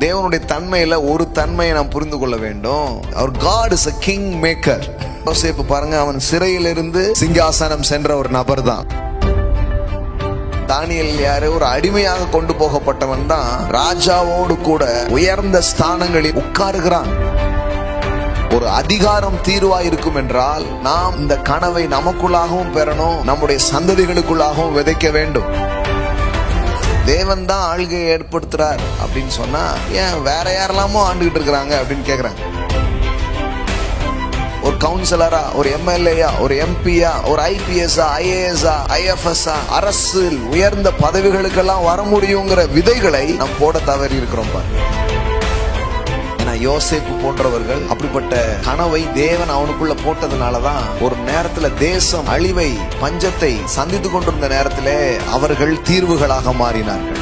தேவனுடைய தன்மையில ஒரு தன்மையை நாம் புரிந்து கொள்ள வேண்டும். அவர் God is a king maker. யோசேப்பு பாருங்க, அவன் சிறையிலிருந்து சிங்காசனம் சென்ற ஒரு நபர் தான். தானியேல் யாரு? ஒரு அடிமையாக கொண்டு போகப்பட்டவன் தான் ராஜாவோடு கூட உயர்ந்த ஸ்தானங்களில் உட்காருகிறான். ஒரு அதிகாரம் தீர்வா இருக்கும் என்றால் நாம் இந்த கனவை நமக்குள்ளாகவும் பெறணும், நம்முடைய சந்ததிகளுக்குள்ளாகவும் விதைக்க வேண்டும். தேவன் தான் ஆளுகையை ஏற்படுத்துறார் அப்படின்னு சொன்னா ஏன் வேற யாரெல்லாமோ ஆண்டுகிட்டு இருக்கிறாங்க அப்படின்னு கேக்குறாங்க. ஒரு கவுன்சிலரா, ஒரு எம்எல்ஏயா, ஒரு எம்பியா, ஒரு ஐபிஎஸ்ஆ, ஐஏஎஸ்ஆ, ஐஎஃப்எஸ்ஆ, அரசில் உயர்ந்த பதவிகளுக்கெல்லாம் வர முடியுங்கிற விதைகளை நாம் போட தவறி இருக்கிறோம் பாருங்க. யோசேப்பு போன்றவர்கள் அப்படிப்பட்ட கனவை தேவன் அவனுக்குள்ள போட்டதுனாலதான் ஒரு நேரத்துல தேசம் அழிவை, பஞ்சத்தை சந்தித்து கொண்டிருந்த நேரத்திலே அவர்கள் தீர்வுகளாக மாறினார்கள்.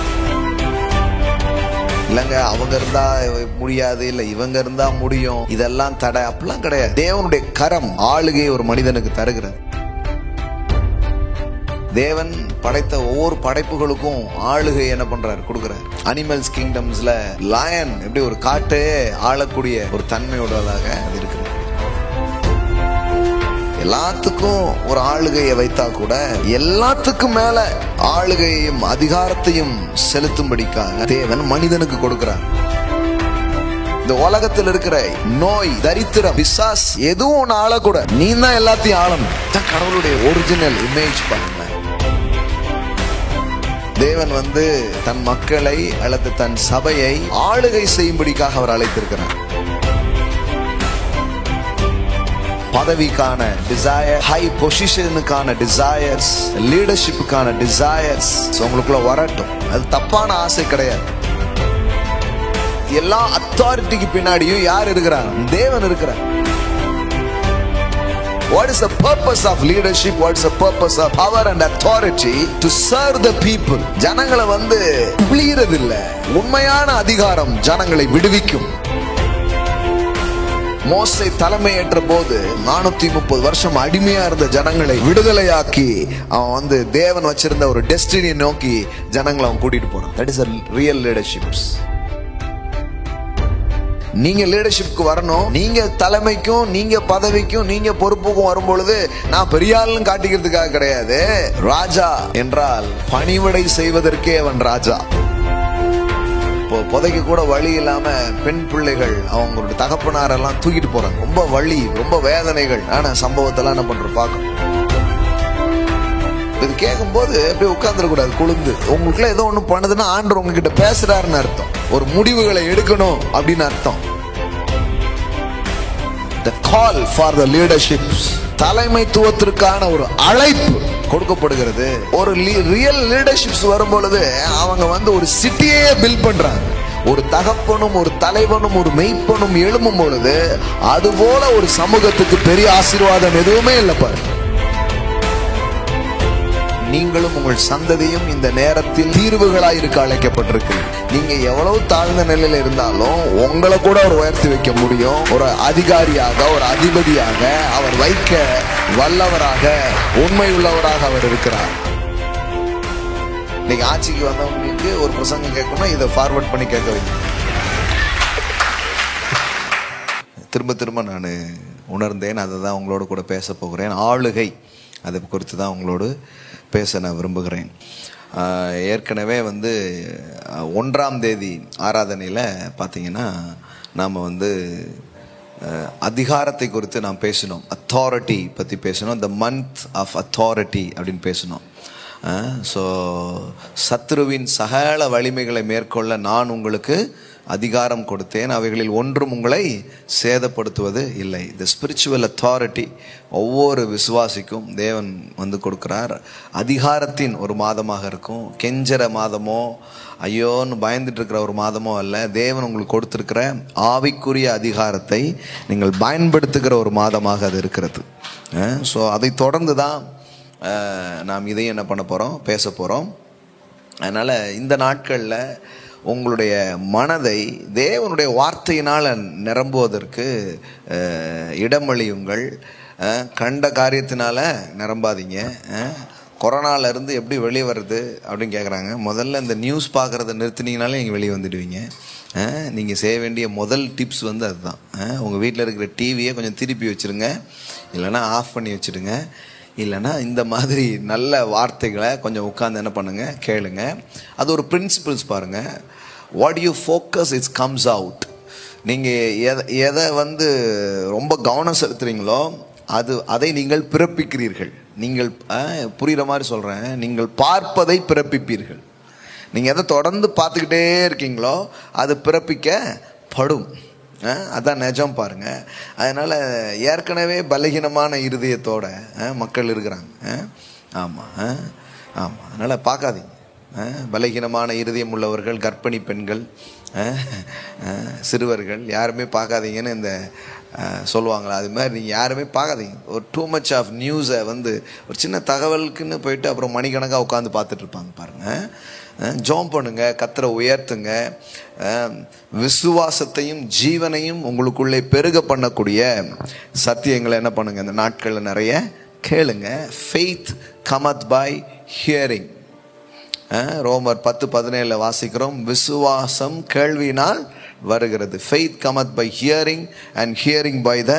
இல்லங்க அவங்க இருந்தா முடியாது, இல்ல இவங்க இருந்தா முடியும், இதெல்லாம் தடை, அப்படிலாம் கிடையாது. தேவனுடைய கரம் ஆளுகையை ஒரு மனிதனுக்கு தருகிறது. தேவன் படைத்த ஒவ்வொரு படைப்புகளுக்கும் ஆளுகை என்ன பண்றாரு? கொடுக்கிறார். அனிமல்ஸ் கிங்டம்ஸ்ல லயன் எப்படி ஒரு காட்டே ஆளக்கூடிய ஒரு தன்மையுள்ளதாக அது இருக்கு. எல்லாத்துக்கும் ஒரு ஆளுகையை வைத்தா கூட எல்லாத்துக்கும் மேல ஆளுகையையும் அதிகாரத்தையும் செலுத்தும்படிக்காக தேவன் மனிதனுக்கு கொடுக்கிறார். இந்த உலகத்தில் இருக்கிற நோய், தரித்திரம், பிசாஸ் எதுவும் ஒன்னு ஆளக்கூட, நீ தான் எல்லாத்தையும் ஆளணும். கடவுளுடைய ஒரிஜினல் இமேஜ் பாருங்க. தேவன் தன் மக்களை அல்லது தன் சபையை ஆளுகை செய்யும்படிக்காக அவர் அழைத்திருக்கிறார். பதவிக்கான டிசையர், ஹை பொசிஷனுக்கான டிசையர்ஸ், லீடர்ஷிப்புக்கான டிசையர்ஸ் உங்களுக்குள்ள வரட்டும். அது தப்பான ஆசை கிடையாது. எல்லா அத்தாரிட்டிக்கு பின்னாடியும் யார் இருக்கிறார்? தேவன் இருக்கிறார். What is the purpose of leadership? What is the purpose of power and authority? To serve the people. ஜனங்களை விழுகிறதில்ல. உண்மையான அதிகாரம் ஜனங்களை விடுவிக்கும். மோசே தலைமையேற்ற போது 430 வருஷம் அடிமையா இருந்த ஜனங்களை விடுதலையாக்கி அவன் தேவன் வச்சிருந்த ஒரு டெஸ்டினியை நோக்கி ஜனங்களை அவன் கூட்டிட்டு போறான். That is a real leadership. நீங்க லீடர்ஷிப்க்கு வரணும். நீங்க தலைமைக்கும், நீங்க பதவிக்கும், நீங்க பொறுப்புக்கும் வரும் பொழுது நான் பெரிய ஆளுன்னு காட்டிக்கிறதுக்காக கிடையாது. ராஜா என்றால் பணிவிடை செய்வதற்கே அவன் ராஜா. இப்போ புதைக்க கூட வழி இல்லாம பெண் பிள்ளைகள் அவங்களோட தகப்பனாரெல்லாம் தூக்கிட்டு போறாங்க. ரொம்ப வலி, ரொம்ப வேதனைகள். ஆனா சம்பவத்தெல்லாம் என்ன பண்ற பார்க்கணும். இது கேட்கும் போது அப்படியே உட்கார்ந்துடக்கூடாது குழுந்து. உங்களுக்குள்ள ஏதோ ஒண்ணு பண்ணுதுன்னா ஆண்டவர் உங்ககிட்ட பேசுறாருன்னு அர்த்தம். ஒரு முடிவுகளை எடுக்கணும் அப்படின்னு அர்த்தம். The call for the leadership, தலைமைத்துவத்திற்கான ஒரு அழைப்பு கொடுக்கப்படுகிறது. ஒரு ரியல் லீடர்ஷிப்ஸ் வரும் பொழுது அவங்க ஒரு சிட்டியே பில்ட் பண்றாங்க. ஒரு தகப்பனும் ஒரு தலைவனும் ஒரு மெய்ப்பனும் எழும்பும் பொழுது அது போல ஒரு சமூகத்துக்கு பெரிய ஆசீர்வாதம் எதுவுமே இல்லை பாருங்க. நீங்களும் உங்கள் சந்ததியும் இந்த நேரத்தில் தீர்வுகளாய் இருக்க அழைக்கப்பட்டிருக்கிறீங்க. நீங்க எவ்வளவு தாழ்ந்த நிலையில இருந்தாலும் உங்களை கூட அவர் உயர்த்தி வைக்க முடியும். ஒரு அதிகாரியாக, ஒரு அதிபதியாக அவர் வைக்க வல்லவராக, உண்மை உள்ளவராக அவர் இருக்கிறார். நீங்க ஆட்சிக்கு வந்தவங்களுக்கு ஒரு பிரசங்கம் கேட்கணும், இதை ஃபார்வர்ட் பண்ணி கேட்க வைக்க. திரும்ப திரும்ப நான் உணர்ந்தேன். அதை தான் உங்களோட கூட பேச போகிறேன். ஆளுகை, அதை குறித்து தான் உங்களோடு பேச நான் விரும்புகிறேன். ஏற்கனவே 1ஆம் தேதி ஆராதனையில் பார்த்தீங்கன்னா நாம் அதிகாரத்தை குறித்து நாம் பேசினோம். அத்தாரிட்டி பற்றி பேசினோம். த மந்த் ஆஃப் அத்தாரிட்டி அப்படின்னு பேசினோம். ஸோ சத்ருவின் சகல வலிமைகளை மேற்கொள்ள நான் உங்களுக்கு அதிகாரம் கொடுத்தேன், அவைகளில் ஒன்றும் உங்களை சேதப்படுத்துவது இல்லை. த ஸ்பிரிச்சுவல் அத்தாரிட்டி ஒவ்வொரு விசுவாசிக்கும் தேவன் கொடுக்கிறார். அதிகாரத்தின் ஒரு மாதமாக இருக்கும். கெஞ்சற மாதமோ ஐயோன்னு பயந்துட்டு இருக்கிற ஒரு மாதமோ அல்ல. தேவன் உங்களுக்கு கொடுத்திருக்கிற ஆவிக்குரிய அதிகாரத்தை நீங்கள் பயன்படுத்துகிற ஒரு மாதமாக அது இருக்கிறது. ஸோ அதை தொடர்ந்து தான் நாம் இதையும் என்ன பண்ண போகிறோம், பேச போகிறோம். அதனால் இந்த நாட்களில் உங்களுடைய மனதை தேவனுடைய வார்த்தையினால் நிரம்புவதற்கு இடமளியுங்கள். கண்ட காரியத்தினால நிரம்பாதீங்க. கொரோனாவிலேருந்து எப்படி வெளியே வருது அப்படின்னு கேட்குறாங்க. முதல்ல இந்த நியூஸ் பார்க்குறத நிறுத்தினீங்கனாலே நீங்கள் வெளியே வந்துடுவீங்க. நீங்கள் செய்ய வேண்டிய முதல் டிப்ஸ் வந்து அதுதான். உங்கள் வீட்டில் இருக்கிற டிவியை கொஞ்சம் திருப்பி வச்சுருங்க, இல்லைன்னா ஆஃப் பண்ணி வச்சுடுங்க. இல்லைன்னா இந்த மாதிரி நல்ல வார்த்தைகளை கொஞ்சம் உட்காந்து என்ன பண்ணுங்கள், கேளுங்க. அது ஒரு பிரின்சிபிள்ஸ் பாருங்கள். What you focus it's comes out. நீங்கள் எதை வந்து ரொம்ப கவனம் செலுத்துறீங்களோ அதை நீங்கள் பிறப்பிக்கிறீர்கள். நீங்கள் புரிகிற மாதிரி சொல்கிறேன், நீங்கள் பார்ப்பதை பிறப்பிப்பீர்கள். நீங்கள் எதை தொடர்ந்து பார்த்துக்கிட்டே இருக்கீங்களோ அது பிறப்பிக்கப்படும். அதான் நிஜம் பாருங்கள். அதனால் ஏற்கனவே பலகீனமான இருதயத்தோட மக்கள் இருக்கிறாங்க. ஆமாம் ஆமாம். அதனால் பார்க்காதீங்க. பலகீனமான இருதயம் உள்ளவர்கள், கர்ப்பிணி பெண்கள், சிறுவர்கள் யாருமே பார்க்காதீங்கன்னு இந்த சொல்லுவாங்களா, அது மாதிரி நீங்கள் யாருமே பார்க்காதீங்க. ஒரு டூ மச் ஆஃப் நியூஸை வந்து ஒரு சின்ன தகவலுக்குன்னு போயிட்டு அப்புறம் மணிக்கணக்காக உட்காந்து பார்த்துட்ருப்பாங்க பாருங்கள். ஜெபம் பண்ணுங்க, கர்த்தரை உயர்த்துங்க. விசுவாசத்தையும் ஜீவனையும் உங்களுக்குள்ளே பெருக பண்ணக்கூடிய சத்தியங்களை என்ன பண்ணுங்க, இந்த நாட்களில் நிறைய கேளுங்க. Faith cometh by hearing. ரோமர் 10:17 வாசிக்கிறோம், விசுவாசம் கேள்வியினால் வருகிறது. Faith cometh by hearing and hearing by the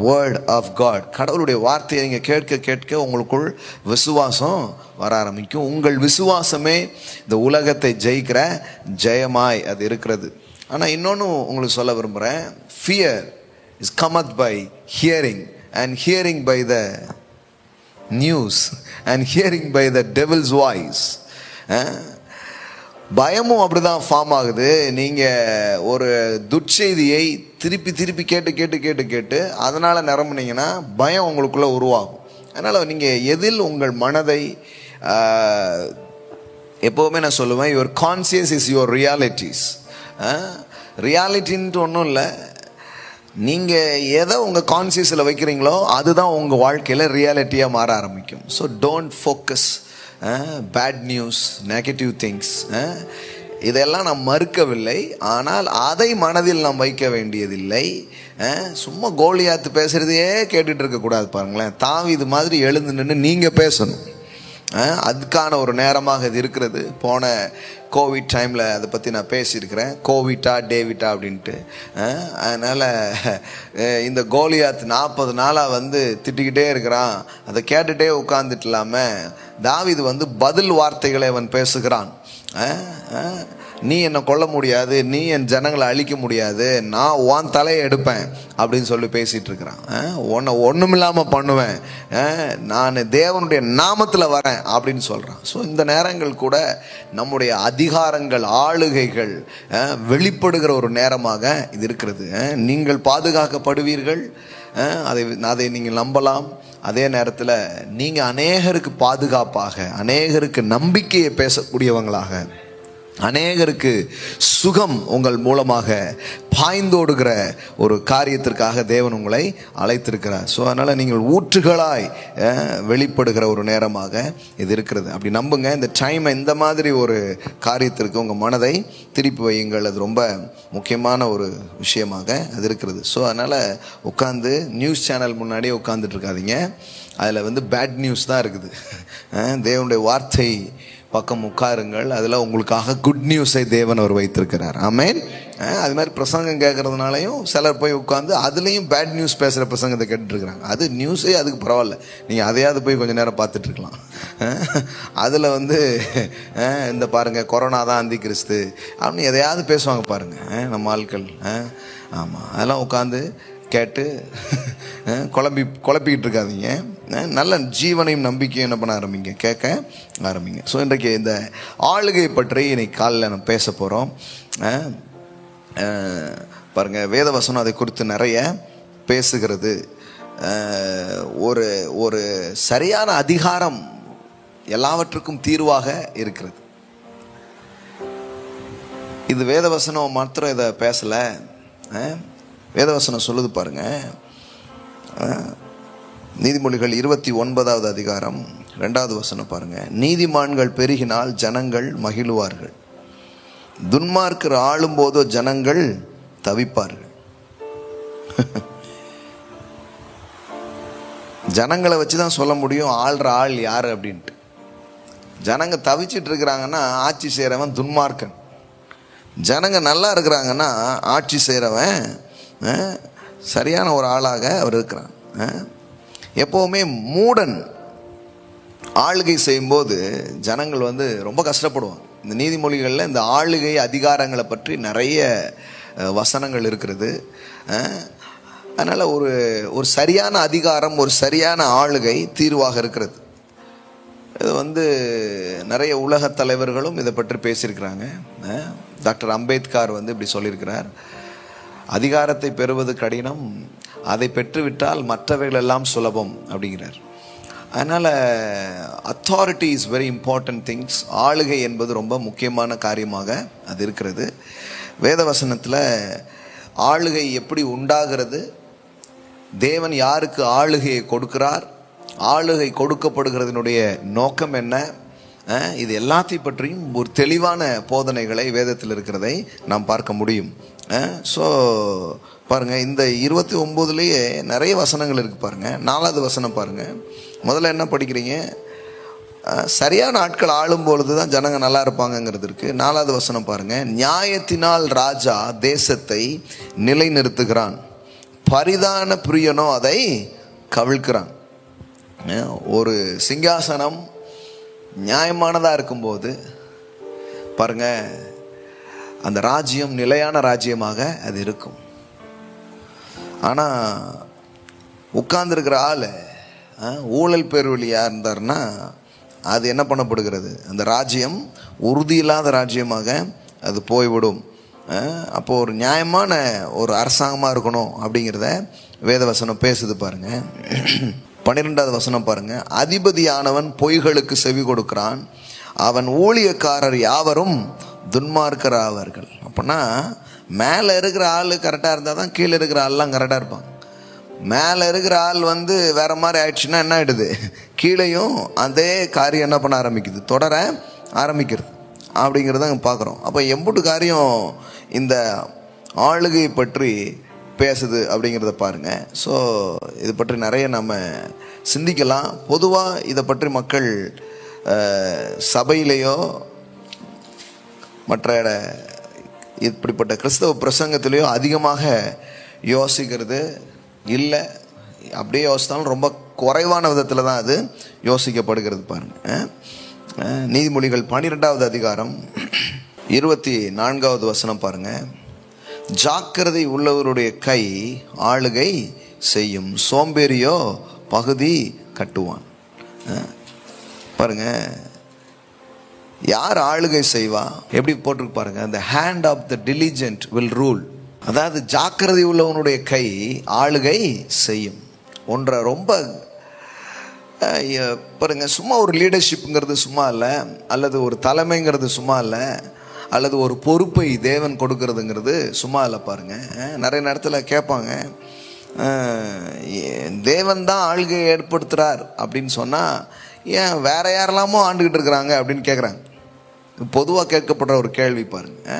word of God. கடவுளுடைய வார்த்தையை நீங்கள் கேட்க கேட்க உங்களுக்குள் விசுவாசம் வர ஆரம்பிக்கும். உங்கள் விசுவாசமே இந்த உலகத்தை ஜெயிக்கிற ஜெயமாய் அது இருக்கிறது. ஆனால் இன்னொன்று உங்களுக்கு சொல்ல விரும்புகிறேன். Fear is cometh by hearing and hearing by the news and hearing by the devil's voice. பயமும் அப்படிதான் ஃபார்ம் ஆகுது. நீங்கள் ஒரு துட்செய்தியை திருப்பி திருப்பி கேட்டு கேட்டு கேட்டு கேட்டு அதனால் நிரம்புனீங்கன்னா பயம் உங்களுக்குள்ளே உருவாகும். அதனால் நீங்கள் எதில் உங்கள் மனதை, எப்போவுமே நான் சொல்லுவேன், your conscious is your realities. ரியாலிட்டின்ட்டு ஒன்றும் இல்லை, நீங்கள் எதை உங்கள் கான்சியஸில் வைக்கிறீங்களோ அதுதான் உங்கள் வாழ்க்கையில் ரியாலிட்டியாக மாற ஆரம்பிக்கும். So don't focus bad news, negative things. இதெல்லாம் நாம் மறுக்கவில்லை, ஆனால் அதை மனதில் நாம் வைக்க வேண்டியதில்லை. சும்மா கோலியாத்து பேசுகிறதையே கேட்டுட்டு இருக்கக்கூடாது. பாருங்களேன், தாவீது மாதிரி எழுந்து நின்று நீங்கள் பேசணும். அதுக்கான ஒரு நேரமாக இது இருக்கிறது. போன கோவிட் டைமில் அதை பற்றி நான் பேசியிருக்கிறேன், கோவிட்டா டேவிட்டா அப்படின்ட்டு. அதனால் இந்த கோலியாத் 40 நாளாக வந்து திட்டிக்கிட்டே இருக்கிறான், அதை கேட்டுகிட்டே உட்காந்துட்டு இல்லாமல் தாவீது வந்து பதில் வார்த்தைகளை அவன் பேசுகிறான். நீ என்னை கொல்ல முடியாது, நீ என் ஜனங்களை அழிக்க முடியாது, நான் உன் தலையை எடுப்பேன் அப்படின்னு சொல்லி பேசிகிட்டு இருக்கிறான். உன்னை ஒன்றுமில்லாமல் பண்ணுவேன், நான் தேவனுடைய நாமத்தில் வரேன் அப்படின்னு சொல்கிறான். ஸோ இந்த நேரங்கள் கூட நம்முடைய அதிகாரங்கள், ஆளுகைகள் வெளிப்படுகிற ஒரு நேரமாக இது இருக்கிறது. நீங்கள் பாதுகாக்கப்படுவீர்கள், அதை நீங்கள் நம்பலாம். அதே நேரத்தில் நீங்கள் அநேகருக்கு பாதுகாப்பாக, அநேகருக்கு நம்பிக்கையை பேசக்கூடியவங்களாக, அநேகருக்கு சுகம் உங்கள் மூலமாக பாய்ந்தோடுகிற ஒரு காரியத்திற்காக தேவன் உங்களை அழைத்திருக்கிறார். ஸோ அதனால் நீங்கள் ஊற்றுகளாய் வெளிப்படுகிற ஒரு நேரமாக இது இருக்கிறது. அப்படி நம்புங்க. இந்த டைமை இந்த மாதிரி ஒரு காரியத்திற்கு உங்கள் மனதை திருப்பி வையுங்கள். அது ரொம்ப முக்கியமான ஒரு விஷயமாக அது இருக்கிறது. ஸோ அதனால் உட்காந்து நியூஸ் சேனல் முன்னாடியே உட்காந்துட்டு இருக்காதீங்க. அதில் வந்து பேட் நியூஸ் தான் இருக்குது. தேவனுடைய வார்த்தை பக்கம் உட்காருங்கள். அதில் உங்களுக்காக குட் நியூஸை தேவன் அவர் வைத்திருக்கிறார். ஆமென். அது மாதிரி பிரசங்கம் கேட்கறதுனாலையும் சிலர் போய் உட்காந்து அதுலேயும் பேட் நியூஸ் பேசுகிற பிரசங்கத்தை கேட்டுருக்குறாங்க. அது நியூஸே அதுக்கு பரவாயில்ல, நீங்கள் அதையாவது போய் கொஞ்சம் நேரம் பார்த்துட்ருக்கலாம். அதில் வந்து இந்த பாருங்கள் கொரோனா தான் அந்தி கிறிஸ்து அப்படின்னு எதையாவது பேசுவாங்க பாருங்கள் நம்ம ஆட்கள். ஆமாம், அதெல்லாம் உட்காந்து கேட்டு குழப்பிக்கிட்டு இருக்காதீங்க. நல்ல ஜீவனையும் நம்பிக்கையும் என்ன பண்ண ஆரம்பிங்க, கேட்க ஆரம்பிங்க. ஸோ இன்றைக்கு இந்த ஆளுகை பற்றி இன்னைக்கு காலையில் நம்ம பேச போகிறோம். பாருங்கள், வேதவசனம் அதை குறித்து நிறைய பேசுகிறது. ஒரு ஒரு சரியான அதிகாரம் எல்லாவற்றுக்கும் தீர்வாக இருக்கிறது. இது வேதவசனம் மாத்திரம் இதை பேசலை. வேதவசனம் சொல்லுது பாருங்க, நீதிமொழிகள் 29வது அதிகாரம் 2வது வசனம் பாருங்க. நீதிமான்கள் பெருகினால் ஜனங்கள் மகிழுவார்கள், துன்மார்க்கர் ஆளும் போதோ ஜனங்கள் தவிப்பார்கள். ஜனங்களை வச்சு தான் சொல்ல முடியும் ஆள்ற ஆள் யாரு அப்படின்ட்டு. ஜனங்க தவிச்சிட்டு இருக்கிறாங்கன்னா ஆட்சி செய்கிறவன் துன்மார்க்கன். ஜனங்க நல்லா இருக்கிறாங்கன்னா ஆட்சி செய்கிறவன் சரியான ஒரு ஆளாக அவர் இருக்கிறான். எப்போவுமே மூடன் ஆளுகை செய்யும்போது ஜனங்கள் வந்து ரொம்ப கஷ்டப்படுவாங்க. இந்த நீதிமொழிகளில் இந்த ஆளுகை அதிகாரங்களை பற்றி நிறைய வசனங்கள் இருக்கிறது. அதனால் ஒரு சரியான அதிகாரம், ஒரு சரியான ஆளுகை தீர்வாக இருக்கிறது. இது வந்து நிறைய உலக தலைவர்களும் இதை பற்றி பேசியிருக்கிறாங்க. டாக்டர் அம்பேத்கர் வந்து இப்படி சொல்லியிருக்கிறார், அதிகாரத்தை பெறுவது கடினம், அதை பெற்றுவிட்டால் மற்றவைகள் எல்லாம் சுலபம் அப்படிங்கிறார். அதனால் authority is very important things. ஆளுகை என்பது ரொம்ப முக்கியமான காரியமாக அது இருக்கிறது. வேதவசனத்தில் ஆளுகை எப்படி உண்டாகிறது, தேவன் யாருக்கு ஆளுகையை கொடுக்கிறார், ஆளுகை கொடுக்கப்படுகிறதுனுடைய நோக்கம் என்ன, இது எல்லாத்தையும் பற்றியும் ஒரு தெளிவான போதனைகளை வேதத்தில் இருக்கிறதை நாம் பார்க்க முடியும். ஸோ பாருங்கள், இந்த 29லேயே நிறைய வசனங்கள் இருக்குது பாருங்கள். 4வது வசனம் பாருங்கள். முதல்ல என்ன படிக்கிறீங்க? சரியான ஆட்கள் ஆளும் பொழுது தான் ஜனங்க நல்லா இருப்பாங்கங்கிறது இருக்குது. 4வது வசனம் பாருங்கள். நியாயத்தினால் ராஜா தேசத்தை நிலைநிறுத்துகிறான், பரிதான பிரியனோ அதை கவிழ்க்கிறான். ஒரு சிங்காசனம் நியாயமானதாக இருக்கும்போது பாருங்க, அந்த ராஜ்யம் நிலையான ராஜ்யமாக அது இருக்கும். ஆனால் உட்கார்ந்துருக்கிற ஆள் ஊழல் பேர்வழியாக இருந்தார்னா அது என்ன பண்ணப்படுகிறது? அந்த ராஜ்யம் உறுதி இல்லாத ராஜ்யமாக அது போய்விடும். அப்போது ஒரு நியாயமான ஒரு அரசாங்கமாக இருக்கணும் அப்படிங்கிறத வேதவசனம் பேசுது பாருங்க. 12வது வசனம் பாருங்க. அதிபதியானவன் பொய்களுக்கு செவி கொடுக்கிறான், அவன் ஊழியக்காரர் யாவரும் துன்மார்க்கராவார்கள். அப்படின்னா மேலே இருக்கிற ஆள் கரெக்டாக இருந்தால் தான் கீழே இருக்கிற ஆள்லாம் கரெக்டாக இருப்பாங்க. மேலே இருக்கிற ஆள் வந்து வேற மாதிரி ஆயிடுச்சுன்னா என்ன ஆகிடுது? கீழேயும் அதே காரியம் என்ன பண்ண ஆரம்பிக்குது, தொடர ஆரம்பிக்கிறது அப்படிங்கிறத பார்க்குறோம். அப்போ எம்புட்டு காரியம் இந்த ஆளுகை பற்றி பேசுது அப்படிங்கிறத பாருங்கள். ஸோ இது பற்றி நிறைய நம்ம சிந்திக்கலாம். பொதுவாக இதை பற்றி மக்கள் சபையிலேயோ மற்ற இப்படிப்பட்ட கிறிஸ்தவ பிரசங்கத்திலேயோ அதிகமாக யோசிக்கிறது இல்லை. அப்படியே யோசித்தாலும் ரொம்ப குறைவான விதத்தில் தான் அது யோசிக்கப்படுகிறது பாருங்கள். நீதிமொழிகள் 12வது அதிகாரம் 24வது வசனம் பாருங்கள். ஜாக்கிரதை உள்ளவருடைய கை ஆளுகை செய்யும், சோம்பேறியோ பகுதி கட்டுவான். பாருங்க, யார் ஆளுகை செய்வா? எப்படி போட்டிருக்கு பாருங்க. the hand of the diligent will rule. அதாவது ஜாக்கிரதை உள்ளவனுடைய கை ஆளுகை செய்யும். ஒன்றை ரொம்ப பாருங்க, சும்மா ஒரு லீடர்ஷிப்புங்கிறது சும்மா இல்லை, அல்லது ஒரு தலைமைங்கிறது சும்மா இல்லை, அல்லது ஒரு பொறுப்பை தேவன் கொடுக்கறதுங்கிறது சும்மா இல்லை பாருங்க. நிறைய நேரத்தில் கேட்பாங்க, தேவன் தான் ஆளுகை ஏற்படுத்துகிறார் அப்படின்னு சொன்னால் ஏன் வேற யாரெல்லாமோ ஆண்டுகிட்டு இருக்கிறாங்க அப்படின்னு கேட்குறாங்க. பொதுவாக கேட்கப்படுற ஒரு கேள்வி பாருங்க.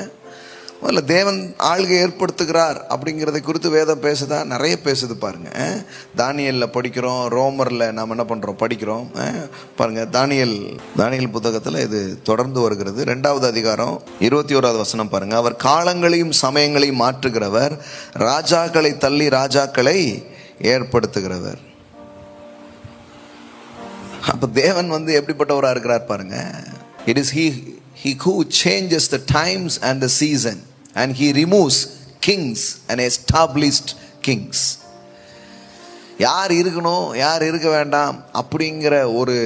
முதல்ல தேவன் ஆளுகை ஏற்படுத்துகிறார் அப்படிங்கிறத குறித்து வேதம் பேசுதா? நிறைய பேசுது பாருங்க. தானியலில் படிக்கிறோம், ரோமரில் நாம் என்ன பண்ணுறோம், படிக்கிறோம் பாருங்க. தானியல் புத்தகத்தில் இது தொடர்ந்து வருகிறது. 2வது அதிகாரம் 21வது வசனம் பாருங்க. அவர் காலங்களையும் சமயங்களையும் மாற்றுகிறவர், ராஜாக்களை தள்ளி ராஜாக்களை ஏற்படுத்துகிறவர். அப்போ தேவன் வந்து எப்படிப்பட்டவராக இருக்கிறார் பாருங்க. It is he who changes the times and the season, and he removes kings and established kings. யார் இருக்கணும் யார் இருக்க வேண்டாம் அப்படிங்கிற ஒரு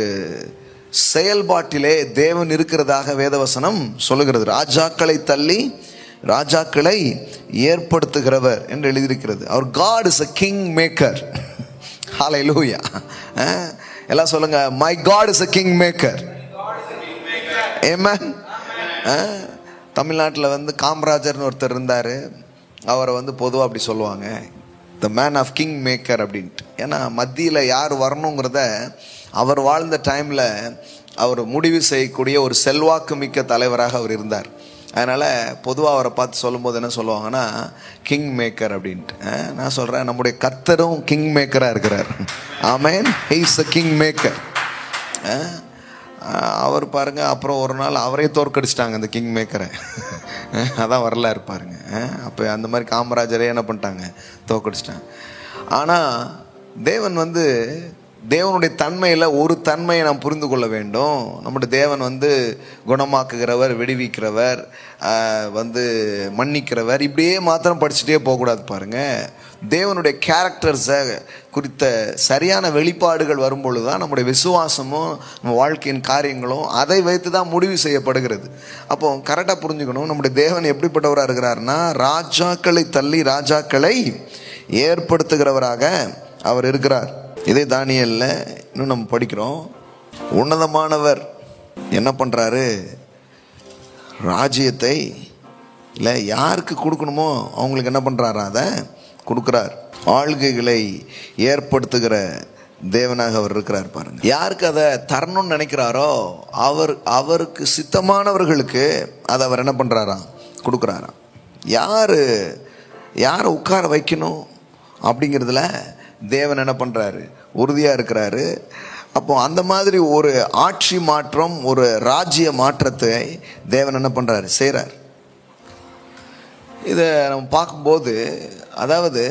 செயல்பாட்டிலே தேவன் இருக்கிறதாக வேதவசனம் சொல்லுகிறது. ராஜாக்களை தள்ளி ராஜாக்களை ஏற்படுத்துகிறவர் என்று எழுதியிருக்கிறது. அவர் God is a king maker. Hallelujah. எல்லாம் சொல்லுங்க, my God is a king maker. Amen. தமிழ்நாட்டில் வந்து காமராஜர்னு ஒருத்தர் இருந்தார். அவரை வந்து பொதுவாக அப்படி சொல்லுவாங்க, the man of king maker அப்படின்ட்டு. ஏன்னா மத்தியில் யார் வரணுங்கிறத அவர் வாழ்ந்த டைமில் அவர் முடிவு செய்யக்கூடிய ஒரு செல்வாக்கு மிக்க தலைவராக அவர் இருந்தார். அதனால் பொதுவாக அவரை பார்த்து சொல்லும்போது என்ன சொல்லுவாங்கன்னா, கிங் மேக்கர் அப்படின்ட்டு. நான் சொல்கிறேன், நம்முடைய கர்த்தரும் கிங் மேக்கராக இருக்கிறார். ஆமென். He is a king maker. அவர் பாருங்க, அப்புறம் ஒரு நாள் அவரே தோற்கடிச்சிட்டாங்க அந்த கிங் மேக்கரை. அதான் வரலாறு பாருங்க. அப்போ அந்த மாதிரி காமராஜரே என்ன பண்ணிட்டாங்க, தோக்கடிச்சிட்டாங்க. ஆனால் தேவன் வந்து தேவனுடைய தன்மையில் ஒரு தன்மையை நாம் புரிந்து கொள்ள வேண்டும். நம்முடைய தேவன் வந்து குணமாக்குகிறவர், விடுவிக்கிறவர், வந்து மன்னிக்கிறவர், இப்படியே மாத்திரம் படிச்சுட்டே போகக்கூடாது பாருங்க. தேவனுடைய கேரக்டர்ஸை குறித்த சரியான வெளிப்பாடுகள் வரும்பொழுது தான் நம்முடைய விசுவாசமும் நம்ம வாழ்க்கையின் காரியங்களும் அதை வைத்து தான் முடிவு செய்யப்படுகிறது. அப்போ கரெக்டாக புரிஞ்சுக்கணும், நம்முடைய தேவன் எப்படிப்பட்டவராக இருக்கிறார்னா, ராஜாக்களை தள்ளி ராஜாக்களை ஏற்படுத்துகிறவராக அவர் இருக்கிறார். இதே தானியேல்ல இன்னும் நம்ம படிக்கிறோம். உன்னதமானவர் என்ன பண்ணுறாரு, ராஜ்யத்தை இல்லை யாருக்கு கொடுக்கணுமோ அவங்களுக்கு என்ன பண்ணுறாரா அதை கொடுக்குறார். ஆள்கைகளை ஏற்படுத்துகிற தேவனாக அவர் இருக்கிறார் பாருங்க. யாருக்கு அதை தரணும்னு நினைக்கிறாரோ அவருக்கு சித்தமானவர்களுக்கு அதை அவர் என்ன பண்ணுறாரா, கொடுக்குறாராம். யாரை உட்கார வைக்கணும் அப்படிங்கிறதுல தேவன் என்ன பண்ணுறாரு, உறுதியாக இருக்கிறாரு. அப்போ அந்த மாதிரி ஒரு ஆட்சி மாற்றம், ஒரு ராஜ்ய மாற்றத்தை தேவன் என்ன பண்ணுறாரு, செய்கிறார். இதை நம்ம பார்க்கும்போது, அதாவது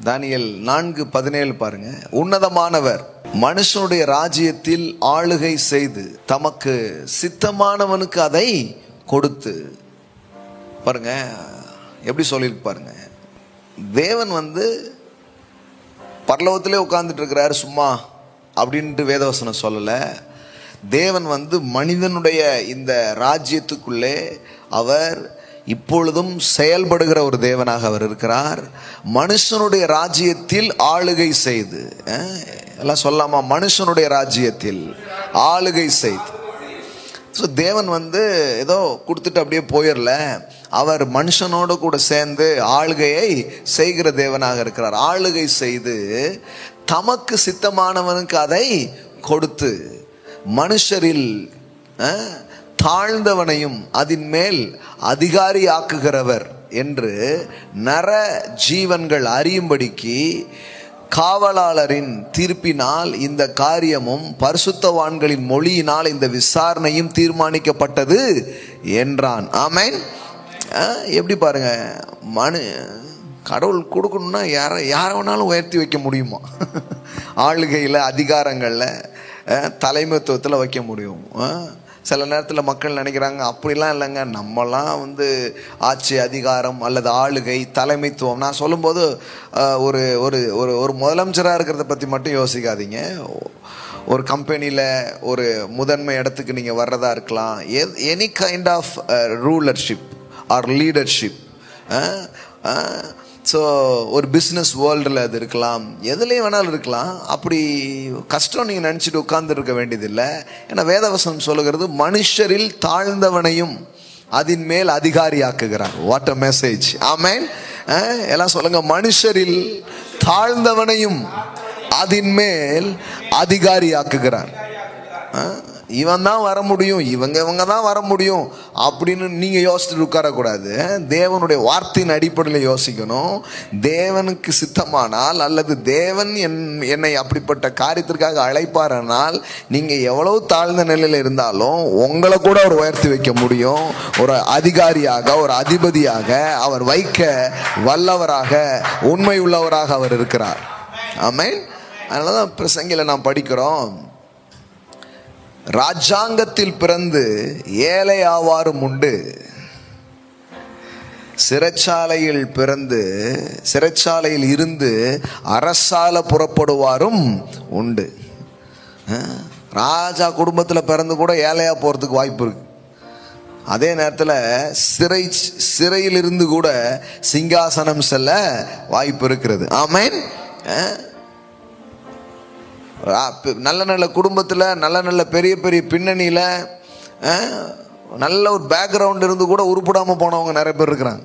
தானியேல் 4:17 பாருங்க. உன்னதமானவர் மனுஷனுடைய ராஜ்யத்தில் ஆளுகை செய்து தமக்கு சித்தமானவனுக்கு அதை கொடுத்து, பாருங்க எப்படி சொல்லியிருக்கு பாருங்க. தேவன் வந்து பரலோகத்திலே உட்கார்ந்துட்டு இருக்கிறாரு சும்மா அப்படின்ட்டு வேதவசனம் சொல்லலை. தேவன் வந்து மனிதனுடைய இந்த ராஜ்யத்துக்குள்ளே அவர் இப்பொழுதும் செயல்படுகிற ஒரு தேவனாக அவர் இருக்கிறார். மனுஷனுடைய ராஜ்யத்தில் ஆளுகை செய்து, எல்லாம் சொல்லாமா, மனுஷனுடைய ராஜ்யத்தில் ஆளுகை செய்து. ஸோ தேவன் வந்து ஏதோ கொடுத்துட்டு அப்படியே போயிடல, அவர் மனுஷனோடு கூட சேர்ந்து ஆளுகையை செய்கிற தேவனாக இருக்கிறார். ஆளுகை செய்து தமக்கு சித்தமானவனுக்கு அதை கொடுத்து, மனுஷரில் தாழ்ந்தவனையும் அதன் மேல் அதிகாரி ஆக்குகிறவர் என்று நர ஜீவன்கள் அறியும்படிக்கு காவலாளரின் தீர்ப்பினால் இந்த காரியமும் பரிசுத்தவான்களின் மொழியினால் இந்த விசாரணையும் தீர்மானிக்கப்பட்டது என்றான். ஆமென். எப்படி பாருங்க, கடவுள் கொடுக்கணும்னா யாரை வேணாலும் உயர்த்தி வைக்க முடியுமா? ஆளுகையில், அதிகாரங்களில், தலைமைத்துவத்தில் வைக்க முடியும். சில நேரத்தில் மக்கள் நினைக்கிறாங்க அப்படிலாம் இல்லைங்க, நம்மலாம் வந்து ஆட்சி அதிகாரம் அல்லது ஆளுகை தலைமைத்துவம், நான் சொல்லும்போது ஒரு ஒரு ஒரு முதலமைச்சராக இருக்கிறத பற்றி மட்டும் யோசிக்காதீங்க. ஒரு கம்பெனியில் ஒரு முதன்மை இடத்துக்கு நீங்கள் வர்றதா இருக்கலாம். Any kind of rulership or leadership. So ஒரு பிஸ்னஸ் வேர்ல்டில் அது இருக்கலாம், எதுலேயும் வேணாலும் இருக்கலாம். அப்படி கஷ்டம் நீங்கள் நினச்சிட்டு உட்கார்ந்து இருக்க வேண்டியதில்லை. ஏன்னா வேதவசனம் சொல்லுகிறது, மனுஷரில் தாழ்ந்தவனையும் அதன் மேல் அதிகாரி ஆக்குகிறார். What a message. ஆமென். எல்லாம் சொல்லுங்க, மனுஷரில் தாழ்ந்தவனையும் அதன் மேல் அதிகாரி ஆக்குகிறார். இவன் தான் வர முடியும், இவங்க தான் வர முடியும் அப்படின்னு நீங்க யோசிச்சுட்டு உட்காரக்கூடாது. தேவனுடைய வார்த்தையின் அடிப்படையில் யோசிக்கணும். தேவனுக்கு சித்தமானால் அல்லது தேவன் என்னை அப்படிப்பட்ட காரியத்திற்காக அழைப்பாரனால், நீங்க எவ்வளவு தாழ்ந்த நிலையில் இருந்தாலும் உங்களை கூட அவர் உயர்த்தி வைக்க முடியும். ஒரு அதிகாரியாக, ஒரு அதிபதியாக அவர் வைக்க வல்லவராக, உண்மை உள்ளவராக அவர் இருக்கிறார். ஆமென். அதனாலதான் பிரசங்கில நாம் படிக்கிறோம், ராஜாங்கத்தில் பிறந்து ஏழை ஆவாரும் உண்டு, சிறைச்சாலையில் பிறந்து சிறைச்சாலையில் இருந்து அரசால புறப்படுவாரும் உண்டு. ராஜா குடும்பத்தில் பிறந்து கூட ஏழையா போறதுக்கு வாய்ப்பு இருக்கு. அதே நேரத்தில் சிறையில் இருந்து கூட சிங்காசனம் செல்ல வாய்ப்பு இருக்கிறது. ஆமென். நல்ல நல்ல குடும்பத்தில், நல்ல நல்ல பெரிய பெரிய பின்னணியில், நல்ல ஒரு பேக்ரவுண்ட் இருந்து கூட உருப்படாமல் போனவங்க நிறைய பேர் இருக்கிறாங்க.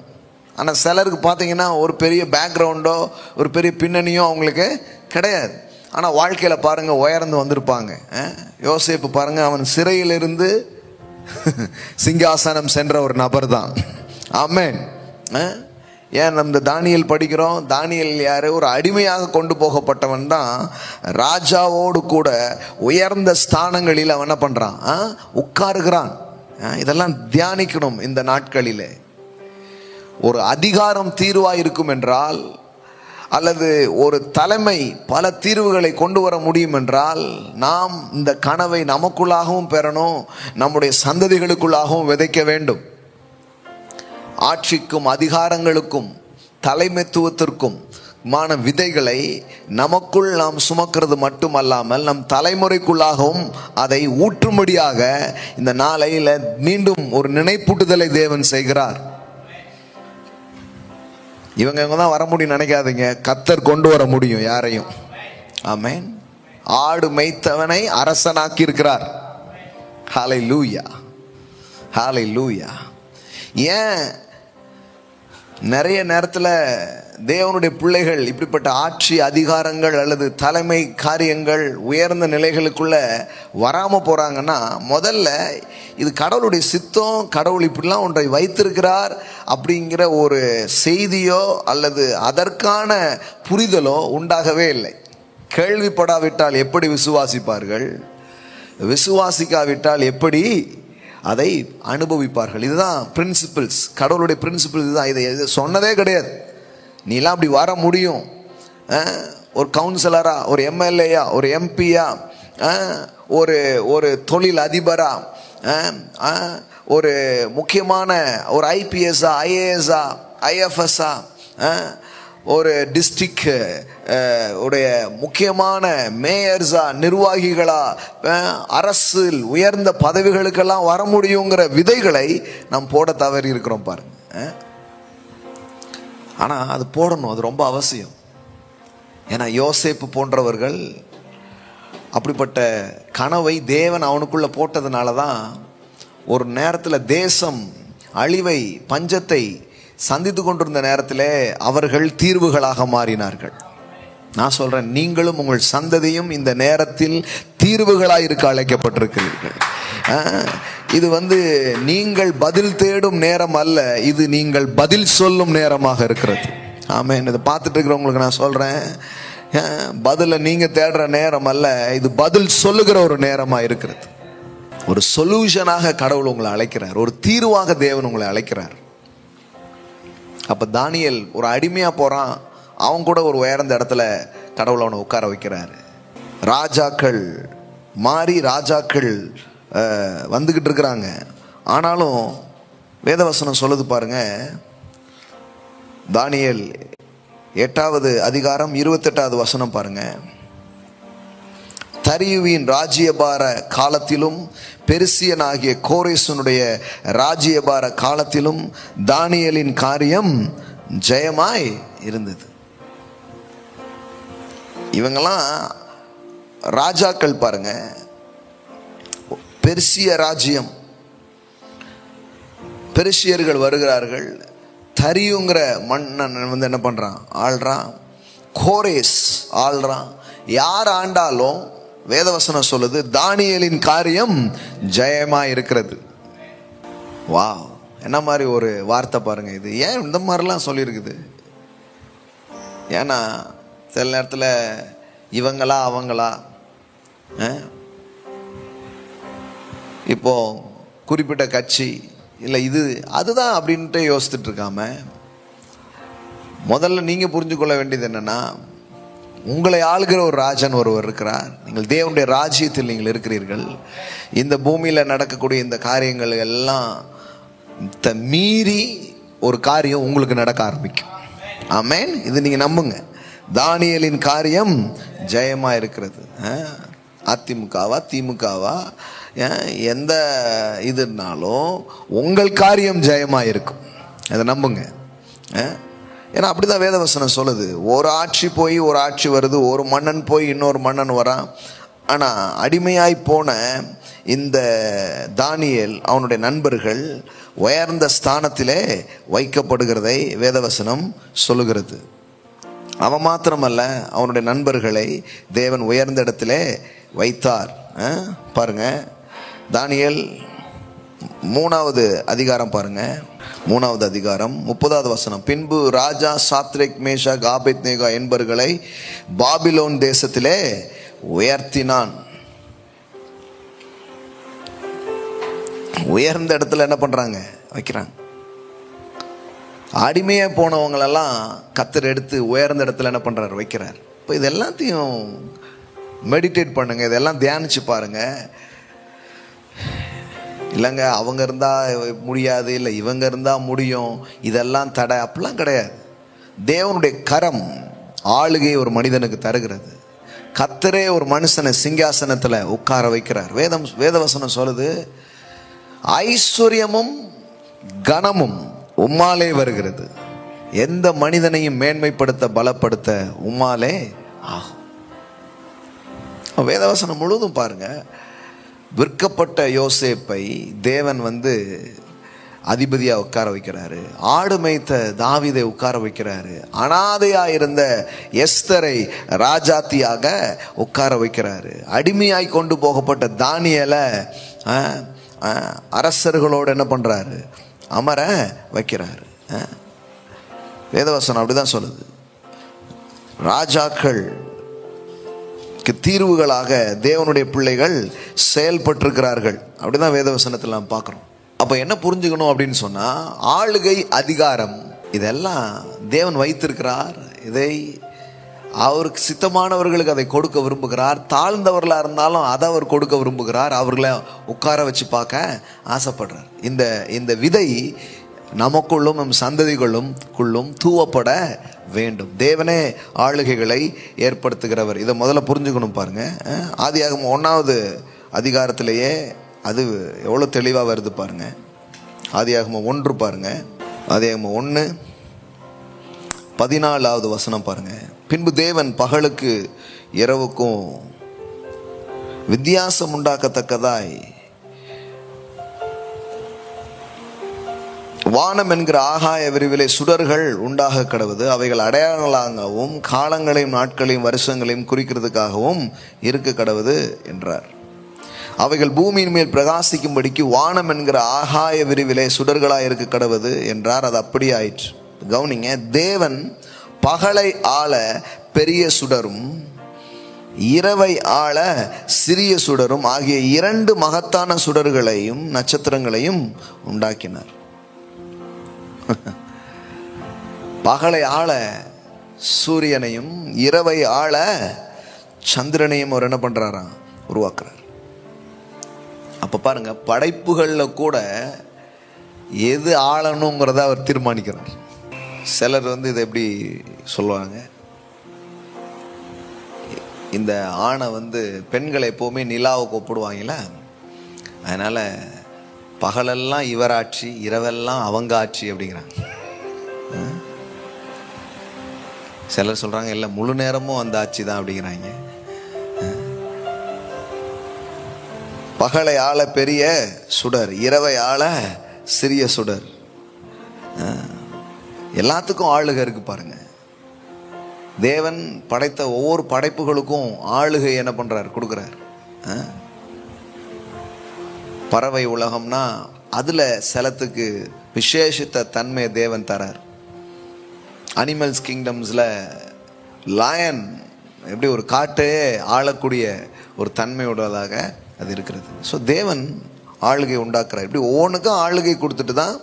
ஆனால் சிலருக்கு பார்த்தீங்கன்னா ஒரு பெரிய பேக்ரவுண்டோ ஒரு பெரிய பின்னணியோ அவங்களுக்கு கிடையாது. ஆனால் வாழ்க்கையில் பாருங்கள் உயர்ந்து வந்திருப்பாங்க. யோசேப்பு பாருங்கள், அவன் சிறையிலிருந்து சிங்காசனம் சென்ற ஒரு நபர் தான். ஆமென். ஏன் நம்ம தானியேல் படிக்கிறோம், தானியேல் யாரு? ஒரு அடிமையாக கொண்டு போகப்பட்டவன் தான். ராஜாவோடு கூட உயர்ந்த ஸ்தானங்களில் அவன் என்ன பண்றான், உட்காருகிறான். இதெல்லாம் தியானிக்கணும் இந்த நாட்களிலே. ஒரு அதிகாரம் தீர்வாக இருக்கும் என்றால், அல்லது ஒரு தலைமை பல தீர்வுகளை கொண்டு வர முடியும் என்றால், நாம் இந்த கனவை நமக்குள்ளாகவும் பெறணும், நம்முடைய சந்ததிகளுக்குள்ளாகவும் விதைக்க வேண்டும். ஆட்சிக்கும் அதிகாரங்களுக்கும் தலைமைத்துவத்திற்கும் மான விதைகளை நமக்குள் நாம் சுமக்கிறது மட்டுமல்லாமல் நம் தலைமுறைக்குள்ளாகவும் அதை ஊற்றும்படியாக இந்த நாளையில மீண்டும் ஒரு நினைப்பூட்டுதலை தேவன் செய்கிறார். இவங்க தான் வர முடியும் நினைக்காதீங்க, கர்த்தர் கொண்டு வர முடியும் யாரையும். ஆமென். ஆடு மேய்த்தவனை அரசனாக்கி இருக்கிறார். ஹல்லேலூயா, ஹல்லேலூயா. ஏன் நிறைய நேரத்தில் தேவனுடைய பிள்ளைகள் இப்படிப்பட்ட ஆட்சி அதிகாரங்கள் அல்லது தலைமை காரியங்கள் உயர்ந்த நிலைகளுக்குள்ள வராமல் போகிறாங்கன்னா, முதல்ல இது கடவுளுடைய சித்தம், கடவுள் இப்படிலாம் ஒன்றை வைத்திருக்கிறார் அப்படிங்கிற ஒரு செய்தியோ அல்லது அதற்கான புரிதலோ உண்டாகவே இல்லை. கேள்விப்படாவிட்டால் எப்படி விசுவாசிப்பார்கள்? விசுவாசிக்காவிட்டால் எப்படி அதை அனுபவிப்பார்கள்? இதுதான் பிரின்சிபிள்ஸ், கடவுளுடைய பிரின்சிபிள் இதுதான். இதை சொன்னதே கிடையாது. நீலாம் அப்படி வர முடியும், ஒரு கவுன்சிலரா, ஒரு எம்எல்ஏயா, ஒரு எம்பியா, ஒரு தொழில் அதிபரா, ஒரு முக்கியமான ஒரு ஐபிஎஸ்ஸா, ஐஏஎஸ்ஸா, ஐஎஃப்எஸ்ஸா, ஒரு டிஸ்ட்ரிக்ட் உடைய முக்கியமான மேயர்ஸா, நிர்வாகிகளா, அரசில் உயர்ந்த பதவிகளுக்கெல்லாம் வர முடியுங்கிற விதைகளை நாம் போட தவறி இருக்கிறோம் பாருங்க. ஆனால் அது போடணும், அது ரொம்ப அவசியம். ஏன்னா யோசேப்பு போன்றவர்கள் அப்படிப்பட்ட கனவை தேவன் அவனுக்குள்ள போட்டதுனால தான் ஒரு நேரத்தில் தேசம் அழிவை, பஞ்சத்தை சந்தித்து கொண்டிருந்த நேரத்தில் அவர்கள் தீர்வுகளாக மாறினார்கள். நான் சொல்றேன், நீங்களும் உங்கள் சந்ததியும் இந்த நேரத்தில் தீர்வுகளாக இருக்க அழைக்கப்பட்டிருக்கிறீர்கள். இது நீங்கள் பதில் தேடும் நேரம் அல்ல, இது நீங்கள் பதில் சொல்லும் நேரமாக இருக்கிறது. ஆமென். இதை பார்த்துட்டு இருக்கிறவங்களுக்கு நான் சொல்றேன், பதில நீங்க தேடுற நேரம் அல்ல, இது பதில் சொல்லுகிற ஒரு நேரமாக இருக்கிறது. ஒரு சொல்யூஷனாக கடவுள் உங்களை அழைக்கிறார், ஒரு தீர்வாக தேவன் உங்களை அழைக்கிறார். அப்ப தானியேல் ஒரு அடிமையா போறான், அவன் கூட ஒரு உயர்ந்த இடத்துல கடவுள் அவனை உட்கார வைக்கிறாரு. ராஜாக்கள் மாறி ராஜாக்கள் வந்துகிட்டு இருக்கிறாங்க. ஆனாலும் வேதவசனம் சொல்லுது பாருங்க, தானியேல் 8வது அதிகாரம் 28வது வசனம் பாருங்க. தரியுவின் ராஜ்யபார காலத்திலும் பெர்சியனாகிய கோரேசனுடைய ராஜ்யபார காலத்திலும் தானியேலின் காரியம் ஜெயமாய் இருந்தது. இவங்கெல்லாம் ராஜாக்கள் பாருங்க. பெர்சிய ராஜ்யம், பெர்சியர்கள் வருகிறார்கள். தரியுங்கிற மன்னன் என்ன பண்றான்? ஆள்றான். கோரேஸ் ஆள்றான். யார் ஆண்டாலும் வேதவசனம் சொல்லுது தானியேலின் காரியம் ஜெயமா இருக்கிறது. வா, என்ன மாதிரி ஒரு வார்த்தை பாருங்க இது. ஏன் இந்த மாதிரிலாம் சொல்லியிருக்குது? ஏன்னா சில நேரத்தில் இவங்களா அவங்களா, இப்போ குறிப்பிட்ட கட்சி இல்லை இது அதுதான் அப்படின்ட்டு யோசிச்சுட்டு இருக்காம, முதல்ல நீங்க புரிஞ்சு கொள்ள வேண்டியது என்னன்னா, உங்களை ஆளுகிற ஒரு ராஜன் ஒருவர் இருக்கிறார். நீங்கள் தேவனுடைய ராஜ்யத்தில் நீங்கள் இருக்கிறீர்கள். இந்த பூமியில் நடக்கக்கூடிய இந்த காரியங்கள் எல்லாம் மீறி ஒரு காரியம் உங்களுக்கு நடக்க ஆரம்பிக்கும். ஆமென். இது நீங்க நம்புங்க. தானியேலின் காரியம் ஜெயமா இருக்கிறது. அதிமுகவா திமுகவா எந்த இதுனாலும் உங்கள் காரியம் ஜெயமா இருக்கும். அதை நம்புங்க. ஏன்னா அப்படிதான் வேதவசனம் சொல்லுது. ஒரு ஆட்சி போய் ஒரு ஆட்சி வருது, ஒரு மன்னன் போய் இன்னொரு மன்னன் வரான். ஆனா அடிமையாய் போன இந்த தானியேல் அவனுடைய நண்பர்கள் உயர்ந்த ஸ்தானத்திலே வைக்கப்படுகிறதை வேதவசனம் சொல்லுகிறது. அவன் மாத்திரமல்ல, அவனுடைய நண்பர்களை தேவன் உயர்ந்த இடத்திலே வைத்தார். பாருங்க, தானியேல் 3வது அதிகாரம் பாருங்க. 3வது அதிகாரம் 30வது வசனம். பின்பு ராஜா சாத்ரேக் மேஷாக் ஆபேத்நேகோ என்பவர்களை பாபிலோன் தேசத்திலே உயர்த்தினான். உயர்ந்த இடத்துல என்ன பண்றாங்க? வைக்கிறாங்க. அடிமையா போனவங்களெல்லாம் கர்த்தர் எடுத்து உயர்ந்த இடத்துல என்ன பண்றாரு? வைக்கிறார். இப்போ இது எல்லாத்தையும் மெடிடேட் பண்ணுங்க, இதெல்லாம் தியானிச்சு பாருங்க. இல்லைங்க அவங்க இருந்தா முடியாது, இல்லை இவங்க இருந்தா முடியும், இதெல்லாம் தடை, அப்படிலாம் கிடையாது. தேவனுடைய கரம் ஆளுகை ஒரு மனிதனுக்கு தருகிறது. கர்த்தரே ஒரு மனுஷனை சிங்காசனத்துல உட்கார வைக்கிறார். வேதவசனம் சொல்லுது, ஐஸ்வர்யமும் கனமும் உம்மாலே வருகிறது, எந்த மனிதனையும் மேன்மைப்படுத்த பலப்படுத்த உம்மாலே ஆகும். வேதவசனம் முழுவதும் பாருங்க. விற்கப்பட்ட யோசேப்பை தேவன் அதிபதியா உட்கார வைக்கிறாரு. ஆடு மேய்த்த தாவீதை உட்கார வைக்கிறாரு. அனாதையா இருந்த எஸ்தரை ராஜாத்தியாக உட்கார வைக்கிறாரு. அடிமையாய் கொண்டு போகப்பட்ட தானியேலை அரசர்களோடு என்ன பண்றாரு? அமர வைக்கிறாரு. வேதவசனம் அப்படிதான் சொல்லுது. ராஜாக்கள் தீர்வுகளாக தேவனுடைய பிள்ளைகள் செயல்பட்டிருக்கிறார்கள். அப்படிதான் வேதவசனத்தில் நாம் பார்க்கிறோம். அப்ப என்ன புரிஞ்சுக்கணும் அப்படின்னு சொன்னா, ஆளுகை, அதிகாரம் இதெல்லாம் தேவன் வைத்திருக்கிறார். இதை அவருக்கு சித்தமானவர்களுக்கு அதை கொடுக்க விரும்புகிறார். தாழ்ந்தவர்களா இருந்தாலும் அதை அவர் கொடுக்க விரும்புகிறார். அவர்களை உட்கார வச்சு பார்க்க ஆசைப்படுறார். இந்த விதை நமக்குள்ளும் நம் சந்ததிகளும் தூவப்பட வேண்டும். தேவனே ஆளுகைகளை ஏற்படுத்துகிறவர். இதை முதல்ல புரிஞ்சுக்கணும் பாருங்க. ஆதியாகமம் 1வது அதிகாரத்திலேயே அது எவ்வளோ தெளிவாக வருது பாருங்க. ஆதியாகமம் 1 பாருங்க. ஆதியாகமம் 1:14 வசனம் பாருங்க. பின்பு தேவன் பகலுக்கு இரவுக்கும் வித்தியாசம் உண்டாக்கத்தக்கதாய் வானம் என்கிற ஆகாய விரிவிலே சுடர்கள் உண்டாக கடவுது. அவைகள் அடையாளங்களாகவும் காலங்களையும் நாட்களையும் வருஷங்களையும் குறிக்கிறதுக்காகவும் இருக்க கடவுது என்றார். அவைகள் பூமியின் மேல் பிரகாசிக்கும்படிக்கு வானம் என்கிற ஆகாய விரிவிலே சுடர்களாய் இருக்க கடவுது என்றார். அது அப்படியே ஆயிற்று. கவனிங்க, தேவன் பகலை ஆள பெரிய சுடரும் இரவை ஆள சிறிய சுடரும் ஆகிய 2 மகத்தான சுடர்களையும் நட்சத்திரங்களையும் உண்டாக்கினார். பகலை ஆள சூரியனையும் இரவை ஆள சந்திரனையும் அவர் என்ன பண்றாராம்? உருவாக்குறார். அப்ப பாருங்க, படைப்புகள்ல கூட எது ஆளணுங்கிறத அவர் தீர்மானிக்கிறார். சிலர் இதை எப்படி சொல்லுவாங்க, இந்த ஆணை பெண்களை எப்பவுமே நிலாவுக்கு ஒப்பிடுவாங்கல்ல, அதனால பகலெல்லாம் இவர் ஆட்சி, இரவெல்லாம் அவங்க ஆட்சி அப்படிங்கிறாங்க. சிலர் சொல்றாங்க இல்லை முழு நேரமும் அந்த ஆட்சி தான் அப்படிங்கிறாங்க. பகலை ஆள பெரிய சுடர், இரவை ஆள சிறிய சுடர். எல்லாத்துக்கும் ஆளுகை இருக்கு பாருங்க. தேவன் படைத்த ஒவ்வொரு படைப்புகளுக்கும் ஆளுகை என்ன பண்றார்? கொடுக்கிறார். பறவை உலகம்னா அதுல சிலத்துக்கு விசேஷித்த தன்மை தேவன் தரார். அனிமல்ஸ் கிங்டம்ஸ்ல லயன் எப்படி ஒரு காட்டே ஆளக்கூடிய ஒரு தன்மையுள்ளதாக அது இருக்கிறது. ஸோ தேவன் ஆளுகை உண்டாக்குறார். இப்படி ஒவ்வொன்றுக்கும் ஆளுகை கொடுத்துட்டு தான்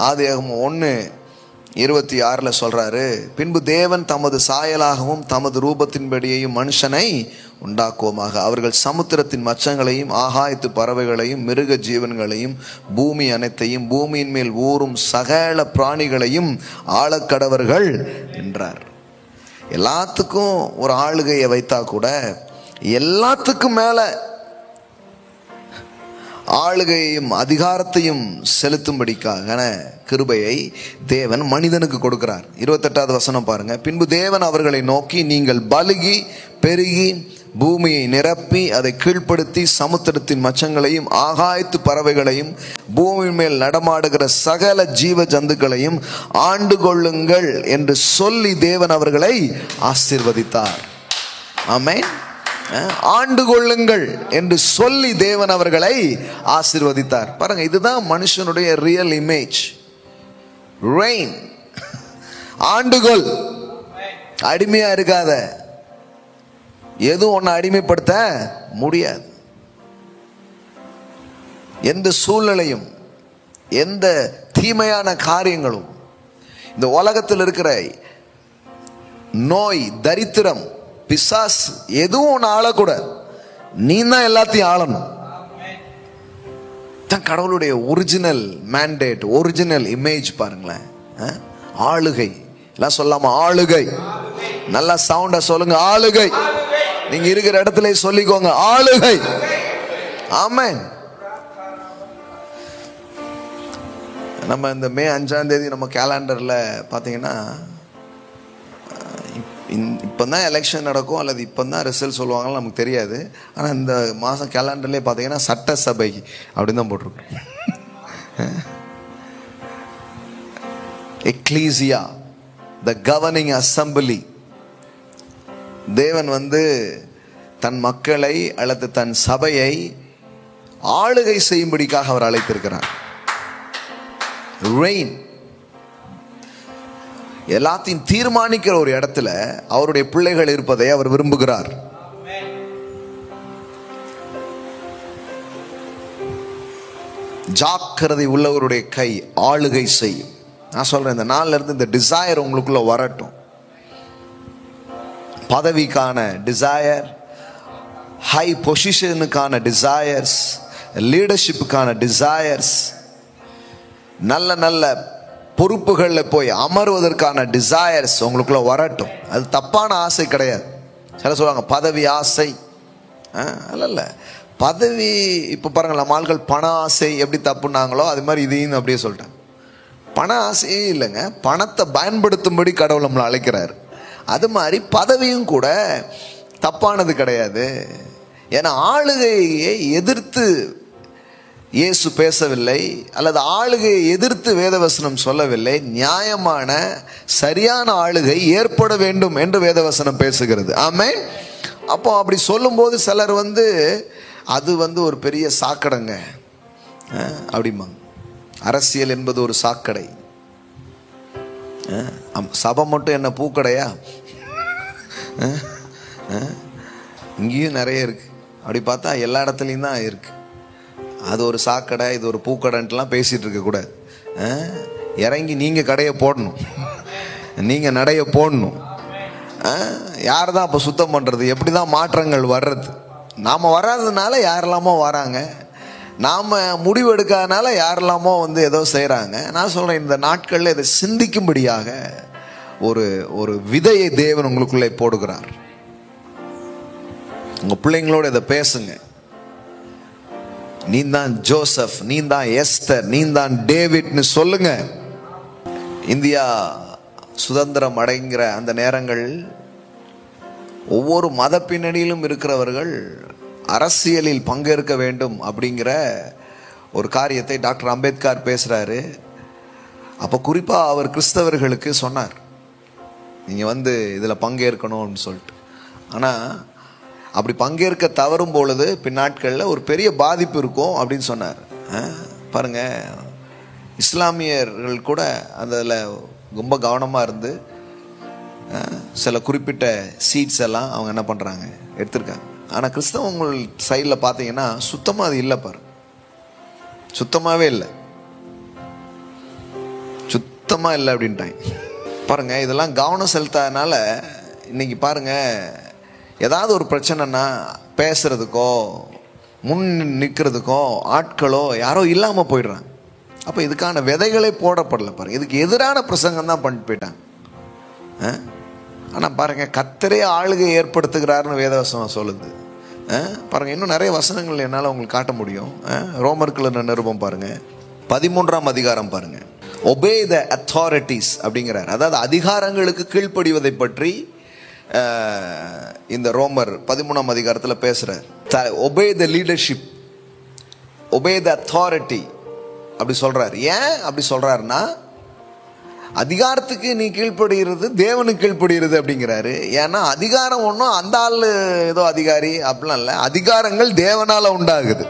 ஆதியாகமம் 1:26 சொல்றாரு, பின்பு தேவன் தமது சாயலாகவும் தமது ரூபத்தின்படியையும் மனுஷனை உண்டாக்குவோமாக. அவர்கள் சமுத்திரத்தின் மச்சங்களையும் ஆகாயத்து பறவைகளையும் மிருக ஜீவன்களையும் பூமி அனைத்தையும் பூமியின் மேல் ஊறும் சகல பிராணிகளையும் ஆளக்கடவர்கள் என்றார். எல்லாத்துக்கும் ஒரு ஆளுகையை வைத்தா கூட எல்லாத்துக்கும் மேல ஆளுகையையும் அதிகாரத்தையும் செலுத்தும்படிக்கான கிருபையை தேவன் மனிதனுக்கு கொடுக்கிறார். 28வது வசனம் பாருங்க. பின்பு தேவன் அவர்களை நோக்கி, நீங்கள் பலுகி பெருகி பூமியை நிரப்பி அதை கீழ்ப்படுத்தி சமுத்திரத்தின் மச்சங்களையும் ஆகாயத்து பறவைகளையும் பூமி மேல் நடமாடுகிற சகல ஜீவ ஜந்துக்களையும் ஆண்டு கொள்ளுங்கள் என்று சொல்லி தேவன் அவர்களை ஆசீர்வதித்தார். ஆமென். ஆண்டு கொள்ளுங்கள் என்று சொல்லி தேவன் அவர்களை ஆசீர்வதித்தார். பாருங்க, இதுதான் மனுஷனுடைய ரியல் இமேஜ். ரெயின், ஆண்டுகொள், அடிமையா இருக்காத. எதுவும் ஒன்ன அடிமைப்படுத்த முடியாது. எந்த சூழ்நிலையும் எந்த தீமையான காரியங்களும், இந்த உலகத்தில் இருக்கிற நோய், தரித்திரம், பிசாஸ் எதுவும் ஒன்று ஆளக்கூடாது. நீ தான் எல்லாத்தையும் ஆளணும். தான் கடவுளுடைய ஒரிஜினல் மேண்டேட், ஒரிஜினல் இமேஜ். பாருங்களேன், ஆளுகை. எல்லாம் சொல்லாம ஆளுகை. நல்லா சவுண்டா சொல்லுங்க, ஆளுகை. நீங்க இருக்கிற இடத்துல சொல்லிக்கோங்க, ஆளுகை. ஆமென். நம்ம இந்த மே 5ஆம் தேதி நம்ம கேலண்டர்ல பாத்தீங்கன்னா, இப்போதான் எலெக்ஷன் நடக்கும் அல்லது இப்போதான் ரிசல்ட் சொல்லுவாங்கன்னு நமக்கு தெரியாது. ஆனால் இந்த மாதம் கேலண்டர்லேயே பார்த்தீங்கன்னா சட்டசபை அப்படின்னு தான் போட்டிருக்கோம். எக்லீசியா, த கவர்னிங் அசம்பிளி. தேவன் தன் மக்களை அல்லது தன் சபையை ஆளுகை செய்யும்படிக்காக அவர் அழைத்திருக்கிறார். ரெயின், எல்லாத்தையும் தீர்மானிக்கிற ஒரு இடத்துல அவருடைய பிள்ளைகள் இருப்பதை அவர் விரும்புகிறார். ஜாக்கிரதை உள்ளவருடைய கை ஆளுகை செய்யும். நான் சொல்றேன், இந்த நாள்ல இருந்து இந்த டிசையர் உங்களுக்குள்ள வரட்டும். பதவிக்கான டிசையர், ஹை பொசிஷனுக்கான டிசையர்ஸ், லீடர்ஷிப்புக்கான டிசையர்ஸ், நல்ல நல்ல பொறுப்புகளில் போய் அமர்வதற்கான டிசையர்ஸ் உங்களுக்குள்ள வரட்டும். அது தப்பான ஆசை கிடையாது. சில சொல்லுவாங்க பதவி ஆசை. அல்ல, பதவி. இப்போ பாருங்கள், நம்ம ஆள்கள் பண ஆசை எப்படி தப்புனாங்களோ அது மாதிரி இதையும் அப்படியே சொல்லிட்டாங்க. பண ஆசையே இல்லைங்க, பணத்தை பயன்படுத்தும்படி கடவுள் நம்மளை அழைக்கிறார். அது மாதிரி பதவியும் கூட தப்பானது கிடையாது. ஏன்னா ஆளுகையை எதிர்த்து இயேசு பேசவில்லை, அல்லது ஆளுகையை எதிர்த்து வேதவசனம் சொல்லவில்லை. நியாயமான சரியான ஆளுகை ஏற்பட வேண்டும் என்று வேதவசனம் பேசுகிறது. ஆமென். அப்போ அப்படி சொல்லும்போது சிலர் அது ஒரு பெரிய சாக்கடைங்க அப்படிம்பாங்க. அரசியல் என்பது ஒரு சாக்கடை. சபை மட்டும் என்ன பூக்கடையா? இங்கேயும் நிறைய இருக்கு. அப்படி பார்த்தா எல்லா இடத்துலையும் தான் இருக்கு. அது ஒரு சாக்கடை, இது ஒரு பூக்கடைன்ட்டுலாம் பேசிட்டு இருக்க கூடாது. இறங்கி நீங்க கடையை போடணும், நீங்க நடைய போடணும். யார் தான் அப்போ சுத்தம் பண்றது? எப்படி தான் மாற்றங்கள் வர்றது? நாம வராததுனால யாரெல்லாமோ வராங்க, நாம முடிவு எடுக்காதனால யாரெல்லாமோ ஏதோ செய்யறாங்க. நான் சொல்றேன், இந்த நாட்கள்ல இதை சிந்திக்கும்படியாக ஒரு ஒரு விதையை தேவன் உங்களுக்குள்ளே போடுகிறார். உங்க பிள்ளைங்களோட இதை பேசுங்க. நீ தான் ஜோசப், நீ தான் எஸ்தர், நீ தான் டேவிட்னு சொல்லுங்க. இந்தியா சுதந்திரம் அடைங்கிற அந்த நேரங்கள் ஒவ்வொரு மத பின்னணியிலும் இருக்கிறவர்கள் அரசியலில் பங்கேற்க வேண்டும் அப்படிங்கிற ஒரு காரியத்தை டாக்டர் அம்பேத்கர் பேசுறாரு. அப்போ குறிப்பா அவர் கிறிஸ்தவர்களுக்கு சொன்னார், நீங்க இதுல பங்கேற்கணும் அப்படின்னு சொல்லிட்டு. ஆனா அப்படி பங்கேற்க தவறும் பொழுது பின்னாட்களில் ஒரு பெரிய பாதிப்பு இருக்கும் அப்படின்னு சொன்னார். பாருங்க, இஸ்லாமியர்கள் கூட அதில் ரொம்ப கவனமாக இருந்து சில குறிப்பிட்ட சீட்ஸ் எல்லாம் அவங்க என்ன பண்ணுறாங்க, எடுத்திருக்காங்க. ஆனால் கிறிஸ்தவங்கள் சைடில் பார்த்தீங்கன்னா சுத்தமாக அது இல்லை. பாரு, சுத்தமாகவே இல்லை, சுத்தமாக இல்லை அப்படின்ட்டாங்க. பாருங்க, இதெல்லாம் கவனம் செலுத்தாதனால இன்னைக்கு பாருங்க, ஏதாவது ஒரு பிரச்சனைனா பேசுறதுக்கோ முன் நிற்கிறதுக்கோ ஆட்களோ யாரோ இல்லாமல் போயிடுறாங்க. அப்போ இதுக்கான விதைகளே போடப்படலை. பாருங்க, இதுக்கு எதிரான பிரசங்கம் தான் பண்ணிட்டு போயிட்டாங்க. ஆனால் பாருங்க, கர்த்தரே ஆளுகை ஏற்படுத்துகிறாருன்னு வேதவசனம் சொல்லுது. பாருங்க, இன்னும் நிறைய வசனங்கள் என்னால் உங்களுக்கு காட்ட முடியும். ரோமர்க்குள்ள நிருபம் பாருங்க, 13ஆம் அதிகாரம் பாருங்க. ஒபே த அத்தாரிட்டிஸ் அப்படிங்கிறார். அதாவது அதிகாரங்களுக்கு கீழ்ப்படிவதை பற்றி இந்த ரோமர் 13ஆம் அதிகாரத்தில் பேசுறார். Obey the leadership, obey the authority அப்படி சொல்றார். ஏன் அப்படி சொல்றாருன்னா, அதிகாரத்துக்கு நீ கீழ்ப்படுகிறது தேவனுக்கு கீழ்ப்படுகிறது அப்படிங்கிறாரு. ஏன்னா அதிகாரம் ஒன்றும் அந்த ஆள் ஏதோ அதிகாரி அப்படிலாம் இல்லை, அதிகாரங்கள் தேவனால உண்டாகுது.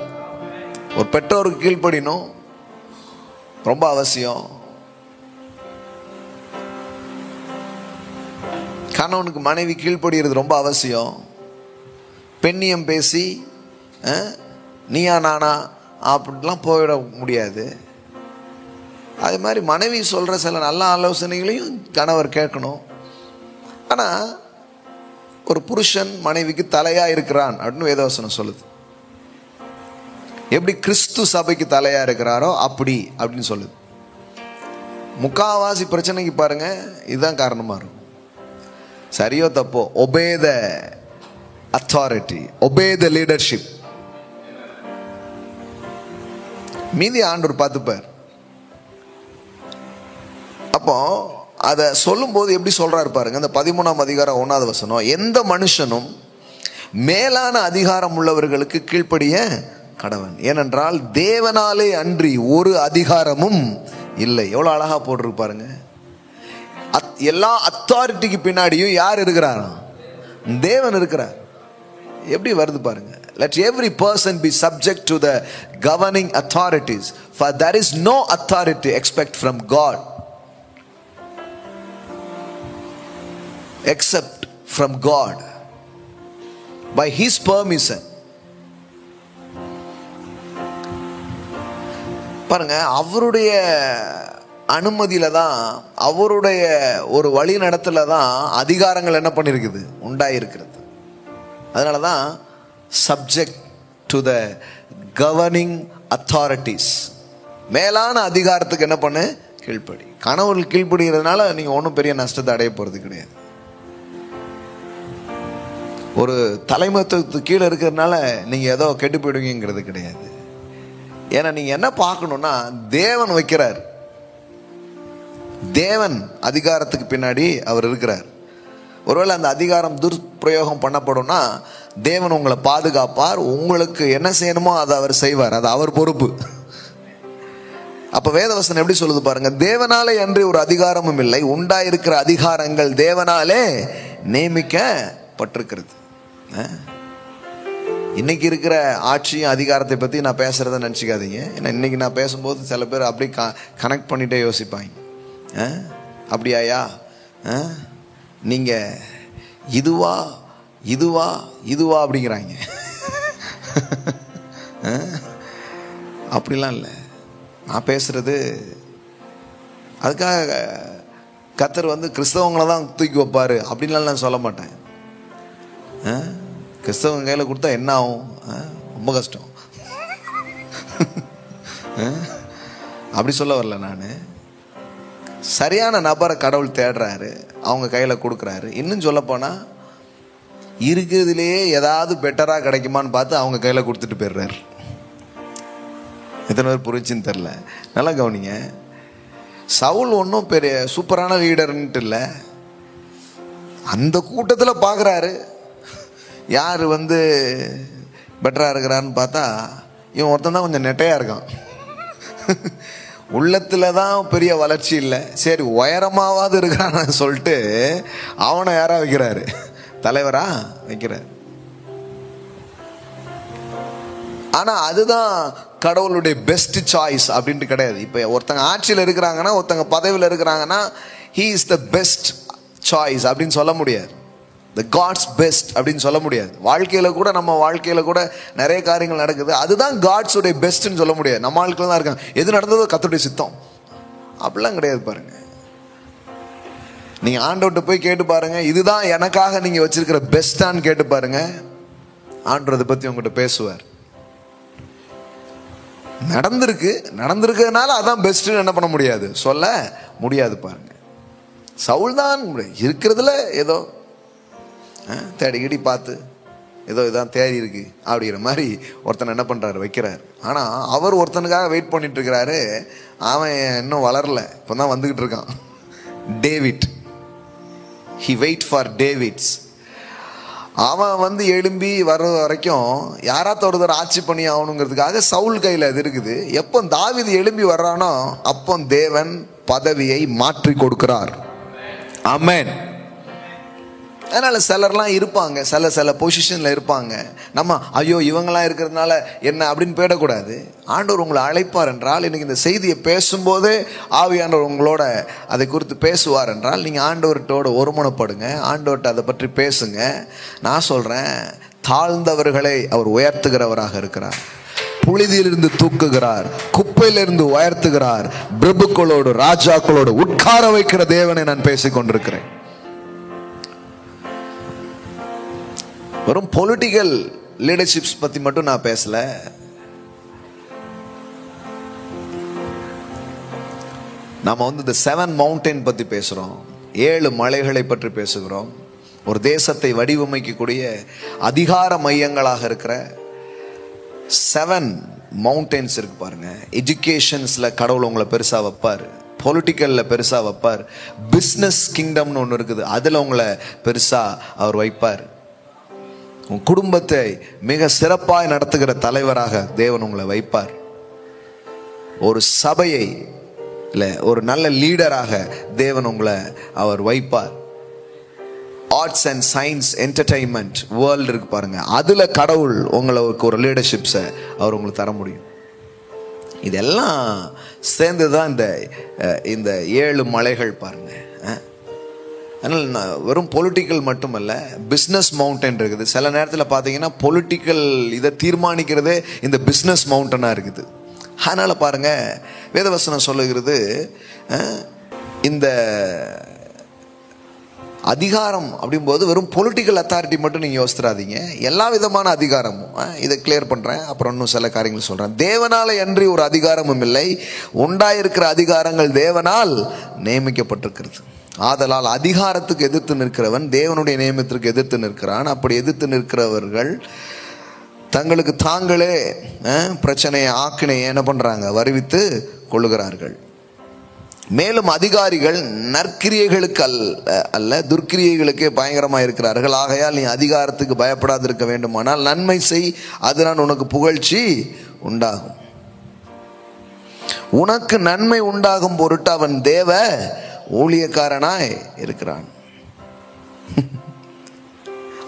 ஒரு பெற்றோருக்கு கீழ்ப்படினும் ரொம்ப அவசியம். கணவனுக்கு மனைவி கீழ்ப்படுகிறது ரொம்ப அவசியம். பெண்ணியம் பேசி நீயா நானா அப்படின்லாம் போயிட முடியாது. அதே மாதிரி மனைவி சொல்கிற சில நல்ல ஆலோசனைகளையும் கணவர் கேட்கணும். ஆனால் ஒரு புருஷன் மனைவிக்கு தலையாக இருக்கிறான் அப்படின்னு வேதவசனம் சொல்லுது. எப்படி கிறிஸ்து சபைக்கு தலையாக இருக்கிறாரோ அப்படின்னு சொல்லுது. முக்காவாசி பிரச்சனைக்கு பாருங்க இதுதான் காரணமாக இருக்கும். சரியோ தப்போ, obey the authority, obey the leadership. மீதி ஆண்டவர் பார்த்துப்பார். அப்போ அதை சொல்லும்போது எப்படி சொல்றாரு பாருங்க. இந்த 13ஆம் அதிகாரம் 1வது வசனம், எந்த மனுஷனும் மேலான அதிகாரம் உள்ளவர்களுக்கு கீழ்ப்படிய கடவன், ஏனென்றால் தேவனாலே அன்றி ஒரு அதிகாரமும் இல்லை. எவ்வளவு அழகா போட்டிருக்கு பாருங்க. எல்லா அத்தாரிட்டிக்கு பின்னாடியும் யார் இருக்கிறாரா? தேவன் இருக்கிறார். எப்படி வருது பாருங்க. Let every person be subject to the governing authorities, for there is no authority except from God, except from God, by His permission. பாருங்க, அவருடைய அனுமதியில தான், அவருடைய ஒரு வழி நடத்தல தான் அதிகாரங்கள் என்ன பண்ணிருக்குது, உண்டாயிருக்கிறது. அதனால தான் subject to the governing authorities, மேலான அதிகாரத்துக்கு என்ன பண்ணு, கீழ்ப்படி. கணவர்கள் கீழ்ப்படுகிறதுனால நீங்க ஒன்றும் பெரிய நஷ்டத்தை அடைய போறது கிடையாது. ஒரு தலைமைத்துவத்துக்கு கீழே இருக்கிறதுனால நீங்க ஏதோ கெட்டு போயிடுவீங்கிறது கிடையாது. ஏன்னா நீங்க என்ன பார்க்கணும்னா, தேவன் வைக்கிறார். தேவன் அதிகாரத்துக்கு பின்னாடி அவர் இருக்கிறார். ஒருவேளை அந்த அதிகாரம் துர்பிரயோகம் பண்ணப்படும்னா தேவன் உங்களை பாதுகாப்பார். உங்களுக்கு என்ன செய்யணுமோ அதை அவர் செய்வார். அது அவர் பொறுப்பு. அப்ப வேதவசனம் எப்படி சொல்லுது பாருங்க. தேவனாலே அன்றி ஒரு அதிகாரமும் இல்லை, உண்டாயிருக்கிற அதிகாரங்கள் தேவனாலே நியமிக்கப்பட்டிருக்கிறது. இன்னைக்கு இருக்கிற ஆட்சியும் அதிகாரத்தை பற்றி நான் பேசுகிறத நினச்சிக்காதீங்க. ஏன்னா இன்னைக்கு நான் பேசும்போது சில பேர் அப்படி கனெக்ட் பண்ணிட்டே யோசிப்பாங்க. அப்படியாயா, நீங்கள் இதுவா இதுவா இதுவா அப்படிங்கிறாங்க. அப்படிலாம் இல்லை. நான் பேசுறது அதுக்காக கர்த்தர் கிறிஸ்தவங்களை தான் தூக்கி வைப்பார் அப்படின்லாம் நான் சொல்ல மாட்டேன். கிறிஸ்தவங்க கையில் கொடுத்தா என்ன ஆகும்? ரொம்ப கஷ்டம். அப்படி சொல்ல வரல நான். சரியான நபரை கடவுள் தேடுறாரு, அவங்க கையில் கொடுக்குறாரு. இன்னும் சொல்ல போனால் இருக்கிறதுலேயே ஏதாவது பெட்டராக கிடைக்குமான்னு பார்த்து அவங்க கையில் கொடுத்துட்டு போயிடுறாரு. எத்தனை பேர் புரிச்சுன்னு தெரில. நல்லா கவனிங்க. சவுல் ஒன்றும் பெரிய சூப்பரான லீடர்ன்ட்டு இல்லை. அந்த கூட்டத்தில் பார்க்குறாரு யார் பெட்டராக இருக்கிறான்னு பார்த்தா இவன் ஒருத்தன் தான் கொஞ்சம் நெட்டையாக இருக்கான். உள்ளத்தில் தான் பெரிய வளர்ச்சி இல்லை. சரி உயரமாவது இருக்கிறான்னு சொல்லிட்டு அவனை யாரா வைக்கிறாரு, தலைவரா வைக்கிறார். ஆனால் அதுதான் கடவுளுடைய பெஸ்ட் சாய்ஸ் அப்படின்ட்டு கிடையாது. இப்போ ஒருத்தங்க ஆட்சியில் இருக்கிறாங்கன்னா, ஒருத்தங்க பதவியில் இருக்கிறாங்கன்னா he is the best choice அப்படின்னு சொல்ல முடியாது. the God's best அப்படின்னு சொல்ல முடியாது. வாழ்க்கையில் கூட, நம்ம வாழ்க்கையில் கூட நிறைய காரியங்கள் நடக்குது, அதுதான் காட்ஸுடைய பெஸ்ட்னு சொல்ல முடியாது. நம்ம வாழ்க்கையில் தான் இருக்காங்க, எது நடந்ததோ கர்த்தருடைய சித்தம் அப்படிலாம் கிடையாது. பாருங்க, நீங்கள் ஆண்டவர்கிட்ட போய் கேட்டு பாருங்க, இதுதான் எனக்காக நீங்கள் வச்சிருக்கிற பெஸ்டான்னு கேட்டு பாருங்க. ஆண்டவர் அதை பற்றி உங்கள்கிட்ட பேசுவார். நடந்திருக்கிறதுனால அதான் பெஸ்ட்னு என்ன பண்ண முடியாது, சொல்ல முடியாது. பாருங்க, சவுல் தான் இருக்கிறதுல ஏதோ தேடிக்கிடி பார்த்து ஏதோ இதான் தேடி இருக்கு அப்படிங்கிற மாதிரி ஒருத்தனை என்ன பண்ணுறாரு, வைக்கிறார். ஆனால் அவர் ஒருத்தனுக்காக வெயிட் பண்ணிட்டு இருக்கிறாரு. அவன் இன்னும் வளரல, இப்போ தான் வந்துக்கிட்டு இருக்கான். David, he wait for David's. அவன் எழும்பி வர்ற வரைக்கும் யாராவது ஒருத்தர் ஆட்சி பண்ணி ஆகணுங்கிறதுக்காக சவுல் கையில் அது இருக்குது. எப்போ தாவீது எழும்பி வர்றானோ அப்போ தேவன் பதவியை மாற்றி கொடுக்கிறார். ஆமென். அதனால சிலர்லாம் இருப்பாங்க, சில பொசிஷன்ல இருப்பாங்க. நம்ம ஐயோ இவங்கெல்லாம் இருக்கிறதுனால என்ன அப்படின்னு போயிடக்கூடாது. ஆண்டவர் உங்களை அழைப்பார் என்றால், இன்னைக்கு இந்த செய்தியை பேசும்போதே ஆவியானவர் உங்களோட அதை குறித்து பேசுவார் என்றால், நீங்கள் ஆண்டவர்கிட்டோட ஒருமனப்படுங்க, ஆண்டவர்கிட்ட அதை பற்றி பேசுங்க. நான் சொல்கிறேன், தாழ்ந்தவர்களை அவர் உயர்த்துகிறவராக இருக்கிறார். புழுதியிலிருந்து தூக்குகிறார், குப்பையிலிருந்து உயர்த்துகிறார், பிரபுக்களோடு ராஜாக்களோடு உட்கார வைக்கிற தேவனை நான் பேசிக் கொண்டிருக்கிறேன். வெறும் பொலிட்டிக்கல் லீடர்ஷிப்ஸ் பத்தி மட்டும் நான் பேசல. நாம இந்த 7 மவுண்டன் பத்தி பேசுறோம், 7 மலைகளை பற்றி பேசுகிறோம். ஒரு தேசத்தை வடிவமைக்கக்கூடிய அதிகார மையங்களாக இருக்கிற 7 மவுண்டன்ஸ் இருக்கு பாருங்க. எஜுகேஷன்ஸ்ல கடவுள் உங்களை பெருசா வைப்பார், பொலிட்டிக்கல்ல பெருசா வைப்பார், பிசினஸ் கிங்டம்னு ஒன்று இருக்குது, அதுல உங்களை பெருசா அவர் வைப்பார். உன் குடும்பத்தை மிக சிறப்பாய் நடத்துகிற தலைவராக தேவன் உங்களை வைப்பார். ஒரு சபையை இல்ல ஒரு நல்ல லீடராக தேவன் உங்களை அவர் வைப்பார். Arts and science entertainment world இருக்கு பாருங்க, அதுல கடவுள் உங்களுக்கு ஒரு லீடர்ஷிப்ஸை அவர் உங்களுக்கு தர முடியும். இதெல்லாம் சேர்ந்துதான் இந்த 7 மலைகள் பாருங்க. அதனால் வெறும் பொலிட்டிக்கல் மட்டுமல்ல, பிஸ்னஸ் மவுண்டன் இருக்குது. சில நேரத்தில் பார்த்தீங்கன்னா பொலிட்டிக்கல் இதை தீர்மானிக்கிறதே இந்த பிஸ்னஸ் மவுண்டனாக இருக்குது. அதனால பாருங்க, வேதவசனம் சொல்லுகிறது, இந்த அதிகாரம் அப்படிங்கும்போது வெறும் பொலிட்டிக்கல் அத்தாரிட்டி மட்டும் நீங்கள் யோசித்துறாதீங்க, எல்லா விதமான அதிகாரமும். இதை கிளியர் பண்ணுறேன், அப்புறம் இன்னும் சில காரியங்கள் சொல்கிறேன். தேவனால அன்றி ஒரு அதிகாரமும் இல்லை, உண்டாயிருக்கிற அதிகாரங்கள் தேவனால் நியமிக்கப்பட்டிருக்கிறது. ஆதலால் அதிகாரத்துக்கு எதிர்த்து நிற்கிறவன் தேவனுடைய நியமத்திற்கு எதிர்த்து நிற்கிறான். அப்படி எதிர்த்து நிற்கிறவர்கள் தங்களுக்கு தாங்களே பிரச்சனையை ஆக்கினையை என்ன பண்றாங்க, வருவித்து கொள்ளுகிறார்கள். மேலும் அதிகாரிகள் நற்கிரியைகளுக்கு அல்ல துர்க்கிரியைகளுக்கே பயங்கரமாக இருக்கிறார்கள். ஆகையால் நீ அதிகாரத்துக்கு பயப்படாது இருக்க வேண்டுமானால் நன்மை செய், அதனால் உனக்கு புகழ்ச்சி உண்டாகும். உனக்கு நன்மை உண்டாகும் பொருட்டு அவன் தேவ ஊழியக்காரனாய் இருக்கிறான்.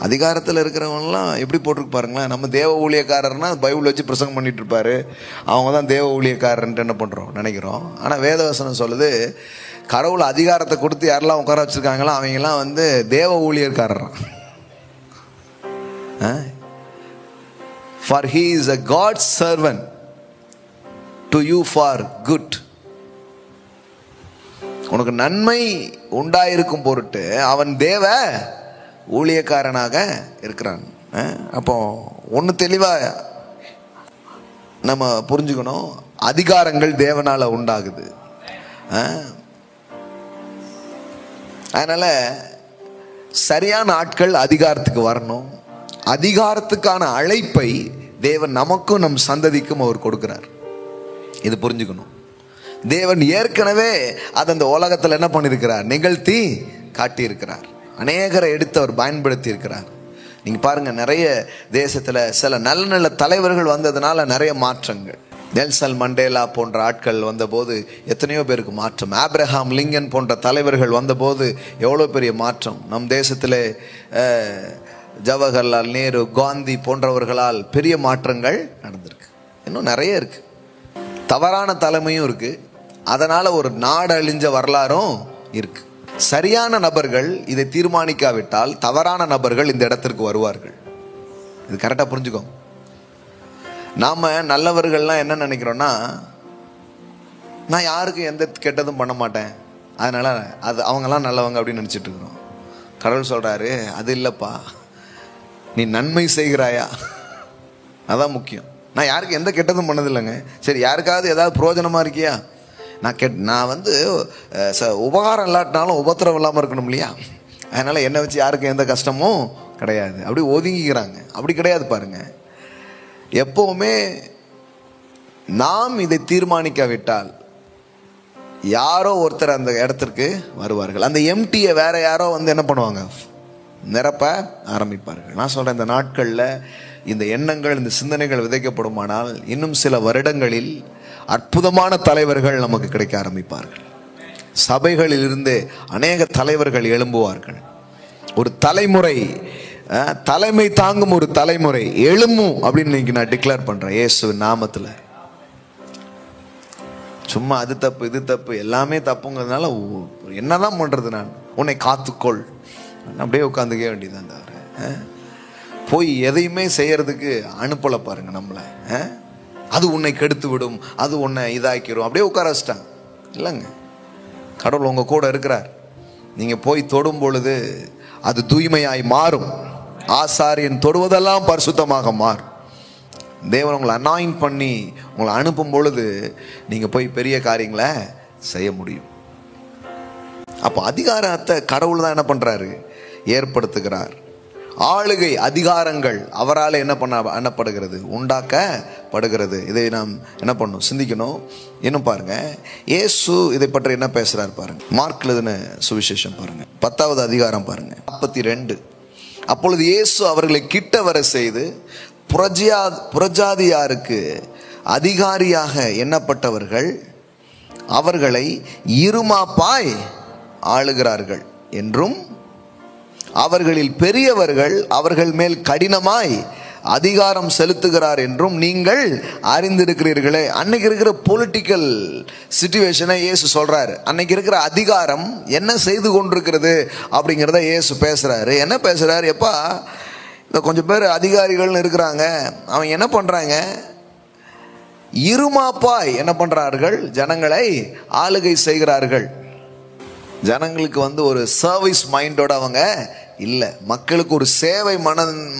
அதிகாரத்தில் இருக்கிறவங்கலாம் எப்படி போட்டிருக்கு பாருங்களேன். நம்ம தேவ ஊழியக்காரர்னா பைபிள் வச்சு பிரசங்கம் பண்ணிட்டு இருப்பாரு, அவங்க தான் தேவ ஊழியக்காரன்ட்டு என்ன பண்றோம் நினைக்கிறோம். ஆனால் வேதவசனம் சொல்லுது, கடவுள் அதிகாரத்தை கொடுத்து யாரெல்லாம் உட்கார வச்சிருக்காங்களோ அவங்கெல்லாம் தேவ ஊழியக்காரர். For he is a God's servant to you for good. உனக்கு நன்மை உண்டாயிருக்கும் பொருட்டு அவன் தேவ ஊழியக்காரனாக இருக்கிறான். அப்போ ஒன்று தெளிவா நம்ம புரிஞ்சுக்கணும், அதிகாரங்கள் தேவனால உண்டாகுது. அதனால சரியான ஆட்கள் அதிகாரத்துக்கு வரணும். அதிகாரத்துக்கான அழைப்பை தேவன் நமக்கும் நம் சந்ததிக்கும் அவர் கொடுக்கிறார். இது புரிஞ்சுக்கணும். தேவன் ஏற்கனவே அதை அந்த உலகத்தில் என்ன பண்ணியிருக்கிறார், நிகழ்த்தி காட்டியிருக்கிறார். அநேகரை எடுத்து அவர் பயன்படுத்தி இருக்கிறார். நீங்க பாருங்க, நிறைய தேசத்துல சில நல்ல நல்ல தலைவர்கள் வந்ததுனால நிறைய மாற்றங்கள். நெல்சன் மண்டேலா போன்ற ஆட்கள் வந்தபோது எத்தனையோ பேருக்கு மாற்றம். ஆப்ரஹாம் லிங்கன் போன்ற தலைவர்கள் வந்தபோது எவ்வளோ பெரிய மாற்றம். நம் தேசத்திலே ஜவஹர்லால் நேரு, காந்தி போன்றவர்களால் பெரிய மாற்றங்கள் நடந்திருக்கு. இன்னும் நிறைய இருக்கு. தவறான தலைமையும் இருக்கு, அதனால ஒரு நாடு அழிஞ்ச வரலாறும் இருக்கு. சரியான நபர்கள் இதை தீர்மானிக்காவிட்டால் தவறான நபர்கள் இந்த இடத்திற்கு வருவார்கள். இது கரெக்டா புரிஞ்சுக்கோங்க. நாம நல்லவர்கள்லாம் என்ன நினைக்கிறோம்னா, நான் யாருக்கும் எந்த கெட்டதும் பண்ண மாட்டேன், அதனால அது அவங்கெல்லாம் நல்லவங்க அப்படின்னு நினைச்சிட்டு இருக்கிறோம். கடவுள் சொல்றாரு, அது இல்லப்பா, நீ நன்மை செய்கிறாயா, அதான் முக்கியம். நான் யாருக்கு எந்த கெட்டதும் பண்ணதில்லைங்க. சரி, யாருக்காவது ஏதாவது பிரயோஜனமா இருக்கியா? நான் உபகாரம் இல்லாட்டினாலும் உபத்திரவம் இல்லாமல் இருக்கணும் இல்லையா? அதனால என்னை வச்சு யாருக்கும் எந்த கஷ்டமும் கிடையாது, அப்படி ஒதுங்கிக்கிறாங்க. அப்படி கிடையாது பாருங்க. எப்பவுமே நாம் இதை தீர்மானிக்காவிட்டால் யாரோ ஒருத்தர் அந்த இடத்திற்கு வருவார்கள். அந்த எம்டியை வேற யாரோ என்ன பண்ணுவாங்க, நிரப்ப ஆரம்பிப்பார்கள். நான் சொல்றேன், இந்த நாட்கள்ல இந்த எண்ணங்கள், இந்த சிந்தனைகள் விதைக்கப்படுமானால் இன்னும் சில வருடங்களில் அற்புதமான தலைவர்கள் நமக்கு கிடைக்க ஆரம்பிப்பார்கள். சபைகளில் இருந்து அநேக தலைவர்கள் எழும்புவார்கள். ஒரு தலைமுறை, தலைமை தாங்கும் ஒரு தலைமுறை எழும்பும் அப்படின்னு இன்னைக்கு நான் டிக்ளேர் பண்றேன் இயேசு நாமத்துல. சும்மா அது தப்பு இது தப்பு எல்லாமே தப்புங்கிறதுனால என்னதான் பண்றது, நான் உன்னை காத்துக்கொள் அப்படியே உட்காந்துக்க வேண்டியதான். தவிர போய் எதையுமே செய்யறதுக்கு அனுப்பல பாருங்க நம்மள. அது உன்னை கெடுத்து விடும், அது உன்னை இதாக்கிரும், அப்படியே உட்கார வச்சிட்டாங்க. இல்லைங்க, கடவுள் உங்க கூட இருக்கிறார். நீங்க போய் தொடும் பொழுது அது தூய்மையாய் மாறும். ஆசாரியன் தொடுவதெல்லாம் பரிசுத்தமாக மாறும். தேவன் உங்களை அனாயிண்ட் பண்ணி உங்களை அனுப்பும் பொழுது நீங்க போய் பெரிய காரியங்களை செய்ய முடியும். அப்போ அதிகாரத்தை கடவுள் தான் என்ன பண்றாரு? ஏற்படுத்துகிறார். ஆளுகை அதிகாரங்கள் அவரால் என்னப்படுகிறது? உண்டாக்கப்படுகிறது. இதை நாம் என்ன பண்ணணும்? சிந்திக்கணும். இன்னும் பாருங்க, இயேசு இதை பற்றி என்ன பேசுறாரு பாருங்க. மார்க் எழுதின சுவிசேஷம் பாருங்க, 10வது அதிகாரம் பாருங்க, 42. அப்பொழுது இயேசு அவர்களை கிட்ட வர செய்து புறஜாதியாருக்கு அதிகாரியாக எண்ணப்பட்டவர்கள் அவர்களை இருமாப்பாய் ஆளுகிறார்கள் என்றும், அவர்களில் பெரியவர்கள் அவர்கள் மேல் கடினமாய் அதிகாரம் செலுத்துகிறார் என்றும் நீங்கள் அறிந்திருக்கிறீர்களே. அன்னைக்கு இருக்கிற பொலிட்டிக்கல் சிச்சுவேஷனை இயேசு சொல்றாரு. அன்னைக்கு இருக்கிற அதிகாரம் என்ன செய்து கொண்டிருக்கிறது அப்படிங்கிறத இயேசு பேசுறாரு. என்ன பேசுறாரு? எப்பா, இந்த கொஞ்சம் பேர் அதிகாரிகள்னு இருக்கிறாங்க, அவங்க என்ன பண்றாங்க? இருமாப்பாய் என்ன பண்றார்கள்? ஜனங்களை ஆளுகை செய்கிறார்கள். ஜனங்களுக்கு ஒரு சர்வீஸ் மைண்டோட அவங்க இல்லை, மக்களுக்கு ஒரு சேவை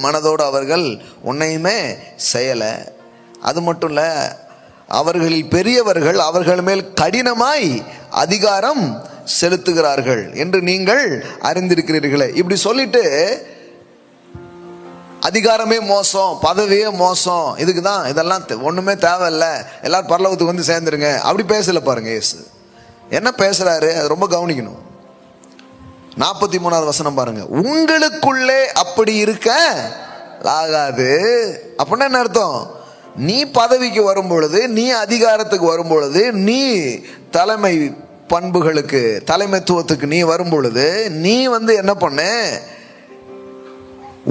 மனதோடு அவர்கள் ஒன்றையுமே செய்யலை. அது மட்டும் இல்லை, அவர்களில் பெரியவர்கள் அவர்கள் மேல் கடினமாய் அதிகாரம் செலுத்துகிறார்கள் என்று நீங்கள் அறிந்திருக்கிறீர்களே. இப்படி சொல்லிட்டு அதிகாரமே மோசம், பதவியே மோசம், இதுக்கு தான் இதெல்லாம் ஒன்றுமே தேவையில்லை, எல்லாரும் பரலோகத்துக்கு வந்து சேர்ந்துருங்க, அப்படி பேசல பாருங்க. இயேசு என்ன பேசுறாரு அது ரொம்ப கவனிக்கணும். 43வது வசனம் பாருங்க. உங்களுக்குள்ளே அப்படி இருக்க ஆகாது. அப்படின்னா என்ன அர்த்தம்? நீ பதவிக்கு வரும் பொழுது, நீ அதிகாரத்துக்கு வரும் பொழுது, நீ தலைமை பண்புகளுக்கு தலைமைத்துவத்துக்கு நீ வரும் பொழுது, நீ என்ன பண்ண?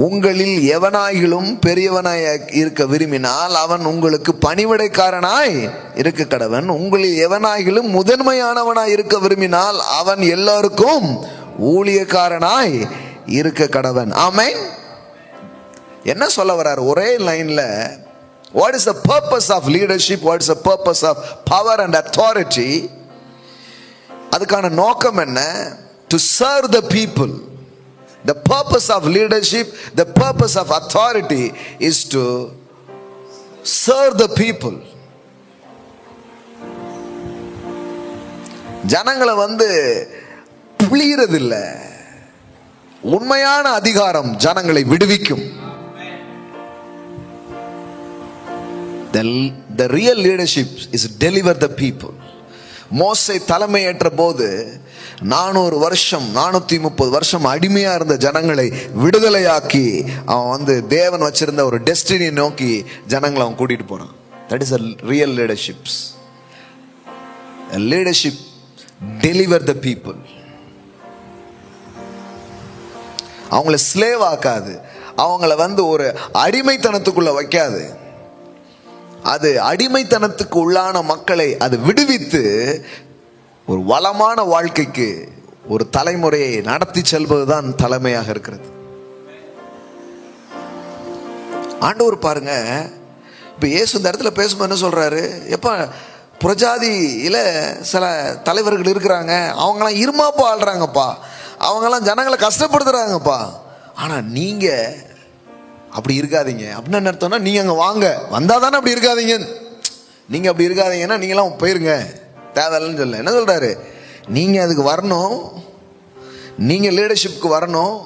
உங்களில் எவனாயிலும் பெரியவனாய் இருக்க விரும்பினால் அவன் உங்களுக்கு பணிவிடைக்காரனாய் இருக்க கடவன். உங்களில் எவனாயிலும் முதன்மையானவனாய் இருக்க விரும்பினால் அவன் எல்லாருக்கும் ஊழியக்காரனாய் இருக்க கடவன். ஆமென். என்ன சொல்ல வர்றார் ஒரே லைன்ல? What is the purpose of leadership? What is the purpose of power and authority? அதுக்கான நோக்கம் என்ன? To serve the people. The purpose of leadership, the purpose of authority is to serve the people. ஜனங்களை புளியறதில்ல. உண்மையான அதிகாரம் ஜனங்களை விடுவிக்கும். The real leadership is to deliver the people. மோசே தலைமை ஏற்ற போது 400 வருஷம் 430 வருஷம் அடிமையா இருந்த ஜனங்களை விடுதலையாக்கி அவன் தேவன் வச்சிருந்த ஒரு டெஸ்டினியை நோக்கி ஜனங்களை அவன் கூட்டிட்டு போறான். That is a real leadership. A leadership deliver the people. அவங்கள ஸ்லேவ் ஆக்காது, அவங்கள ஒரு அடிமைத்தனத்துக்குள்ள வைக்காது. அது அடிமைத்தனத்துக்கு உள்ளான மக்களை அது விடுவித்து ஒரு வளமான வாழ்க்கைக்கு ஒரு தலைமுறையை நடத்தி செல்வதுதான் தலைமையாக இருக்கிறது. ஆண்டவர் பாருங்க, இப்ப இயேசு இந்த இடத்துல பேசும்போது என்ன சொல்றாரு? எப்ப புறஜாதியில சில தலைவர்கள் இருக்கிறாங்க, அவங்களாம் இருமாப்பா ஆள்றாங்கப்பா, அவங்கெல்லாம் ஜனங்களை கஷ்டப்படுத்துறாங்கப்பா, ஆனா நீங்க அப்படி இருக்காதீங்க. அப்படின்னு என்ன அர்த்தம்னா, நீங்க அங்க வாங்க, வந்தாதானே அப்படி இருக்காதீங்க. நீங்க அப்படி இருக்காதீங்கன்னா நீங்களாம் போயிருங்க, தேவையில்லைன்னு சொல்ல. என்ன சொல்றாரு? நீங்க அதுக்கு வரணும், நீங்க லீடர்ஷிப்க்கு வரணும்.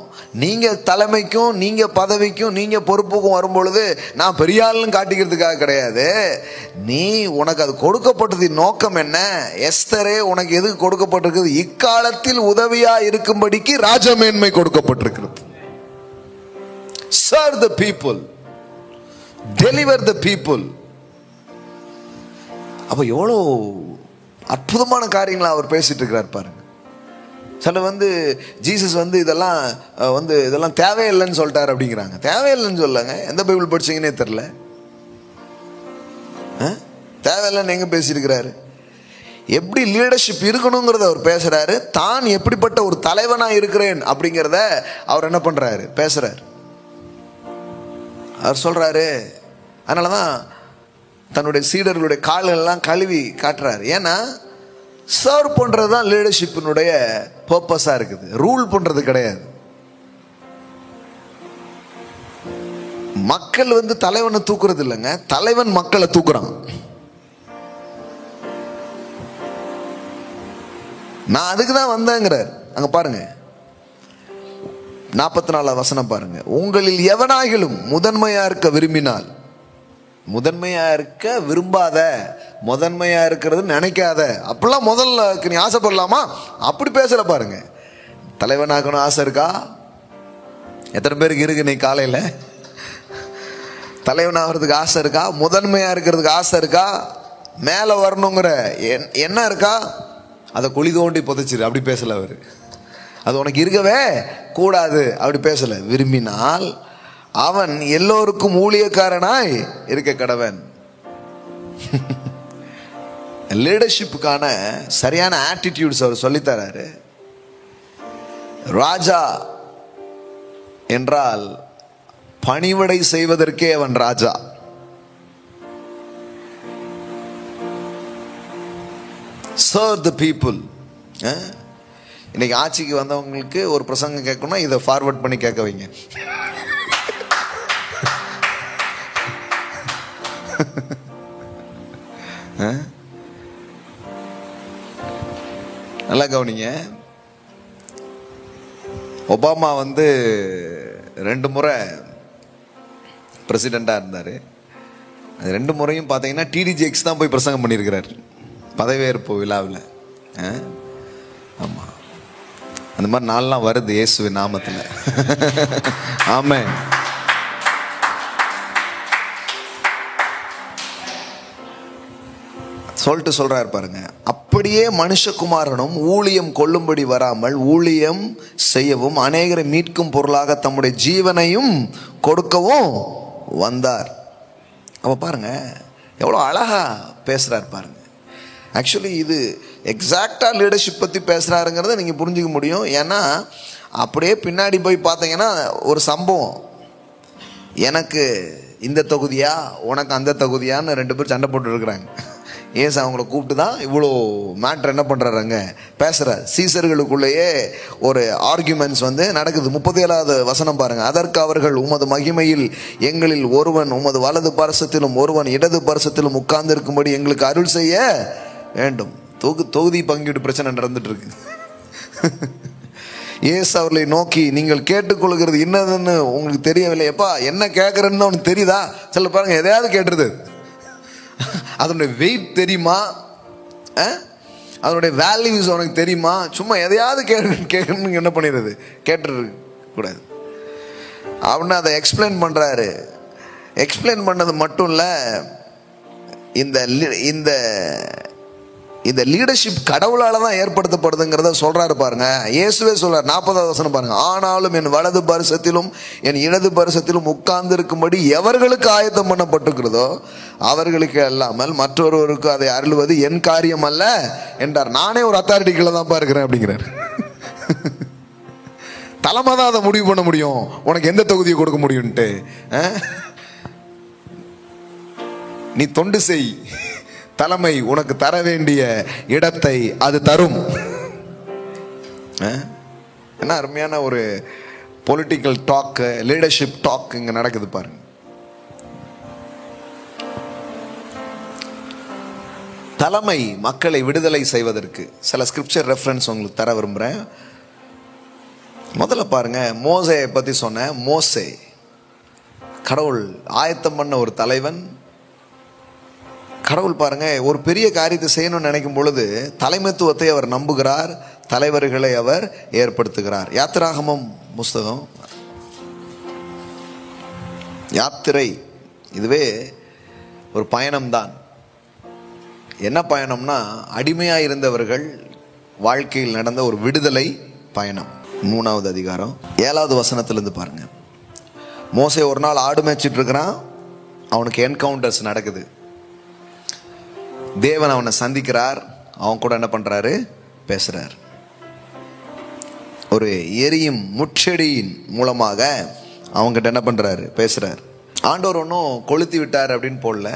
நீங்க தலைமைக்கும் நீங்க பதவிக்கும் நீங்க பொறுப்புக்கும் வரும் பொழுது நான் பெரிய ஆளுன்னு காட்டிக்கிறதுக்காக கிடையாது. நீ உனக்கு அது கொடுக்கப்பட்டது நோக்கம் என்ன? எஸ்தரே உனக்கு எதுக்கு கொடுக்கப்பட்டிருக்குது? இக்காலத்தில் உதவியா இருக்கும்படிக்கு ராஜமேன்மை கொடுக்கப்பட்டிருக்கிறது. Serve the people, deliver the people. அப்ப எவ்வளோ அற்புதமான காரியங்களை அவர் பேசிட்டு இருக்கிறார் பாருங்க. சில ஜீசஸ் இதெல்லாம் இதெல்லாம் தேவையில்லைன்னு சொல்லிட்டாரு அப்படிங்கிறாங்க. தேவையில்லைன்னு சொல்லாங்க. எந்த பைபிள் படிச்சீங்கன்னே தெரியல. தேவையில்லைன்னு எங்க பேசியிருக்கிறாரு? எப்படி லீடர்ஷிப் இருக்கணுங்கிறத அவர் பேசுறாரு. தான் எப்படிப்பட்ட ஒரு தலைவனா இருக்கிறேன் அப்படிங்கிறத அவர் என்ன பண்றாரு? பேசுறாரு. அவர் சொல்றாரு. அதனாலதான் தன்னுடைய சீடர்களுடைய கால்கள் எல்லாம் கழுவி காட்டுறாரு. ஏன்னா சர்வ் பண்றது தான் லீடர்ஷிப்பினுடைய பர்பஸா இருக்குது, ரூல் பண்றது கிடையாது. மக்கள் தலைவனை தூக்குறது இல்லைங்க, தலைவன் மக்களை தூக்குறான். நான் அதுக்கு தான் வந்தேங்கிறார். அங்க பாருங்க 44 வசனம் பாருங்க. உங்களில் எவனாகிலும் முதன்மையா இருக்க விரும்பினால், முதன்மையா இருக்க விரும்பாத, முதன்மையா இருக்கிறது நினைக்காத, அப்படிலாம் முதல்ல நீ ஆசைப்படலாமா? அப்படி பேசல பாருங்க. தலைவனாகணும் ஆசை இருக்கா? எத்தனை பேருக்கு இருக்கு? நீ காலையில தலைவனாகிறதுக்கு ஆசை இருக்கா? முதன்மையா இருக்கிறதுக்கு ஆசை இருக்கா? மேல வரணுங்கிற என்ன இருக்கா? அதை குழி தோண்டி புதைச்சிரு. அப்படி பேசல அவரு. அது உனக்கு இருக்கவே கூடாது அப்படி பேசல. விரும்பினால் அவன் எல்லோருக்கும் ஊழியக்காரனாய் இருக்க கடவன். லீடர்ஷிப்புக்கான சரியான ஆட்டிடியூட்ஸ் அவர் சொல்லித்தராரு. ராஜா என்றால் பணிவிடை செய்வதற்கே அவன் ராஜா. Serve the people. இன்னைக்கு ஆட்சிக்கு வந்தவங்களுக்கு ஒரு பிரசங்கம் கேட்கணும்னா இதை ஃபார்வர்ட் பண்ணி கேட்க வைங்க. நல்லா கவனிங்க. ஒபாமா 2 முறை பிரசிடெண்டா இருந்தாரு. 2 முறையும் பார்த்தீங்கன்னா டிடிஜேக்ஸ் தான் போய் பிரசங்கம் பண்ணியிருக்கிறார் பதவியேற்பு விழாவில். ஆமா, அந்த மாதிரி நாள்லாம் வருது இயேசுவின் நாமத்தில். ஆமென். சொல்லிட்டு சொல்றாரு பாருங்க. அப்படியே மனுஷகுமாரனும் ஊழியம் கொள்ளும்படி வராமல் ஊழியம் செய்யவும் அநேகரை மீட்கும் பொருளாக தம்முடைய ஜீவனையும் கொடுக்கவும் வந்தார். அப்ப பாருங்க எவ்வளோ அழகா பேசுறாரு பாருங்க. ஆக்சுவலி இது எக்ஸாக்டா லீடர்ஷிப் பத்தி பேசுறாருங்கிறத நீங்க புரிஞ்சுக்க முடியும். ஏன்னா அப்படியே பின்னாடி போய் பார்த்தீங்கன்னா ஒரு சம்பவம், எனக்கு இந்த தொகுதியா உனக்கு அந்த தொகுதியான்னு 2 பேர் சண்டை போட்டு இருக்கிறாங்க. ஏசு அவங்கள கூப்பிட்டு தான் இவ்வளோ மேட்ரு என்ன பண்ணுறாங்க பேசுகிறார். சீசர்களுக்குள்ளேயே ஒரு ஆர்கியூமெண்ட்ஸ் நடக்குது. 37வது வசனம் பாருங்க. அதற்கு அவர்கள், உமது மகிமையில் எங்களில் ஒருவன் உமது வலது பரிசத்திலும் ஒருவன் இடது பரிசத்திலும் உட்கார்ந்து இருக்கும்படி எங்களுக்கு அருள் செய்ய வேண்டும். தொகுதி பங்கீடு பிரச்சனை நடந்துட்டு இருக்கு. ஏசு அவர்களை நோக்கி, நீங்கள் கேட்டுக்கொள்கிறது என்னதுன்னு உங்களுக்கு தெரியவில்லை. எப்பா என்ன கேட்குறேன்னு உனக்கு தெரியுதா? சொல்ல பாருங்க. எதையாவது கேட்டுருது, அதனுடைய வெயிட் தெரியுமா? அதனுடைய வேல்யூஸ் உனக்கு தெரியுமா? சும்மா எதையாவது கேட்கணும்னு என்ன பண்ணிடுறது, கேட்டுரு கூடாது அப்படின்னு அதை எக்ஸ்பிளைன் பண்றாரு. எக்ஸ்பிளைன் பண்ணது மட்டும் இல்ல, இந்த இந்த லீடர்ஷிப் கடவுளால தான் ஏற்படுத்தப்படுதுங்கிறத சொல்றாரு பாருங்க. இயேசுவே சொல்றாரு. 40வது வசனம் பாருங்க. ஆனாலும் என் வலது பரிசத்திலும் என் இடது பரிசத்திலும் உட்கார்ந்து இருக்கும்படி எவர்களுக்கு ஆயத்தம் பண்ணப்பட்டிருக்கிறதோ அவர்களுக்கு அல்லாமல் மற்றொருவருக்கு அதை அருள்வது என் காரியம் அல்ல என்றார். நானே ஒரு அத்தாரிட்டிக்குள்ள தான் இருக்கிறேன் அப்படிங்கிறார். தலைமை தான் அதை முடிவு பண்ண முடியும், உனக்கு எந்த தொகுதியை கொடுக்க முடியும்ட்டு. நீ தொண்டு செய், தலைமை உனக்கு தர வேண்டிய இடத்தை அது தரும். என்ன அருமையான ஒரு பொலிட்டிக்கல் டாக், லீடர்ஷிப் டாக் இங்க நடக்குது பாருங்க. தலைமை மக்களை விடுதலை செய்வதற்கு சில ஸ்கிரிப்சர் ரெஃபரன்ஸ் உங்களுக்கு தர விரும்புறேன். முதல்ல பாருங்க, மோசேயை பத்தி சொன்ன. மோசே கடவுள் ஆயத்தம் பண்ண ஒரு தலைவன். கடவுள் பாருங்க ஒரு பெரிய காரியத்தை செய்யணும்னு நினைக்கும் பொழுது தலைமைத்துவத்தை அவர் நம்புகிறார், தலைவர்களை அவர் ஏற்படுத்துகிறார். யாத்திராகமம் புஸ்தகம், யாத்திரை இதுவே ஒரு பயணம்தான். என்ன பயணம்னா, அடிமையா இருந்தவர்கள் வாழ்க்கையில் நடந்த ஒரு விடுதலை பயணம். 3வது அதிகாரம் 7வது வசனத்திலிருந்து பாருங்க. மோசே ஒரு நாள் ஆடு மேய்ச்சிட்டு இருக்கிறான். அவனுக்கு என்கவுண்டர்ஸ் நடக்குது. தேவன் அவனை சந்திக்கிறார். அவன் கூட என்ன பண்றாரு, பேசுறார். ஒரு எரியும் முச்செடியின் மூலமாக அவங்கிட்ட என்ன பண்றாரு, பேசுறார். ஆண்டவர் ஒன்றும் கொளுத்தி விட்டார் அப்படின்னு போடல.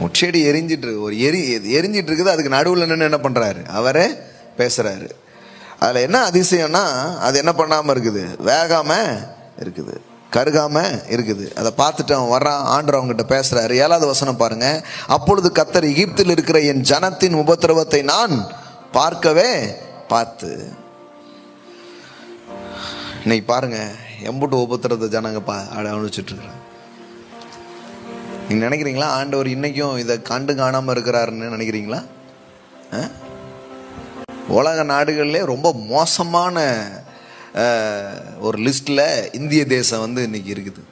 முச்செடி எரிஞ்சிட்டு ஒரு எரிஞ்சிட்டு இருக்குது, அதுக்கு நடுவில் நின்று என்ன பண்றாரு, அவரே பேசுறாரு. அதுல என்ன அதிசயம்னா, அது என்ன பண்ணாம இருக்குது, வேகாம இருக்குது, கருகாம இருக்குது. அதை பார்த்துட்டு அவன் வர்றான், ஆண்டவர் அவங்ககிட்ட பேசுறாரு. 7வது வசனம் பாருங்க. அப்பொழுது கர்த்தர் எகிப்தில் இருக்கிற என் ஜனத்தின் உபத்திரவத்தை நான் பார்க்கவே பார்த்து. இன்னைக்கு பாருங்க, எம்புட்டு உபத்திரத்தை ஜனங்க அனுபவிச்சுட்டு இருக்கிறாங்க. நீங்க நினைக்கிறீங்களா ஆண்டவர் இன்னைக்கும் இதை கண்டு காணாம இருக்கிறாருன்னு நினைக்கிறீங்களா? உலக நாடுகள்ல ரொம்ப மோசமான ஒரு லிஸ்ட்ல இந்திய தேசம் இன்னைக்கு இருக்குது.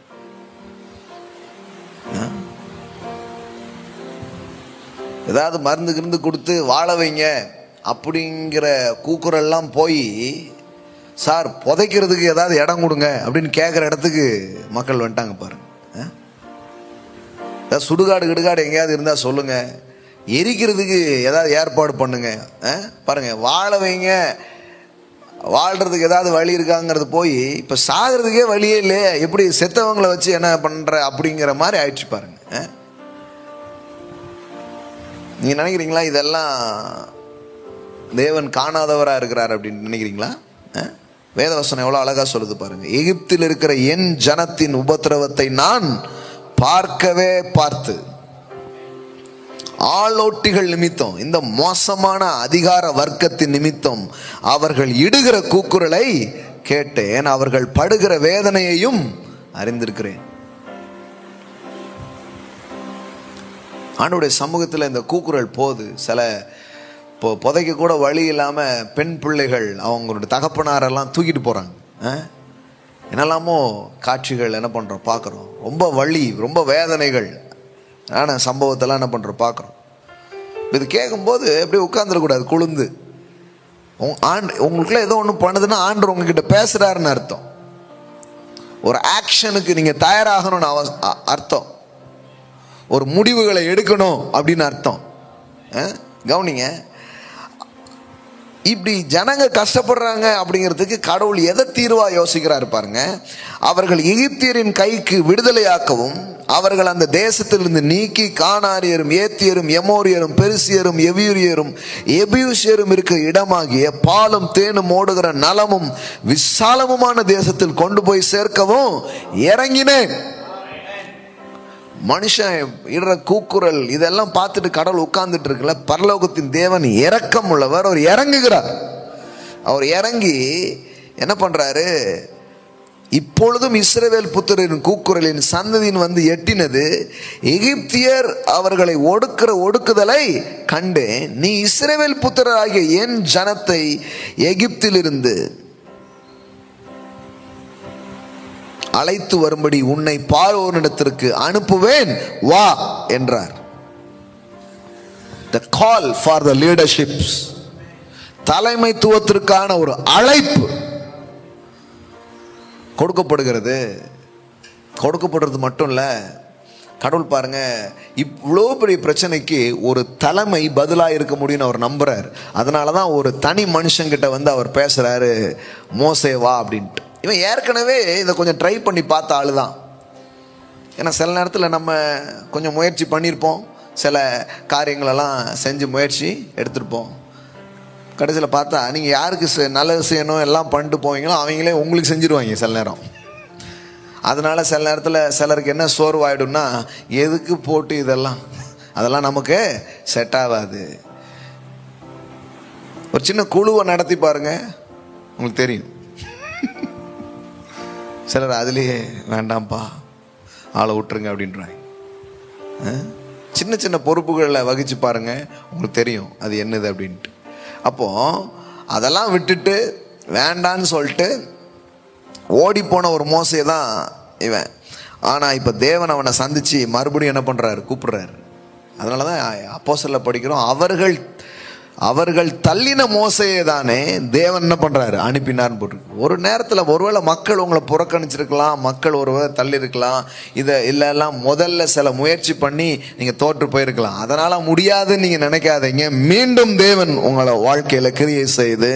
ஏதாவது மருந்து கிருந்து கொடுத்து வாழ வைங்க அப்படிங்கிற கூக்குரல்லாம் போய், சார் புதைக்கிறதுக்கு ஏதாவது இடம் கொடுங்க அப்படின்னு கேட்குற இடத்துக்கு மக்கள் வந்துட்டாங்க பாருங்க. ஏதாவது சுடுகாடு கிடுகாடு எங்கேயாவது இருந்தா சொல்லுங்க, எரிக்கிறதுக்கு ஏதாவது ஏற்பாடு பண்ணுங்க. பாருங்க, வாழ வைங்க, வாழ்றதுக்கு ஏதாவது வழி இருக்காங்கிறது போய் இப்ப சாகிறதுக்கே வழியே இல்லையே, எப்படி செத்தவங்களை வச்சு என்ன பண்ற அப்படிங்கிற மாதிரி ஆயிடுச்சு பாருங்க. நீங்க நினைக்கிறீங்களா இதெல்லாம் தேவன் காணாதவரா இருக்கிறார் அப்படின்னு நினைக்கிறீங்களா? வேதவசனம் எவ்வளவு அழகா சொல்லுது பாருங்க. எகிப்தில் இருக்கிற என் ஜனத்தின் உபத்திரவத்தை நான் பார்க்கவே பார்த்து, ஆளோட்டிகள் நிமித்தம், இந்த மோசமான அதிகார வர்க்கத்தின் நிமித்தம் அவர்கள் இடுகிற கூக்குரலை கேட்டேன், அவர்கள் படுகிற வேதனையையும் அறிந்திருக்கிறேன். ஆண்டவருடைய சமூகத்தில் இந்த கூக்குரல் போது, சில புதைக்க கூட வழி இல்லாம பெண் பிள்ளைகள் அவங்களுடைய தகப்பனாரெல்லாம் தூக்கிட்டு போறாங்க. என்னெல்லாமோ காட்சிகள் என்ன பண்றோம், பார்க்குறோம். ரொம்ப வலி, ரொம்ப வேதனைகள் ஆன சம்பவத்தெல்லாம் என்ன பண்றோம், பார்க்குறோம். இது கேட்கும்போது அப்படியே உட்கார்ந்துடக்கூடாது, குளிர்ந்து. உங்களுக்குள்ள ஏதோ ஒன்று பண்ணுதுன்னா ஆண்டவர் உங்ககிட்ட பேசுறாருன்னு அர்த்தம். ஒரு ஆக்ஷனுக்கு நீங்க தயாராகணும்னு அர்த்தம். ஒரு முடிவுகளை எடுக்கணும் அப்படின்னு அர்த்தம். கவனிங்க, இப்படி ஜனங்க கஷ்டப்படுறாங்க அப்படிங்கிறதுக்கு கடவுள் எதை தீர்வா யோசிக்கிறாரு பாருங்க. அவர்கள் எகிப்தியரின் கைக்கு விடுதலையாக்கவும், அவர்கள் அந்த தேசத்திலிருந்து நீக்கி கானானியரும் ஏத்தியரும் எமோரியரும் பெருசியரும் எவியூரியரும் எபியூசியரும் இருக்கிற இடமாகிய பாலும் தேனும் ஓடுகிற நலமும் விசாலமுமான தேசத்தில் கொண்டு போய் சேர்க்கவும் இறங்கினேன். மனுஷன் இடுற கூக்குரல் இதெல்லாம் பார்த்துட்டு கடவுள் உட்கார்ந்துட்டு இருக்குல்ல, பரலோகத்தின் தேவன் இரக்கம் உள்ளவர். அவர் இறங்குகிறார். அவர் இறங்கி என்ன பண்றாரு, இப்பொழுதும் இஸ்ரவேல் புத்திரரின் கூக்குரலின் சந்ததியின் எட்டினது, எகிப்தியர் அவர்களை ஒடுக்குதலை கண்டு, நீ இஸ்ரவேல் புத்திரராகிய என் ஜனத்தை எகிப்திலிருந்து அழைத்து வரும்படி உன்னை பார்வோனிடத்திற்கு அனுப்புவேன், வா என்றார். The call for the leaderships, தலைமைத்துவத்திற்கான ஒரு அழைப்பு கொடுக்கப்படுகிறது. கொடுக்கப்படுறது மட்டும் இல்ல, கடவுள் பாருங்க, இவ்வளோ பெரிய பிரச்சனைக்கு ஒரு தலைமை பதிலாக இருக்க முடியும்னு அவர் நம்புறாரு. அதனாலதான் ஒரு தனி மனுஷங்கிட்ட அவர் பேசுறாரு, மோசே வா அப்படின்ட்டு. இவன் ஏற்கனவே இதை கொஞ்சம் ட்ரை பண்ணி பார்த்த ஆளு தான். ஏன்னா சில நேரத்தில் நம்ம கொஞ்சம் முயற்சி பண்ணியிருப்போம், சில காரியங்களெல்லாம் செஞ்சு முயற்சி எடுத்துருப்போம். கடைசியில் பார்த்தா நீங்கள் யாருக்கு நல்லது செய்யணும் எல்லாம் பண்ணிட்டு போவீங்களோ அவங்களே உங்களுக்கு செஞ்சுருவாங்க சில நேரம். அதனால சில நேரத்தில் சிலருக்கு என்ன சோர்வாயிடும்னா, எதுக்கு போட்டு அதெல்லாம் நமக்கு செட் ஆகாது. ஒரு சின்ன குழுவை நடத்தி பாருங்க, உங்களுக்கு தெரியும். சிலர் அதுலேயே வேண்டாம்ப்பா ஆளை விட்டுருங்க அப்படின்றாங்க. சின்ன சின்ன பொறுப்புகளில் வகிச்சு பாருங்க, உங்களுக்கு தெரியும் அது என்னது அப்படின்ட்டு. அப்போ அதெல்லாம் விட்டுட்டு வேண்டான்னு சொல்லிட்டு ஓடி போன ஒரு மோசே தான் இவன். ஆனால் இப்போ தேவன் அவனை சந்திச்சு மறுபடியும் என்ன பண்ணுறாரு, கூப்பிடுறாரு. அதனால தான் அப்போஸ்தலர்ல படிக்கிறோம், அவர்கள் தள்ளின மோசையே தானே தேவன் என்ன பண்றாரு, அனுப்பினார்னு போட்டிருக்கு. ஒரு நேரத்தில் ஒருவேளை மக்கள் உங்களை புறக்கணிச்சிருக்கலாம், மக்கள் ஒருவேளை தள்ளி இருக்கலாம், இதை இல்லைல்லாம் முதல்ல சில முயற்சி பண்ணி நீங்க தோற்று போயிருக்கலாம். அதனால முடியாதுன்னு நீங்க நினைக்காதீங்க. மீண்டும் தேவன் உங்களை வாழ்க்கையில கிரியை செய்து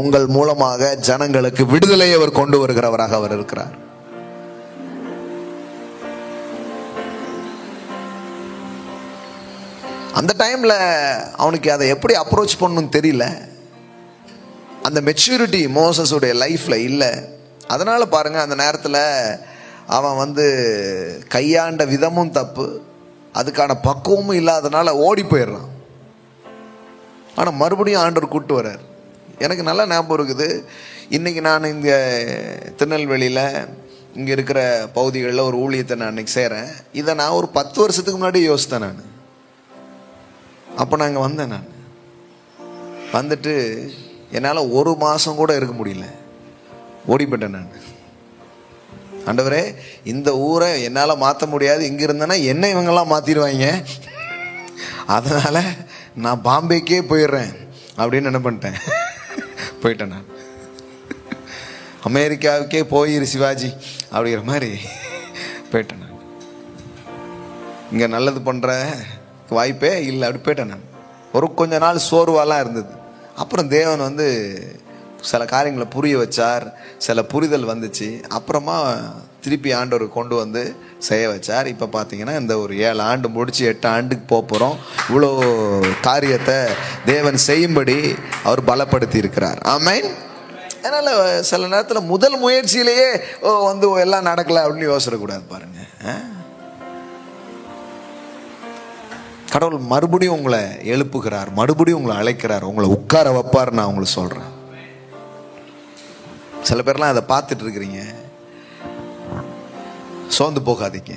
உங்கள் மூலமாக ஜனங்களுக்கு விடுதலையை அவர் கொண்டு வருகிறவராக அவர் இருக்கிறார். அந்த டைமில் அவனுக்கு அதை எப்படி அப்ரோச் பண்ணணும்னு தெரியல. அந்த மெச்சூரிட்டி மோசஸுடைய லைஃப்பில் இல்லை. அதனால் பாருங்கள், அந்த நேரத்தில் அவன் கையாண்ட விதமும் தப்பு, அதுக்கான பக்குவமும் இல்லாதனால ஓடி போயிடுறான். ஆனால் மறுபடியும் ஆண்டவர் கூப்பிட்டு வர்றார். எனக்கு நல்லா ஞாபகம் இருக்குது. இன்றைக்கி நான் இங்கே திருநெல்வேலியில் இங்கே இருக்கிற பகுதிகளில் ஒரு ஊழியத்தை நான் இன்றைக்கி செய்கிறேன். இதை நான் ஒரு 10 வருஷத்துக்கு முன்னாடி யோசித்தேன். நான் அப்போ நான் இங்கே வந்தேன். நான் வந்துட்டு என்னால் 1 மாதம் கூட இருக்க முடியல, ஓடி போயிட்டேன். நான், ஆண்டவரே இந்த ஊரை என்னால் மாற்ற முடியாது, இங்கே இருந்தேன்னா என்ன இவங்கெல்லாம் மாற்றிடுவாங்க, அதனால் நான் பாம்பேக்கே போயிடுறேன் அப்படின்னு என்ன பண்ணிட்டேன், போயிட்டேன். நான் அமெரிக்காவுக்கே போயிரு சிவாஜி அப்படிங்கிற மாதிரி போயிட்டேன். நான் இங்கே நல்லது பண்ணுற வாய்ப்பே இல்லை, அப்படி போயிட்டேன். நான் ஒரு கொஞ்ச நாள் சோர்வாலாம் இருந்தது. அப்புறம் தேவன் சில காரியங்களை புரிய வச்சார், சில புரிதல் வந்துச்சு. அப்புறமா திருப்பி ஆண்டவர் கொண்டு செய்ய வச்சார். இப்போ பார்த்தீங்கன்னா இந்த ஒரு 7 ஆண்டு முடிச்சு 8 ஆண்டுக்கு போகிறோம். இவ்வளோ காரியத்தை தேவன் செய்யும்படி அவர் பலப்படுத்தி இருக்கிறார். ஆமென். அதனால் சில நேரத்தில் முதல் முயற்சியிலேயே எல்லாம் நடக்கலை அப்படின்னு யோசிக்கக்கூடாது. பாருங்க, கடவுள் மறுபடியும் உங்களை எழுப்புகிறார், மறுபடியும் உங்களை அழைக்கிறார், உங்களை உட்கார வைப்பார். நான் உங்களுக்கு சொல்கிறேன். சில பேர்லாம் அதை பார்த்துட்டு இருக்கிறீங்க, சோர்ந்து போகாதீங்க.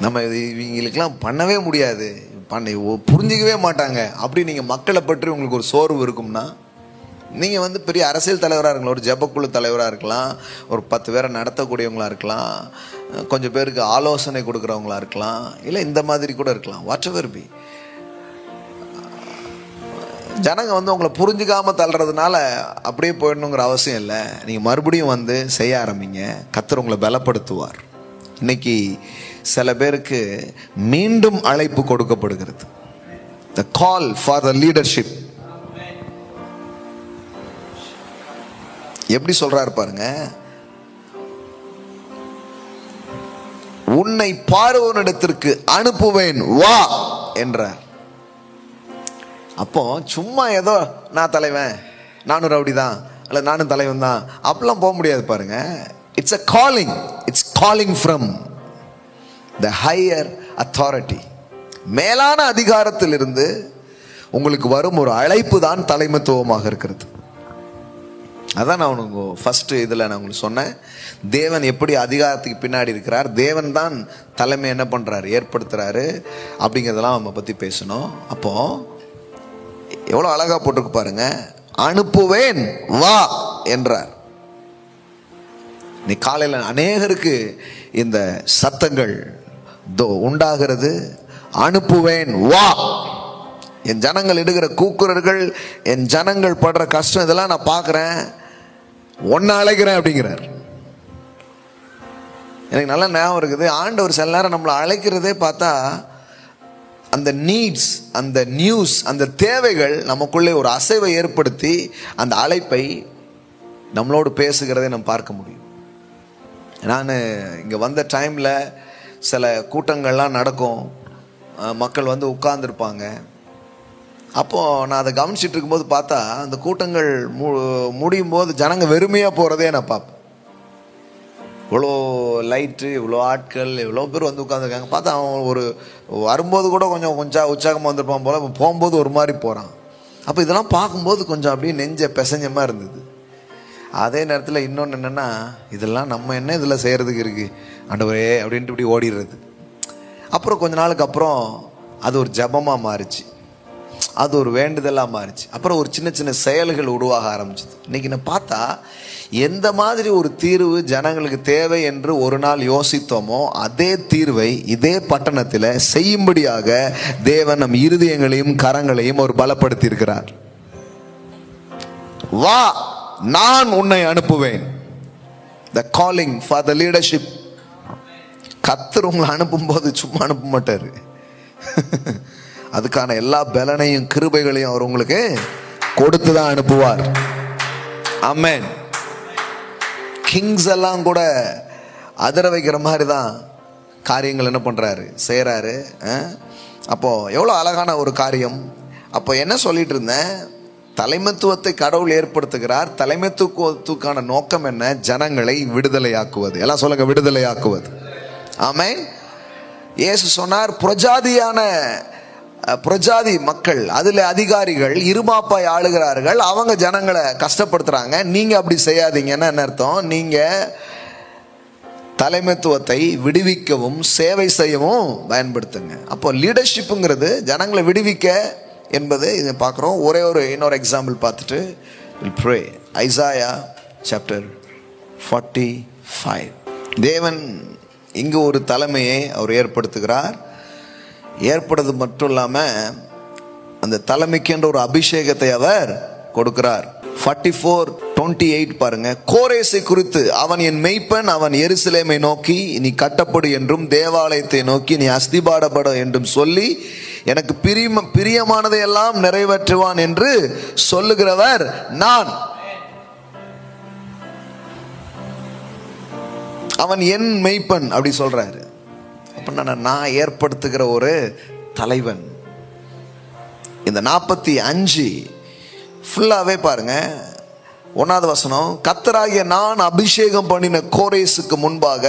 நம்ம இவங்களுக்கெல்லாம் பண்ணவே முடியாது, புரிஞ்சிக்கவே மாட்டாங்க அப்படி நீங்கள் மக்களை பற்றி உங்களுக்கு ஒரு சோர்வு இருக்கும்னா, நீங்கள் பெரிய அரசியல் தலைவராக இருக்கலாம், ஒரு ஜெபக்குழு தலைவராக இருக்கலாம், ஒரு 10 பேரை நடத்தக்கூடியவங்களாக இருக்கலாம், கொஞ்சம் பேருக்கு ஆலோசனை கொடுக்குறவங்களா இருக்கலாம், இல்லை இந்த மாதிரி கூட இருக்கலாம். வாட் எவர் பி, ஜனங்க உங்களை புரிஞ்சுக்காம தள்ளுறதுனால அப்படியே போயிடணுங்கிற அவசியம் இல்லை. நீங்கள் மறுபடியும் செய்ய ஆரம்பிங்க, கர்த்தர் உங்களை பலப்படுத்துவார். இன்னைக்கு சில பேருக்கு மீண்டும் அழைப்பு கொடுக்கப்படுகிறது. The call for the leadership. எப்படி சொல்றாரு பாருங்க, உன்னை பார்வோனிடத்திற்கு அனுப்புவேன் வா என்றார். அப்போ சும்மா ஏதோ நான் தலைவன், நானும் ரவுடி தான், அல்ல நானும் தலைவன் தான் அப்படிலாம் போக முடியாது. பாருங்க, it's a calling. It's calling from the higher authority. மேலான அதிகாரத்தில் இருந்து உங்களுக்கு வரும் ஒரு அழைப்பு தான் தலைமைத்துவமாக இருக்கிறது. அதான் நான் உனக்கு ஃபர்ஸ்ட் இதில் நான் உங்களுக்கு சொன்னேன், தேவன் எப்படி அதிகாரத்துக்கு பின்னாடி இருக்கிறார், தேவன் தான் தலைமை என்ன பண்ணுறாரு, ஏற்படுத்துறாரு அப்படிங்கிறதெல்லாம் நம்ம பற்றி பேசணும். அப்போ எவ்வளோ அழகா போட்டிருக்கு பாருங்க, அனுப்புவேன் வா என்றார். நீ காலையில் அநேகருக்கு இந்த சத்தங்கள் உண்டாகிறது, அனுப்புவேன் வா. என் ஜனங்கள் இடுகிற கூக்குரல்கள், என் ஜனங்கள் படுற கஷ்டம், இதெல்லாம் நான் பார்க்குறேன், ஒன்னு அழைக்கிறேன் அப்படிங்கிறார். எனக்கு நல்ல ஞாபகம் இருக்குது, ஆண்டவர் சில நேரம் நம்மளை அழைக்கிறதே பார்த்தா அந்த நீட்ஸ், அந்த நியூஸ், அந்த தேவைகள் நமக்குள்ளே ஒரு அசைவை ஏற்படுத்தி அந்த அழைப்பை நம்மளோடு பேசுகிறதை நம்ம பார்க்க முடியும். நான் இங்கே வந்த டைமில் சில கூட்டங்கள்லாம் நடக்கும், மக்கள் உட்கார்ந்துருப்பாங்க. அப்போது நான் அதை கவனிச்சிட்டு இருக்கும்போது பார்த்தா அந்த கூட்டங்கள் முடியும் போது ஜனங்க வெறுமையாக போகிறதே நான் பார்ப்பேன். இவ்வளோ லைட்டு, இவ்வளோ ஆட்கள், இவ்வளோ பேர் உட்காந்துருக்காங்க. பார்த்தா அவன் ஒரு வரும்போது கூட கொஞ்சம் உற்சாகமாக வந்திருப்பான் போல், போகும்போது ஒரு மாதிரி போகிறான். அப்போ இதெல்லாம் பார்க்கும்போது கொஞ்சம் அப்படியே நெஞ்ச பிசைஞ்சமாக இருந்தது. அதே நேரத்தில் இன்னொன்று என்னென்னா, இதெல்லாம் நம்ம என்ன இதில் செய்கிறதுக்கு இருக்குது ஆண்டவரே அப்படின்ட்டு இப்படி ஓடிடுறது. அப்புறம் கொஞ்ச நாளுக்கு அப்புறம் அது ஒரு ஜபமாக மாறிச்சு, அது ஒரு வேண்டுதலாக மாறிச்சு. அப்புறம் ஒரு சின்ன சின்ன செயல்கள் உருவாக ஆரம்பிச்சிது. இன்றைக்கி நான் பார்த்தா எந்த மாதிரி ஒரு தீர்வு ஜனங்களுக்கு தேவை என்று ஒரு நாள் யோசித்தோமோ அதே தீர்வை இதே பட்டணத்தில் செய்யும்படியாக தேவன் நம் இருதயங்களையும் கரங்களையும் ஒரு பலப்படுத்தி இருக்கிறார். வா, நான் உன்னை அனுப்புவேன். The calling for the leadership. கர்த்தர் உங்களை அனுப்பும் போது சும்மா அனுப்ப மாட்டாரு, அதுக்கான எல்லா பலனையும் கிருபைகளையும் அவர் உங்களுக்கு கொடுத்துதான் அனுப்புவார். ஆமென். கிங்ஸ் எல்லாம் கூட அதிர வைக்கிற மாதிரி தான் காரியங்கள் என்ன பண்ணுறாரு, செய்கிறாரு. அப்போ எவ்வளோ அழகான ஒரு காரியம். அப்போ என்ன சொல்லிட்டு இருந்தேன், தலைமைத்துவத்தை கடவுள் ஏற்படுத்துகிறார். தலைமைத்துவத்துக்கான நோக்கம் என்ன? ஜனங்களை விடுதலையாக்குவது. எல்லாம் சொல்லுங்க, விடுதலையாக்குவது. ஆமென். இயேசு சொன்னார், புறஜாதி மக்கள், அதுல அதிகாரிகள் இருமாப்பாய் ஆளுகிறார்கள், அவங்க ஜனங்களை கஷ்டப்படுத்துறாங்க. நீங்க அப்படி செய்யாதீங்கன்னா என்ன அர்த்தம்? நீங்க தலைமைத்துவத்தை விடுவிக்கவும் சேவை செய்யவும் பயன்படுத்துங்க. அப்போ லீடர்ஷிப்புங்கிறது ஜனங்களை விடுவிக்க என்பது இதை பார்க்குறோம். இன்னொரு எக்ஸாம்பிள் பார்த்துட்டு we'll pray. Isaiah chapter 45. தேவன் இங்கு ஒரு தலைமையை அவர் ஏற்படுத்துகிறார். ஏற்படுறது மட்டும் இல்லாமல் அந்த தலைமைக்கு என்ற ஒரு அபிஷேகத்தை அவர் கொடுக்கிறார். 44:28 பாருங்க. கோரேசை குறித்து, அவன் என் மெய்ப்பன், அவன் எருசலேமை நோக்கி நீ கட்டப்படு என்றும் தேவாலயத்தை நோக்கி நீ அஸ்திபாடப்பட என்றும் சொல்லி எனக்கு பிரியமானதை எல்லாம் நிறைவேற்றுவான் என்று சொல்லுகிறவர் நான். அவன் என் மெய்ப்பன் அப்படி சொல்றாரு. அப்படின்னா நான் ஏற்படுத்துகிற ஒரு தலைவன். இந்த 45 ஃபுல்லாவே பாருங்க. 1வது வசனம், கர்த்தராகிய நான் அபிஷேகம் பண்ணின கோரேசுக்கு முன்பாக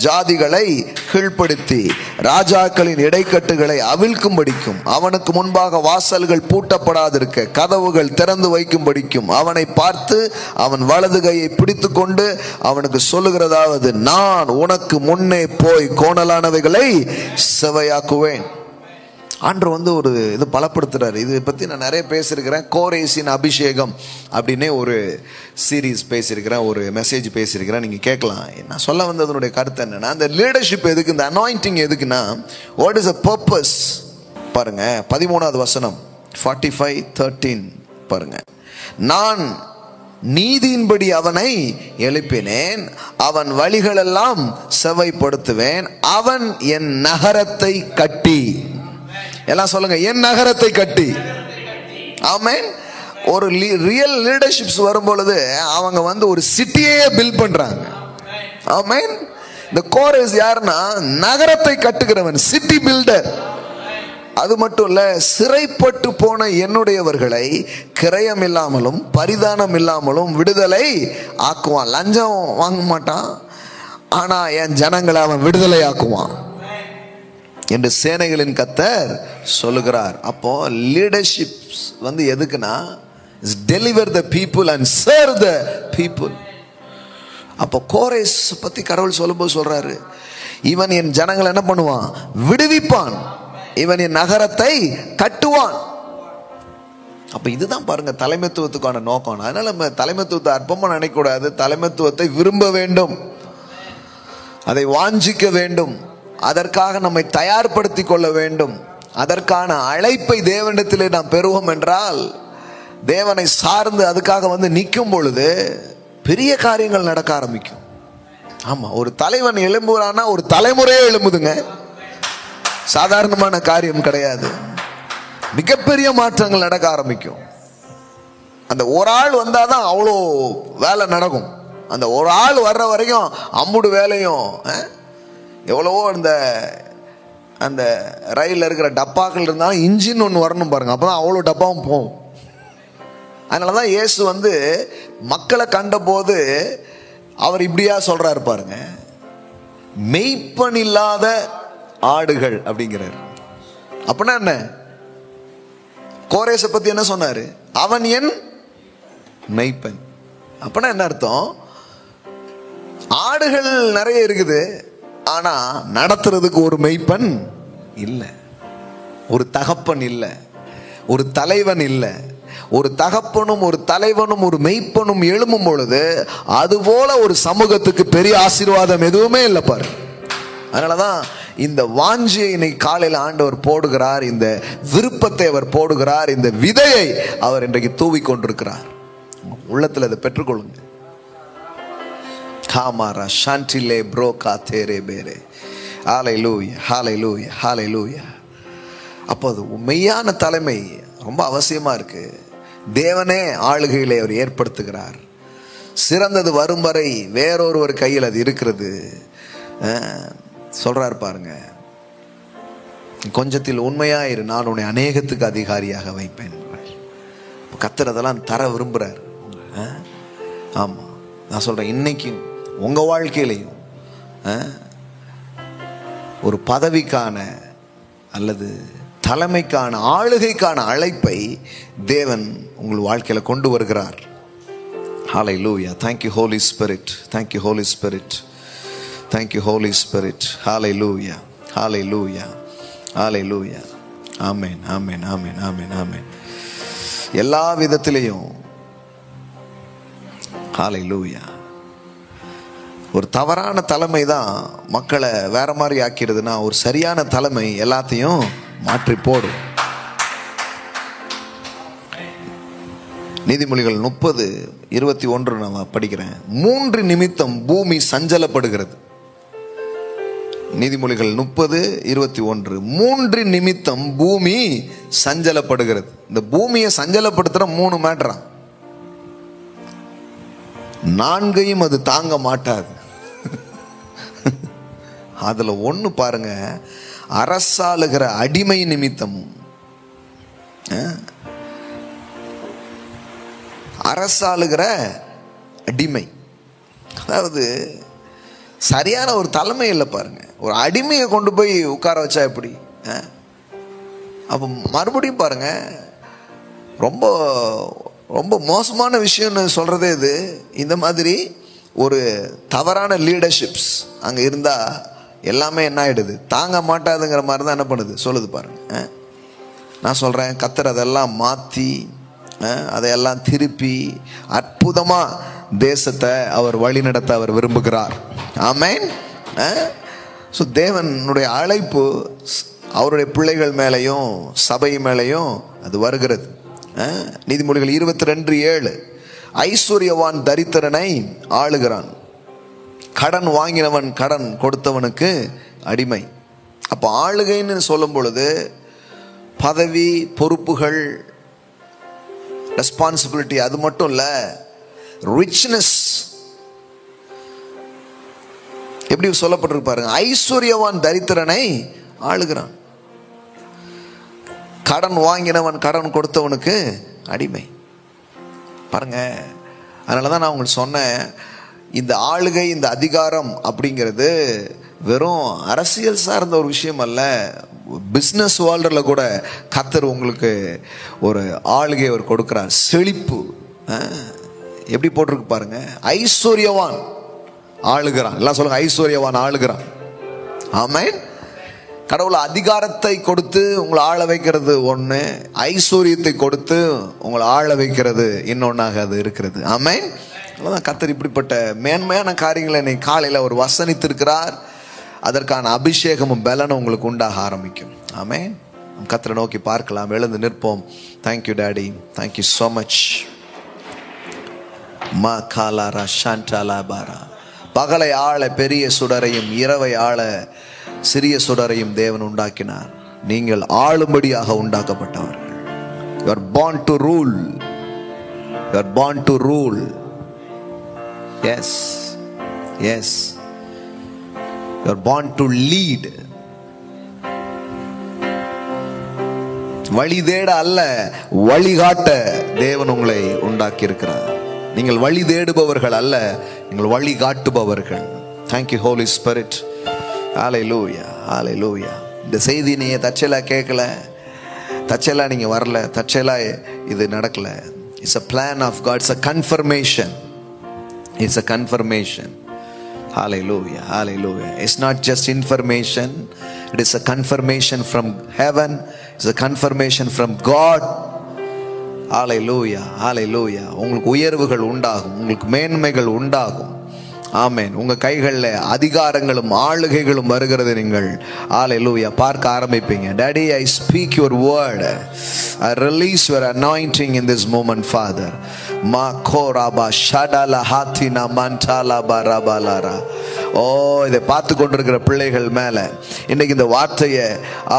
ஜாதிகளை கீழ்ப்படுத்தி ராஜாக்களின் இடைக்கட்டுகளை அவிழ்க்கும்படிக்கும் அவனுக்கு முன்பாக வாசல்கள் பூட்டப்படாதிருக்க கதவுகள் திறந்து வைக்கும்படிக்கும் அவனை பார்த்து அவன் வலது கையை பிடித்து கொண்டு அவனுக்கு சொல்லுகிறதாவது, நான் உனக்கு முன்னே போய் கோணலானவைகளை செவையாக்குவேன். ஆண்டவர் ஒரு இது பலப்படுத்துறாரு. இதை பற்றி நான் நிறைய பேசியிருக்கிறேன். கோரேசின் அபிஷேகம் அப்படின்னே ஒரு சீரீஸ் பேசியிருக்கிறேன், ஒரு மெசேஜ் பேசியிருக்கிறேன், நீங்கள் கேட்கலாம். நான் சொல்ல வந்ததனுடைய கருத்து என்னன்னா, அந்த லீடர்ஷிப் எதுக்கு, இந்த அனாயிண்டிங் எதுக்குன்னா, வாட் இஸ் அ பர்பஸ் பாருங்க. 13வது வசனம் 45:13 பாருங்க. நான் நீதியின்படி அவனை எழுப்பினேன், அவன் வழிகளெல்லாம் செவைப்படுத்துவேன், அவன் என் நகரத்தை கட்டி. எல்லாம் சொல்லுங்க, என் நகரத்தை கட்டி. ஆமென். ஒரு ரியல் லீடர்ஷிப்ஸ் வரும் பொழுது அவங்க ஒரு சிட்டியே பில்ட் பண்றாங்க. ஆமென். இந்த கோரேஸ் யாருன்னா, நகரத்தை கட்டுகிறவன், சிட்டி பில்டர். அது மட்டும் இல்ல, சிறைப்பட்டு போன என்னுடையவர்களை கிரயம் இல்லாமலும் பரிதானம் இல்லாமலும் விடுதலை ஆக்குவான். லஞ்சம் வாங்க மாட்டான், ஆனா என் ஜனங்களை அவன் விடுதலை ஆக்குவான் என்று சேனைகளின் கர்த்தர் சொல்லுகிறார். அப்போ லீடர்ஷிப் எதுக்குன்னா, deliver the people and serve the people. அப்போ கோரேஸ் பத்தி கடவுள் சொல்லும்போது சொல்றாரு, இவன் என் ஜனங்களை என்ன பண்ணுவான்? விடுவிப்பான், இவன் என் நகரத்தை கட்டுவான். அப்ப இதுதான் பாருங்க தலைமைத்துவத்துக்கான நோக்கம். அதனால நம்ம தலைமைத்துவத்தை அற்பமா நினைக்க கூடாது. தலைமைத்துவத்தை விரும்ப வேண்டும், அதை வாஞ்சிக்க வேண்டும், அதற்காக நம்மை தயார்படுத்திக் கொள்ள வேண்டும். அதற்கான அழைப்பை தேவனிடத்திலே நாம் பெறுவோம் என்றால், தேவனை சார்ந்து அதுக்காக நிற்கும் பொழுது பெரிய காரியங்கள் நடக்க ஆரம்பிக்கும். ஆமா, ஒரு தலைவன் எழும்புறான்னா ஒரு தலைமுறையே எழும்புதுங்க. சாதாரணமான காரியம் கிடையாது. மிகப்பெரிய மாற்றங்கள் நடக்க ஆரம்பிக்கும். அந்த ஒரு ஆள் வந்தாதான் அவ்வளோ வேலை நடக்கும். அந்த ஒரு ஆள் வர்ற வரைக்கும் அம்புடு வேலையும் எவ்வளவோ அந்த ரயிலில் இருக்கிற டப்பாக்கள் இருந்தாலும் இன்ஜின் ஒன்று வரணும் பாருங்க, அப்பதான் அவ்வளோ டப்பாவும் போகும். அதனாலதான் இயேசு மக்களை கண்ட போது அவர் இப்படியா சொல்றாரு பாருங்க, மெய்ப்பன் இல்லாத ஆடுகள் அப்படிங்கிறார். அப்படின்னா என்ன? கோரேசை பத்தி என்ன சொன்னாரு? அவன் என் மெய்ப்பன். அப்படின்னா என்ன அர்த்தம்? ஆடுகள் நிறைய இருக்குது, ஆனா நடத்துறதுக்கு ஒரு மெய்ப்பன் இல்லை, ஒரு தகப்பன் இல்லை, ஒரு தலைவன் இல்லை. ஒரு தகப்பனும் ஒரு தலைவனும் ஒரு மெய்ப்பனும் எழும்பும் பொழுது அதுபோல ஒரு சமூகத்துக்கு பெரிய ஆசீர்வாதம் எதுவுமே இல்லை பாரு. அதனாலதான் இந்த வாஞ்சியை இன்னைக்கு காலையில் ஆண்டவர் போடுகிறார், இந்த விருப்பத்தை அவர் போடுகிறார், இந்த விதையை அவர் இன்றைக்கு தூவி கொண்டிருக்கிறார். உள்ளத்தில் அதை பெற்றுக்கொள்ளுங்க. காமாரா ஷாண்டிலே ப்ரோகா தேரே பேரே. ஹல்லேலூயா, ஹல்லேலூயா, ஹல்லேலூயா. அப்போ அது உண்மையான தலைமை ரொம்ப அவசியமா இருக்கு. தேவனே ஆளுகையிலே அவர் ஏற்படுத்துகிறார். சிறந்தது வரும் வரை வேறொருவர் கையில் அது இருக்கிறது. சொல்றாரு பாருங்க, கொஞ்சத்தில் உண்மையாயிரு, நான் உன்னை அநேகத்துக்கு அதிகாரியாக வைப்பேன். கர்த்தர் அதெல்லாம் தர விரும்புறார். ஆமா, நான் சொல்றேன், இன்னைக்கு உங்க வாழ்க்கையிலையும் ஒரு பதவிக்கான அல்லது தலைமைக்கான ஆளுகைக்கான அழைப்பை தேவன் உங்கள் வாழ்க்கையில கொண்டு வருகிறார். ஹல்லேலூயா. Thank you Holy Spirit. Thank you Holy Spirit. Thank you Holy Spirit. Hallelujah. Hallelujah. Hallelujah. Amen. Amen. Amen. Amen. Amen. எல்லா விதத்திலையும் ஹல்லேலூயா. ஒரு தவறான தலைமை தான் மக்களை வேற மாதிரி ஆக்கிடுதுன்னா, ஒரு சரியான தலைமை எல்லாத்தையும் மாற்றி போடும். நீதிமொழிகள் 30:21 நான் படிக்கிறேன். 3 நிமித்தம் பூமி சஞ்சலப்படுகிறது. நீதிமொழிகள் 30:21. 3 நிமித்தம் பூமி சஞ்சலப்படுகிறது. இந்த பூமியை சஞ்சலப்படுத்துற 3 மேட்டரா, 4ஐயும் அது தாங்க மாட்டாது. அதுல ஒண்ணு பாருங்க, அரசாளுகிற அடிமை நிமித்தமும். அரசாளுகிற அடிமை, அதாவது சரியான ஒரு தலைமை இல்லை பாருங்க. ஒரு அடிமையை கொண்டு போய் உட்கார வச்சா எப்படி? அப்ப மறுபடியும் பாருங்க, ரொம்ப ரொம்ப மோசமான விஷயம்னு சொல்றதே இது. இந்த மாதிரி ஒரு தவறான லீடர்ஷிப்ஸ் அங்க இருந்தா எல்லாமே என்ன ஆயிடுது, தாங்க மாட்டாதுங்கிற மாதிரி தான் என்ன பண்ணுது சொல்லுது பாருங்க. நான் சொல்றேன், கர்த்தர் அதெல்லாம் மாத்தி அதையெல்லாம் திருப்பி அற்புதமா தேசத்தை அவர் வழி நடத்த அவர் விரும்புகிறார். ஆமென். ஸோ தேவனுடைய அழைப்பு அவருடைய பிள்ளைகள் மேலையும் சபை மேலையும் அது வருகிறது. நீதிமொழிகள் 22:7. ஐஸ்வர்யவான் தரித்திரனை ஆளுகிறான், கடன் வாங்கினவன் கடன் கொடுத்தவனுக்கு அடிமை. அப்போ ஆளுகைன்னு சொல்லும் பொழுது பதவி, பொறுப்புகள், ரெஸ்பான்சிபிலிட்டி அது மட்டும் இல்ல, ரிச்னஸ் எப்படி சொல்லப்பட்டிருக்கு பாருங்க. ஐஸ்வர்யவான் தரித்திரனை ஆளுகிறான், கடன் வாங்கினவன் கடன் கொடுத்தவனுக்கு அடிமை. பாருங்க, அதனாலதான் நான் உங்களுக்கு சொன்னேன், இந்த ஆளுகை, இந்த அதிகாரம் அப்படிங்கிறது வெறும் அரசியல் சார்ந்த ஒரு விஷயம் அல்ல. பிசினஸ் வேர்ல்டில் கூட கர்த்தர் உங்களுக்கு ஒரு ஆளுகை அவர் கொடுக்கிறார். செழிப்பு எப்படி போட்டிருக்கு பாருங்க. ஐஸ்வர்யவான் ஆளுகிறான். எல்லாம் சொல்லுங்க, ஐஸ்வர்யவான் ஆளுகிறான். ஆமென். கடவுள் அதிகாரத்தை கொடுத்து உங்களை ஆள வைக்கிறது ஒண்ணு, ஐஸ்வர்யத்தை கொடுத்து உங்களை ஆள வைக்கிறது இன்னொன்னாக அது இருக்கிறது. ஆமென். கர்த்தர் இப்படிப்பட்ட மேன்மையான காரியங்களை இன்னைக்கு காலையில் அவர் வசனித்திருக்கிறார். அதற்கான அபிஷேகமும் பலனும் உங்களுக்கு உண்டாக ஆரம்பிக்கும். ஆமென். கர்த்தரை நோக்கி பார்க்கலாம். எழுந்து நிற்போம். Thank you daddy, thank you so much. மா காலாரா ஷாண்டாலாபாரா. பகலை ஆள பெரிய சுடரையும் இரவை ஆள சிறிய சுடரையும் தேவன் உண்டாக்கினார். நீங்கள் ஆளும்படியாக உண்டாக்கப்பட்டவர்கள். You are born to rule. You are born to rule. Yes. Yes. You are born to lead. வழி தேட அல்ல, வழிகாட்ட தேவன் உங்களை உண்டாக்கி இருக்கிறார். நீங்கள் வழி தேடுபவர்கள் அல்ல, நீங்கள் வழி காட்டுபவர்கள். Thank you Holy Spirit. ஹல்லேலூயா. ஹல்லேலூயா. இந்த செய்தி நீங்க தற்செயலா கேட்கல, தற்செயலா நீங்க வரல, தற்செயலா இது நடக்கல. It's a plan of God. It's a confirmation. It's a confirmation. Hallelujah. Hallelujah. It's not just information. It is a confirmation from heaven. It's a confirmation from God. Hallelujah. Hallelujah. உங்களுக்கு உயர்வுகள் உண்டாகும், உங்களுக்கு மேன்மைகள் உண்டாகும். ஆமென். உங்க கைகளில் அதிகாரங்களும் ஆளுகைகளும் வருகிறது. நீங்கள் ஹல்லேலூயா பார்க்க ஆரம்பிப்பீங்க. Daddy, I speak your word. I release your anointing in this moment, Father. Ma koraba shadala hatina mantala barabalara. ஓ, இதை பார்த்து கொண்டிருக்கிற பிள்ளைகள் மேல இன்னைக்கு இந்த வார்த்தையை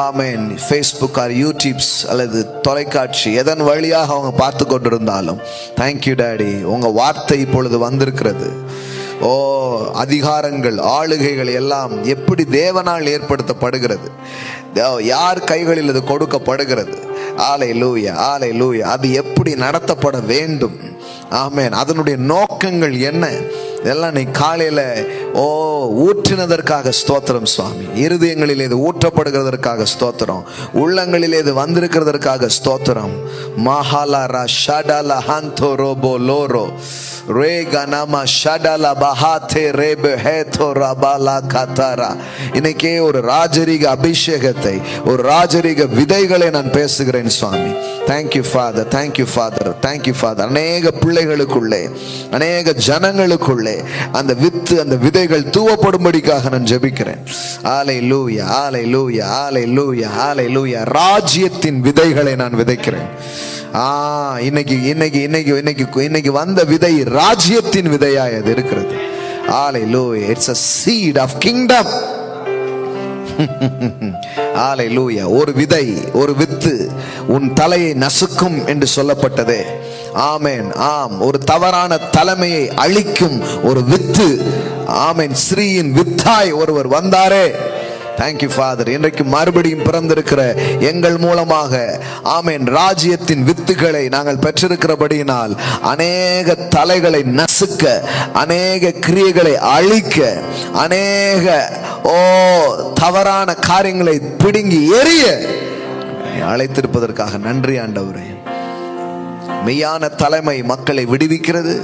ஆமென், ஃபேஸ்புக் ஆர் யூடியூப்ஸ் அல்லது தொலைக்காட்சி எதன் வழியாக அவங்க பார்த்து கொண்டிருந்தாலும், தேங்க்யூ டாடி, உங்க வார்த்தை இப்பொழுது வந்திருக்கிறது. அதிகாரங்கள், ஆளுகைகள் எல்லாம் எப்படி தேவனால் ஏற்படுத்தப்படுகிறது, யார் கைகளில் அது கொடுக்கப்படுகிறது. அல்லேலூயா, அல்லேலூயா. அது எப்படி நடத்தப்பட வேண்டும். ஆமென். அதனுடைய நோக்கங்கள் என்ன, இதெல்லாம் நீ காலையில ஊற்றினதற்காக ஸ்தோத்திரம் சுவாமி. இருதயங்களில் இது ஊற்றப்படுகிறதற்காக ஸ்தோத்திரம். உள்ளங்களில் இது வந்திருக்கிறதற்காக ஸ்தோத்திரம். மஹாலாரா ஷடல ஹந்தோ ரோபோ லோரோ ரேகனமா ஷடல பஹாதே ரேபே ஹேதோ ரபாலா கதாரா. இன்னைக்கே ஒரு ராஜரீக அபிஷேகத்தை, ஒரு ராஜரீக விதைகளை நான் பேசுகிறேன் சுவாமி. Thank you father, thank you father, thank you father. அநேக பிள்ளைகளுக்குள்ளே, அநேக ஜனங்களுக்குள்ளே அந்த வித்து, அந்த விதைகள் தூவப்படும்படிக்காக நான் ஜெபிக்கிறேன். அல்லேலூயா, அல்லேலூயா, அல்லேலூயா, அல்லேலூயா. ராஜ்யத்தின் விதைகளை நான் விதைக்கிறேன். இன்னைக்கு வந்த விதை ராஜ்யத்தின் விதையாய் அது இருக்கிறது. அல்லேலூயா. It's a seed of kingdom. அல்லேலூயா. ஒரு விதை, ஒரு வித்து உன் தலையை நசுக்கும் என்று சொல்லப்பட்டதே. ஆமென். ஆம், ஒரு தவறான தலைமையை அழிக்கும் ஒரு வித்து. ஆமென். ஸ்ரீயின் வித்தாய் ஒருவர் வந்தாரே. Thank you father. இன்றைக்கு மறுபடியும் பிறந்திருக்கிற எங்கள் மூலமாக ஆமென் ராஜ்யத்தின் வித்துகளை நாங்கள் பெற்றிருக்கிறபடியினால் அநேக தலைகளை நசுக்க, அநேக கிரியைகளை அழிக்க, அநேக தவறான காரியங்களை பிடுங்கி எறிய அழைத்திருப்பதற்காக நன்றி ஆண்டவரே. மெய்யான தலைமை மக்களை விடுவிக்கிறது,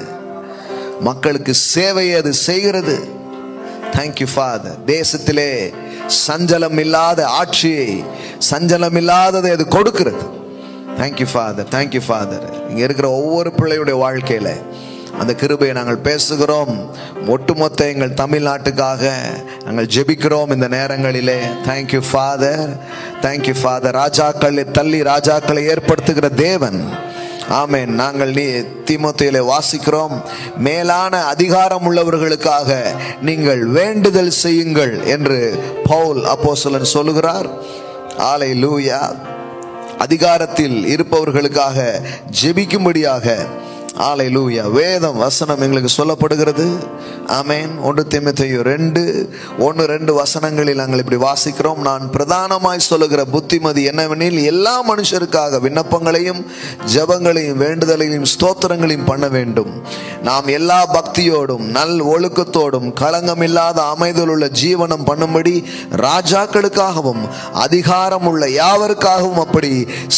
மக்களுக்கு சேவையை அது செய்கிறது. Thank you father. தேசத்திலே சஞ்சலம் இல்லாத ஆட்சியை, சஞ்சலம் இல்லாததை அது கொடுக்கிறது. Thank you father, thank you father. இங்க இருக்கிற ஒவ்வொரு பிள்ளையுடைய வாழ்க்கையில அந்த கிருபையை நாங்கள் பேசுகிறோம். ஒட்டுமொத்த எங்கள் தமிழ்நாட்டுக்காக நாங்கள் ஜெபிக்கிறோம் இந்த நேரங்களிலே. Thank you father, thank you father. ராஜாக்களை தள்ளி ராஜாக்களை ஏற்படுத்துகிற தேவன். ஆமென். நாங்கள் தீமோத்தேயுவிலே வாசிக்கிறோம், மேலான அதிகாரம் உள்ளவர்களுக்காக நீங்கள் வேண்டுதல் செய்யுங்கள் என்று பவுல் அப்போஸ்தலன் சொல்லுகிறார். அல்லேலூயா. அதிகாரத்தில் இருப்பவர்களுக்காக ஜெபிக்கும்படியாக அல்லேலூயா வேதம் வசனம் எங்களுக்கு சொல்லப்படுகிறது. ஆமென். 1 தீமோத்தேயு 2:1-2 வசனங்களில் நாங்கள் இப்படி வாசிக்கிறோம். நான் பிரதானமாய் சொல்லுகிற புத்திமதி என்னவெனில், எல்லா மனுஷருக்காக விண்ணப்பங்களையும் ஜெபங்களையும் வேண்டுதலையும் ஸ்தோத்திரங்களையும் பண்ண வேண்டும். நாம் எல்லா பக்தியோடும் நல் ஒழுக்கத்தோடும் களங்கமில்லாத அமைதலுள்ள ஜீவனம் பண்ணும்படி ராஜாக்களுக்காகவும் அதிகாரம் உள்ள யாவருக்காகவும் அப்படி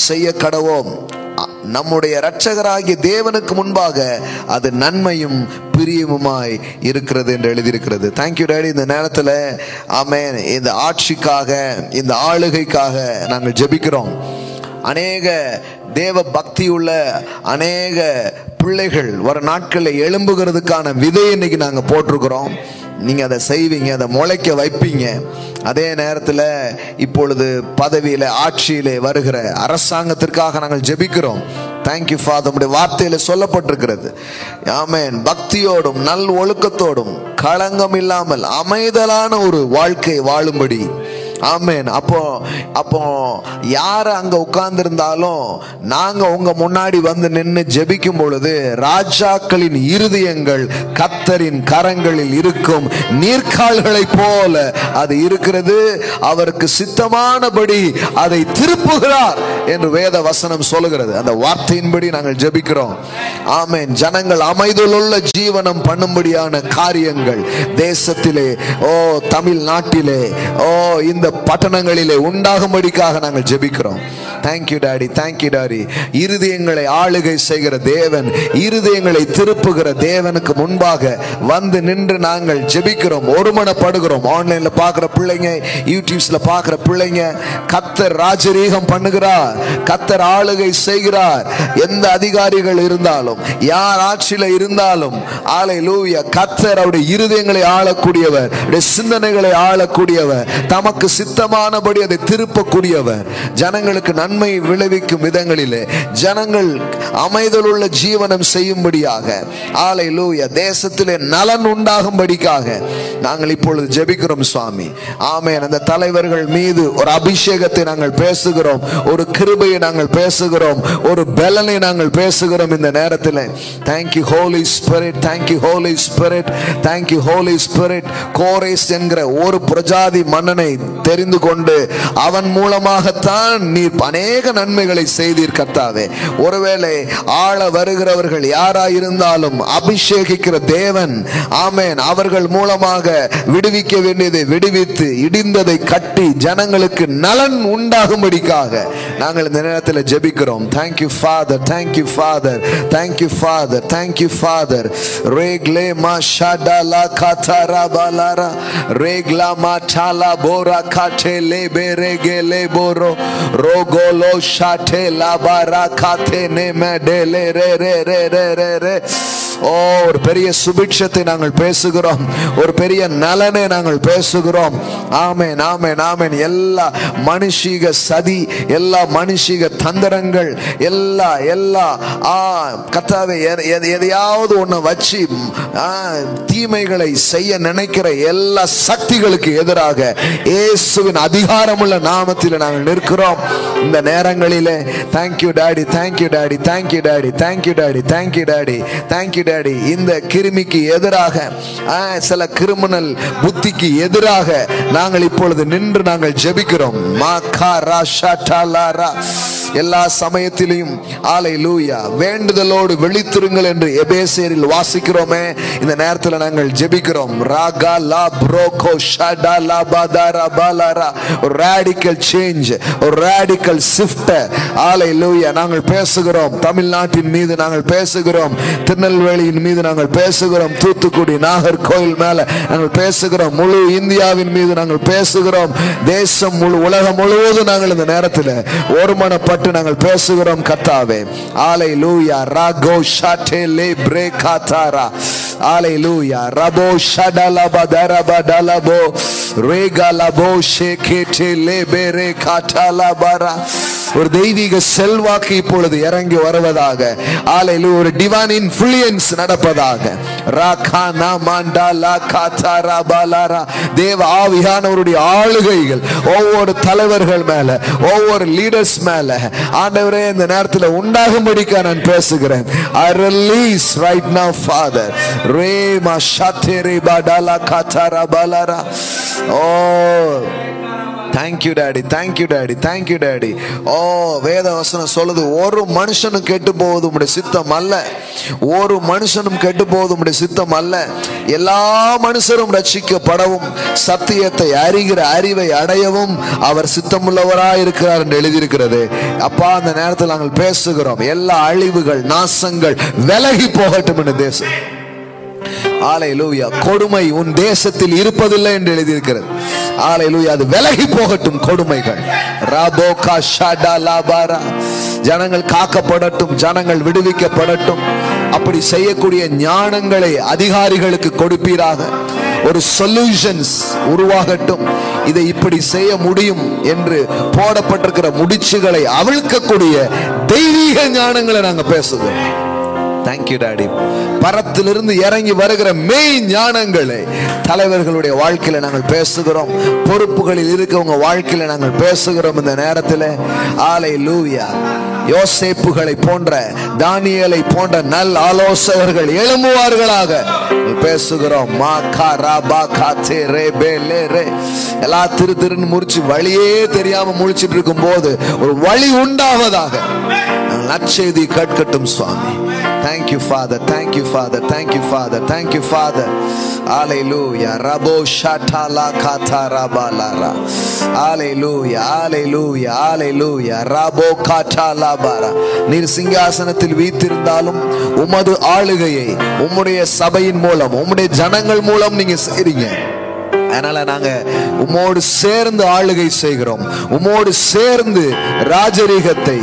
செய்ய கடவோம். நம்முடைய இரட்சகராகிய தேவனுக்கு முன்பாக அது நன்மையும் பிரியமுமாய் இருக்கிறது என்று எழுதியிருக்கிறது. Thank you daddy. இந்த நேரத்தில் ஆமென், இந்த ஆட்சிக்காக, இந்த ஆளுகைக்காக நாங்கள் ஜெபிக்கிறோம். அநேக தேவ பக்தி உள்ள அநேக பிள்ளைகள் வர நாட்களில் எழும்புகிறதுக்கான விதை இன்னைக்கு நாங்கள் போட்டிருக்கிறோம். நீங்க அதை செய்வீங்க, அதை முளைக்க வைப்பீங்க. அதே நேரத்தில் இப்பொழுது பதவியில, ஆட்சியிலே வருகிற அரசாங்கத்திற்காக நாங்கள் ஜெபிக்கிறோம். Thank you father. உம்முடைய வார்த்தையில சொல்லப்பட்டிருக்கிறது, ஆமென், பக்தியோடும் நல் ஒழுக்கத்தோடும் களங்கம் இல்லாமல் அமைதலான ஒரு வாழ்க்கை வாழும்படி. ஆமென். அப்போ யார அங்க உட்கார்ந்து இருந்தாலும் நாங்க உங்க முன்னாடி வந்து நின்று ஜெபிக்கும் பொழுது ராஜாக்களின் இருதயங்கள் கர்த்தரின் கரங்களில் இருக்கும் நீர்க்கால்களை போல அது இருக்கிறது. அவருக்கு சித்தமானபடி அதை திருப்புகிறார் என்று வேத வசனம் சொல்லுகிறது. அந்த வார்த்தையின்படி நாங்கள் ஜெபிக்கிறோம். ஆமென். ஜனங்கள் அமைதலுள்ள ஜீவனம் பண்ணும்படியான காரியங்கள் தேசத்திலே, தமிழ்நாட்டிலே, இந்த பட்டணங்களிலே உண்டாகும்படிக்காக நாங்கள் ஜெபிக்கிறோம். Thank you daddy, thank you daddy. இருதயங்களை ஆளுகை செய்கிற தேவன், இருதயங்களை திருப்புகிற தேவனுக்கு முன்பாக வந்து நின்று நாங்கள் ஜெபிக்கிறோம், ஒருமனப்படுகிறோம். ஆன்லைன்ல பார்க்கிற பிள்ளைங்க, யூடியூப்ஸ்ல பார்க்கிற பிள்ளைங்க, கர்த்தர் ராஜரீகம் பண்ணுகிறார், கர்த்தர் ஆளுகை செய்கிறார். எந்த அதிகாரிகள் இருந்தாலும், யார் ஆட்சியில இருந்தாலும், அல்லேலூயா, கர்த்தர் அவருடைய இருதயங்களை ஆளக்கூடியவர், சிந்தனைகளை ஆளக்கூடியவர், தமக்கு சித்தமானபடி அதை திருப்பக்கூடியவர். ஜனங்களுக்கு நன்மை விளைவிக்கும் விதங்களிலே ஜனங்கள் அமைதலுள்ள ஜீவனம் செய்யும்படியாக, அல்லேலூயா, தேசத்திலே நலன் உண்டாகும்படிக்காக நாங்கள் இப்பொழுது ஜெபிக்கிறோம் சுவாமி. ஆமென். அந்த தலைவர்கள் மீது ஒரு அபிஷேகத்தை நாங்கள் பேசுகிறோம், ஒரு கிருபையை நாங்கள் பேசுகிறோம், ஒரு பலனை நாங்கள் பேசுகிறோம் இந்த நேரத்தில். Thank you Holy Spirit, thank you Holy Spirit, thank you Holy Spirit. கோரேஸ் என்கிற ஒரு பிரஜாதி மன்னனை தெரிந்து கொண்டு அவன் மூலமாகத்தான் நீர் அநேக நன்மைகளை செய்தீர் கர்த்தாவே. ஒருவேளை ஆள வருகிறவர்கள் யாராயிருந்தாலும் அபிஷேகிக்கிற தேவன், ஆமென், அவர்கள் மூலமாக விடுவிக்க வேண்டியதை விடுவித்து இடிந்ததை கட்டி ஜனங்களுக்கு நலன் உண்டாகும்படிக்காக நாங்கள் இந்த நேரத்தில் ஜெபிக்கிறோம். Thank you Father, thank you Father, thank you Father, thank you Father. Regle ma shadala katara balara regla ma chala bora kate lebe regele boro rogolo shate la bara kate ne medele re re re re re re. ஒரு பெரிய சுபிட்சத்தை நாங்கள் பேசுகிறோம், ஒரு பெரிய நலனை நாங்கள் பேசுகிறோம். ஆமென், ஆமென், ஆமென். எல்லா மனுஷீக சதி, எல்லா மனுஷீக தந்திரங்கள், எல்லா கர்த்தாவே எதையாவது ஒண்ணு வச்சு தீமைகளை செய்ய நினைக்கிற எல்லா சக்திகளுக்கு எதிராக இயேசுவின் அதிகாரமுள்ள நாமத்தில் நாங்கள் நிற்கிறோம் இந்த நேரங்களிலே. Thank you daddy, thank you daddy, thank you daddy, thank you daddy, thank you daddy, thank you daddy. இந்த கிருமிக்கு எதிராக, சில கிரிமினல் புத்திக்கு எதிராக நாங்கள் இப்பொழுது நின்று நாங்கள் ஜெபிக்கிறோம். எல்லா சமயத்திலும் ஹல்லேலூயா வேண்டுதலோடு விழித்திருங்கள் என்று எபேசியரில் வாசிக்கிறோமே. இந்த நேரத்தில் நாங்கள் ஜெபிக்கிறோம். ராகா லா ப்ரோகோ ஷடா லா பதாரா பாலாரா. ஒரு ராடிக்கல் சேஞ்ச், ஒரு ராடிக்கல் ஷிஃப்ட். ஹல்லேலூயா. நாங்கள் பேசுகிறோம் தமிழ்நாட்டின் மீது, நாங்கள் பேசுகிறோம் திருநெல்வேலியின் மீது, நாங்கள் பேசுகிறோம் தூத்துக்குடி நாகர்கோவில் மேல நாங்கள் பேசுகிறோம், முழு இந்தியாவின் மீது நாங்கள் பேசுகிறோம், தேசம் முழு உலகம் முழுவதும் நாங்கள் இந்த நேரத்தில் ஒருமனப்பட்டு நாங்கள் பேசுகிறோம் கர்த்தாவே. ஹல்லேலூயா. ராகோ ஷாட்டே லே பிரேகாதாரா. ஹல்லேலூயா. ரபோ ஷடலப தரபடலபோ ரேகலபோ ஷேகேட்டே லே பெரே காட்டலபரா. ஒரு தெய்வீக செல்வாக்கு இப்பொழுது இறங்கி வருவதாக. ஹல்லேலூயா. ஒரு டிவைன் இன்ஃப்ளூயன்ஸ் நடப்பதாக. ராகானா மண்டலா காதாரா பாலாரா. தேவ ஆவியானவருடைய ஆளுகைகள் ஒவ்வொரு தலைவர்கள் மேல, ஒவ்வொரு லீடர்ஸ் மேல ஆண்டவரே இந்த நேரத்தில் உண்டாகும்படிக்க நான் பேசுகிறேன். I release right now Father. Rema shatere badala katara balara. Oh, thank you daddy, thank you daddy, thank you daddy. வேத வசனம் சொல்லுது, ஒரு மனுஷனும் கெட்டு போவது உம்முடைய சித்தம் அல்ல, ஒரு மனுஷனும் கெட்டு போவது உம்முடைய சித்தம் அல்ல, எல்லா மனுஷரும் ரட்சிக்கப்படவும் சத்தியத்தை அறிகிற அறிவை அடையவும் அவர் சித்தமுள்ளவராய் இருக்கிறார் என்று எழுதியிருக்கிறது. அப்பா, அந்த நேரத்தில் நாங்கள் பேசுகிறோம், எல்லா அழிவுகள் நாசங்கள் விலகி போகட்டும் என்று தேசம். ஹல்லேலூயா. கொடுமை உன் தேசத்தில் இருப்பதில்லை என்று எழுதியிருக்கிறது. ஹல்லேலூயா. அது விலகி போகட்டும் கொடுமைகள். ராபோகா ஷடா லாபாரா. ஜனங்கள் காக்கப்படட்டும், ஜனங்கள் விடுவிக்கப்படட்டும். அப்படி செய்யக்கூடிய ஞானங்களை அதிகாரிகளுக்கு கொடுப்பீராக. ஒரு சொல்யூஷன்ஸ் உருவாகட்டும். இதை இப்படி செய்ய முடியும் என்று போடப்பட்டிருக்கிற முடிச்சுகளை அவிழ்க்கக்கூடிய தெய்வீக ஞானங்களை நாங்க பேசுகிறோம். Thank you daddy. பரத்திலிருந்து இறங்கி வருகிற மெய் ஞானங்களை தலைவர்களுடைய வாழ்க்கையில நாங்கள் பேசுகிறோம், பொறுப்புகளில் இருக்கவங்க வாழ்க்கையில நாங்கள் பேசுகிறோம் இந்த நேரத்தில். ஹல்லேலூயா. யோசேப்புகளை போன்ற, தானியேலை போன்ற நல் ஆலோசகர்கள் எழும்புவார்களாக பேசுகிறோம். எல்லா திருன்னு முறிச்சு வழியே தெரியாம முழிச்சிட்டு இருக்கும் போது ஒரு வழி உண்டாவதாக நற்செய்தி கேட்கட்டும் சுவாமி. Thank you Father, thank you Father, thank you Father, thank you Father. Hallelujah. Rabo shatala katara balara. Hallelujah, hallelujah, hallelujah. Rabo katala bara. நீர் சிங்காசனத்தில் வீற்றிருந்தாலும் உமது ஆளுகையை உம்முடைய சபையின் மூலம், உம்முடைய ஜனங்கள் மூலம் நீங்க செய்றீங்க. அதனால நாங்க உம்மோடு சேர்ந்து ஆளுகை செய்கிறோம், உம்மோடு சேர்ந்து ராஜரீகத்தை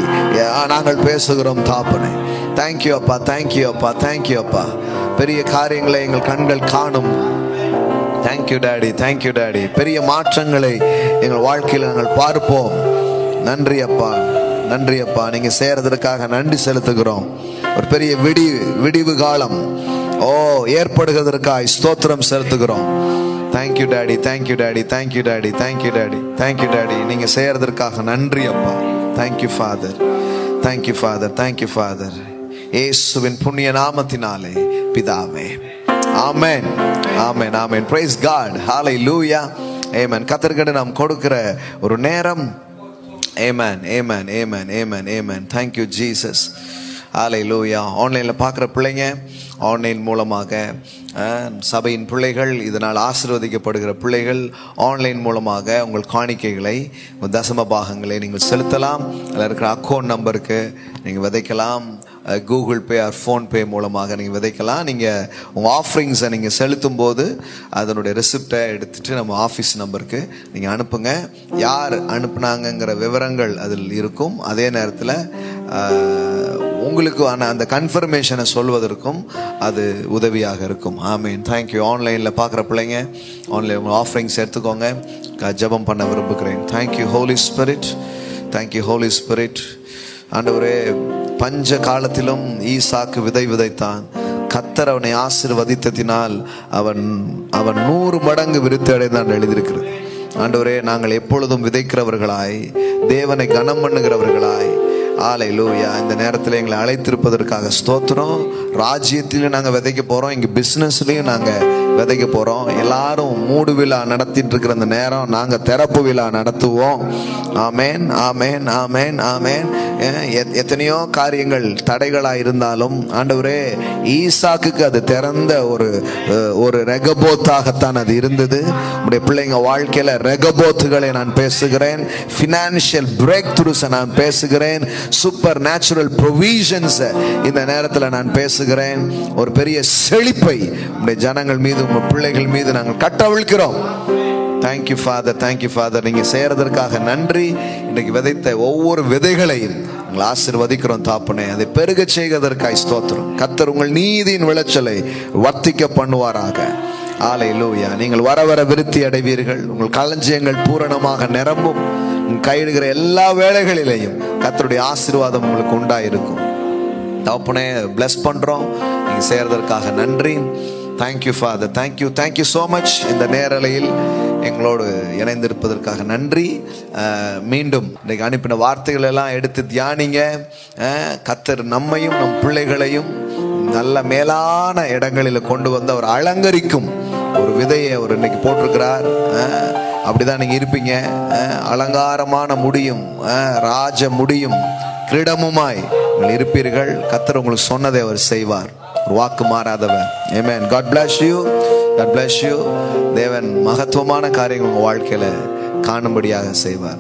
நாங்கள் பேசுகிறோம் தாப்பனே. தேங்க்யூ அப்பா, தேங்க்யூ அப்பா, தேங்க்யூ அப்பா. பெரிய காரியங்களை எங்கள் கண்கள் காணும். Thank you daddy, thank you daddy. பெரிய மாற்றங்களை எங்கள் வாழ்க்கையில் நாங்கள் பார்ப்போம். நன்றி அப்பா, நன்றி அப்பா. நீங்க செய்யறதற்காக நன்றி செலுத்துகிறோம். ஒரு பெரிய விடிவு காலம் ஏற்படுகிறதற்காக ஸ்தோத்திரம் செலுத்துகிறோம். Thank you daddy, thank you daddy, thank you daddy, thank you daddy, thank you daddy. நீங்க செய்யறதற்காக நன்றி அப்பா. Thank you, Father. Thank you, Father. Thank you, Father. இயேசுவின் புண்ணிய நாமத்தினாலே பிதாவே. Amen. Amen. Amen. Praise God. Hallelujah. Amen. கர்த்தருக்கு நாம் கொடுக்கிற ஒரு நேரம். Amen. Amen. Amen. Amen. Amen. Thank you, Jesus. Hallelujah. ஆன்லைன்ல பார்க்குற பிள்ளைங்க, ஆன்லைன் மூலமாக சபையின் பிள்ளைகள், இதனால் ஆசீர்வதிக்கப்படுகிற பிள்ளைகள் ஆன்லைன் மூலமாக உங்கள் காணிக்கைகளை, தசம பாகங்களை நீங்கள் செலுத்தலாம். அதில் இருக்கிற அக்கௌண்ட் நம்பருக்கு நீங்கள் விதைக்கலாம். கூகுள் பே ஆர் ஃபோன்பே மூலமாக நீங்கள் விதைக்கலாம். நீங்கள் உங்கள் ஆஃபரிங்ஸை நீங்கள் செலுத்தும் போது அதனுடைய ரெசிப்டை எடுத்துகிட்டு நம்ம ஆஃபீஸ் நம்பருக்கு நீங்கள் அனுப்புங்க. யார் அனுப்புனாங்கங்கிற விவரங்கள் அதில் இருக்கும். அதே நேரத்தில் உங்களுக்கு அந்த கன்ஃபர்மேஷனை சொல்வதற்கும் அது உதவியாக இருக்கும். ஆமீன். தேங்க்யூ. ஆன்லைனில் பார்க்குற பிள்ளைங்க, ஆன்லைன் உங்கள் ஆஃபரிங்ஸ் எடுத்துக்கோங்க. ஜெபம் பண்ண விரும்புகிறேன். Thank you holy spirit. Thank you holy spirit. ஆண்டவரே, பஞ்ச காலத்திலும் ஈசாக்கு விதை விதைத்தான். கர்த்தர் அவனை ஆசீர்வதித்ததினால் அவன் 100 மடங்கு விருத்தி அடைந்தான் எழுதியிருக்கிறது. ஆண்டவரே, நாங்கள் எப்பொழுதும் விதைக்கிறவர்களாய், தேவனை கனம் பண்ணுகிறவர்களாய், ஹல்லேலூயா, இந்த நேரத்தில் எங்களை அழைத்திருப்பதற்காக ஸ்தோத்திரம். ராஜ்யத்திலையும் நாங்கள் விதைக்க போகிறோம், இங்கே பிஸ்னஸ்லையும் நாங்கள் விதைக்க போகிறோம். எல்லாரும் மூடு விழா நடத்திட்டு இருக்கிற அந்த நேரம் நாங்கள் திறப்பு விழா நடத்துவோம். ஆமேன், ஆமேன், ஆமேன், ஆமேன். எத்தனையோ காரியங்கள் தடைகளாக இருந்தாலும் ஆண்டவரே, ஈசாக்குக்கு அது திறந்த ஒரு ரெகபோத்தாகத்தான் அது இருந்தது. உடைய பிள்ளைங்க வாழ்க்கையில் ரெகபோத்துகளை நான் பேசுகிறேன். ஃபினான்ஷியல் பிரேக் த்ரூஸை நான் பேசுகிறேன். சூப்பர் நேச்சுரல் ப்ரொவிஷன்ஸ் இந்த நேரத்தில் நான் பேசுகிறேன். ஒரு பெரிய செழிப்பை உடைய ஜனங்கள் மீது, உங்கள் பிள்ளைகள் மீது நாங்கள் கட்டவிழ்க்கிறோம். Thank you father. Thank you father. நீங்கள் செய்கிறதற்காக நன்றி. இன்றைக்கு விதைத்த ஒவ்வொரு விதைகளையும் நாங்கள் ஆசீர்வதிக்கிறோம் தாப்பனே. அதை பெருக செய்வதற்காய் ஸ்தோத்திரம். கர்த்தர் உங்கள் நீதியின் விளைச்சலை வர்த்திக்க பண்ணுவாராக. ஹல்லேலூயா. நீங்கள் வர வர விருத்தி அடைவீர்கள். உங்கள் களஞ்சியங்கள் பூரணமாக நிரம்பும். கையிடுகிற எல்லா வேலைகளிலேயும் கர்த்தருடைய ஆசீர்வாதம் உங்களுக்கு உண்டாயிருக்கும். தாப்பனே, பிளஸ் பண்றோம். நீங்க செய்யறதற்காக நன்றி. Thank you father. Thank you. Thank you so much. இந்த நேரலையில் எங்களோடு இணைந்திருப்பதற்காக நன்றி. மீண்டும் இன்றைக்கு அனுப்பின வார்த்தைகள் எல்லாம் எடுத்து தியானிங்க. கர்த்தர் நம்மையும் நம் பிள்ளைகளையும் நல்ல மேலான இடங்களில் கொண்டு வந்து அவர் அலங்கரிக்கும் ஒரு விதையை அவர் இன்னைக்கு போட்டிருக்கிறார். அப்படிதான் நீங்க இருப்பீங்க. அலங்காரமான முடியும், ராஜ முடியும், கிரீடமுமாய் நீங்கள் இருப்பீர்கள். கர்த்தர் உங்களுக்கு சொன்னதை அவர் செய்வார். வாக்கு மாறாதவர். ஆமென். God bless you. God bless you. தேவன் மகத்துவமான காரியங்கள் உங்கள் வாழ்க்கையில காணும்படியாக செய்வார்.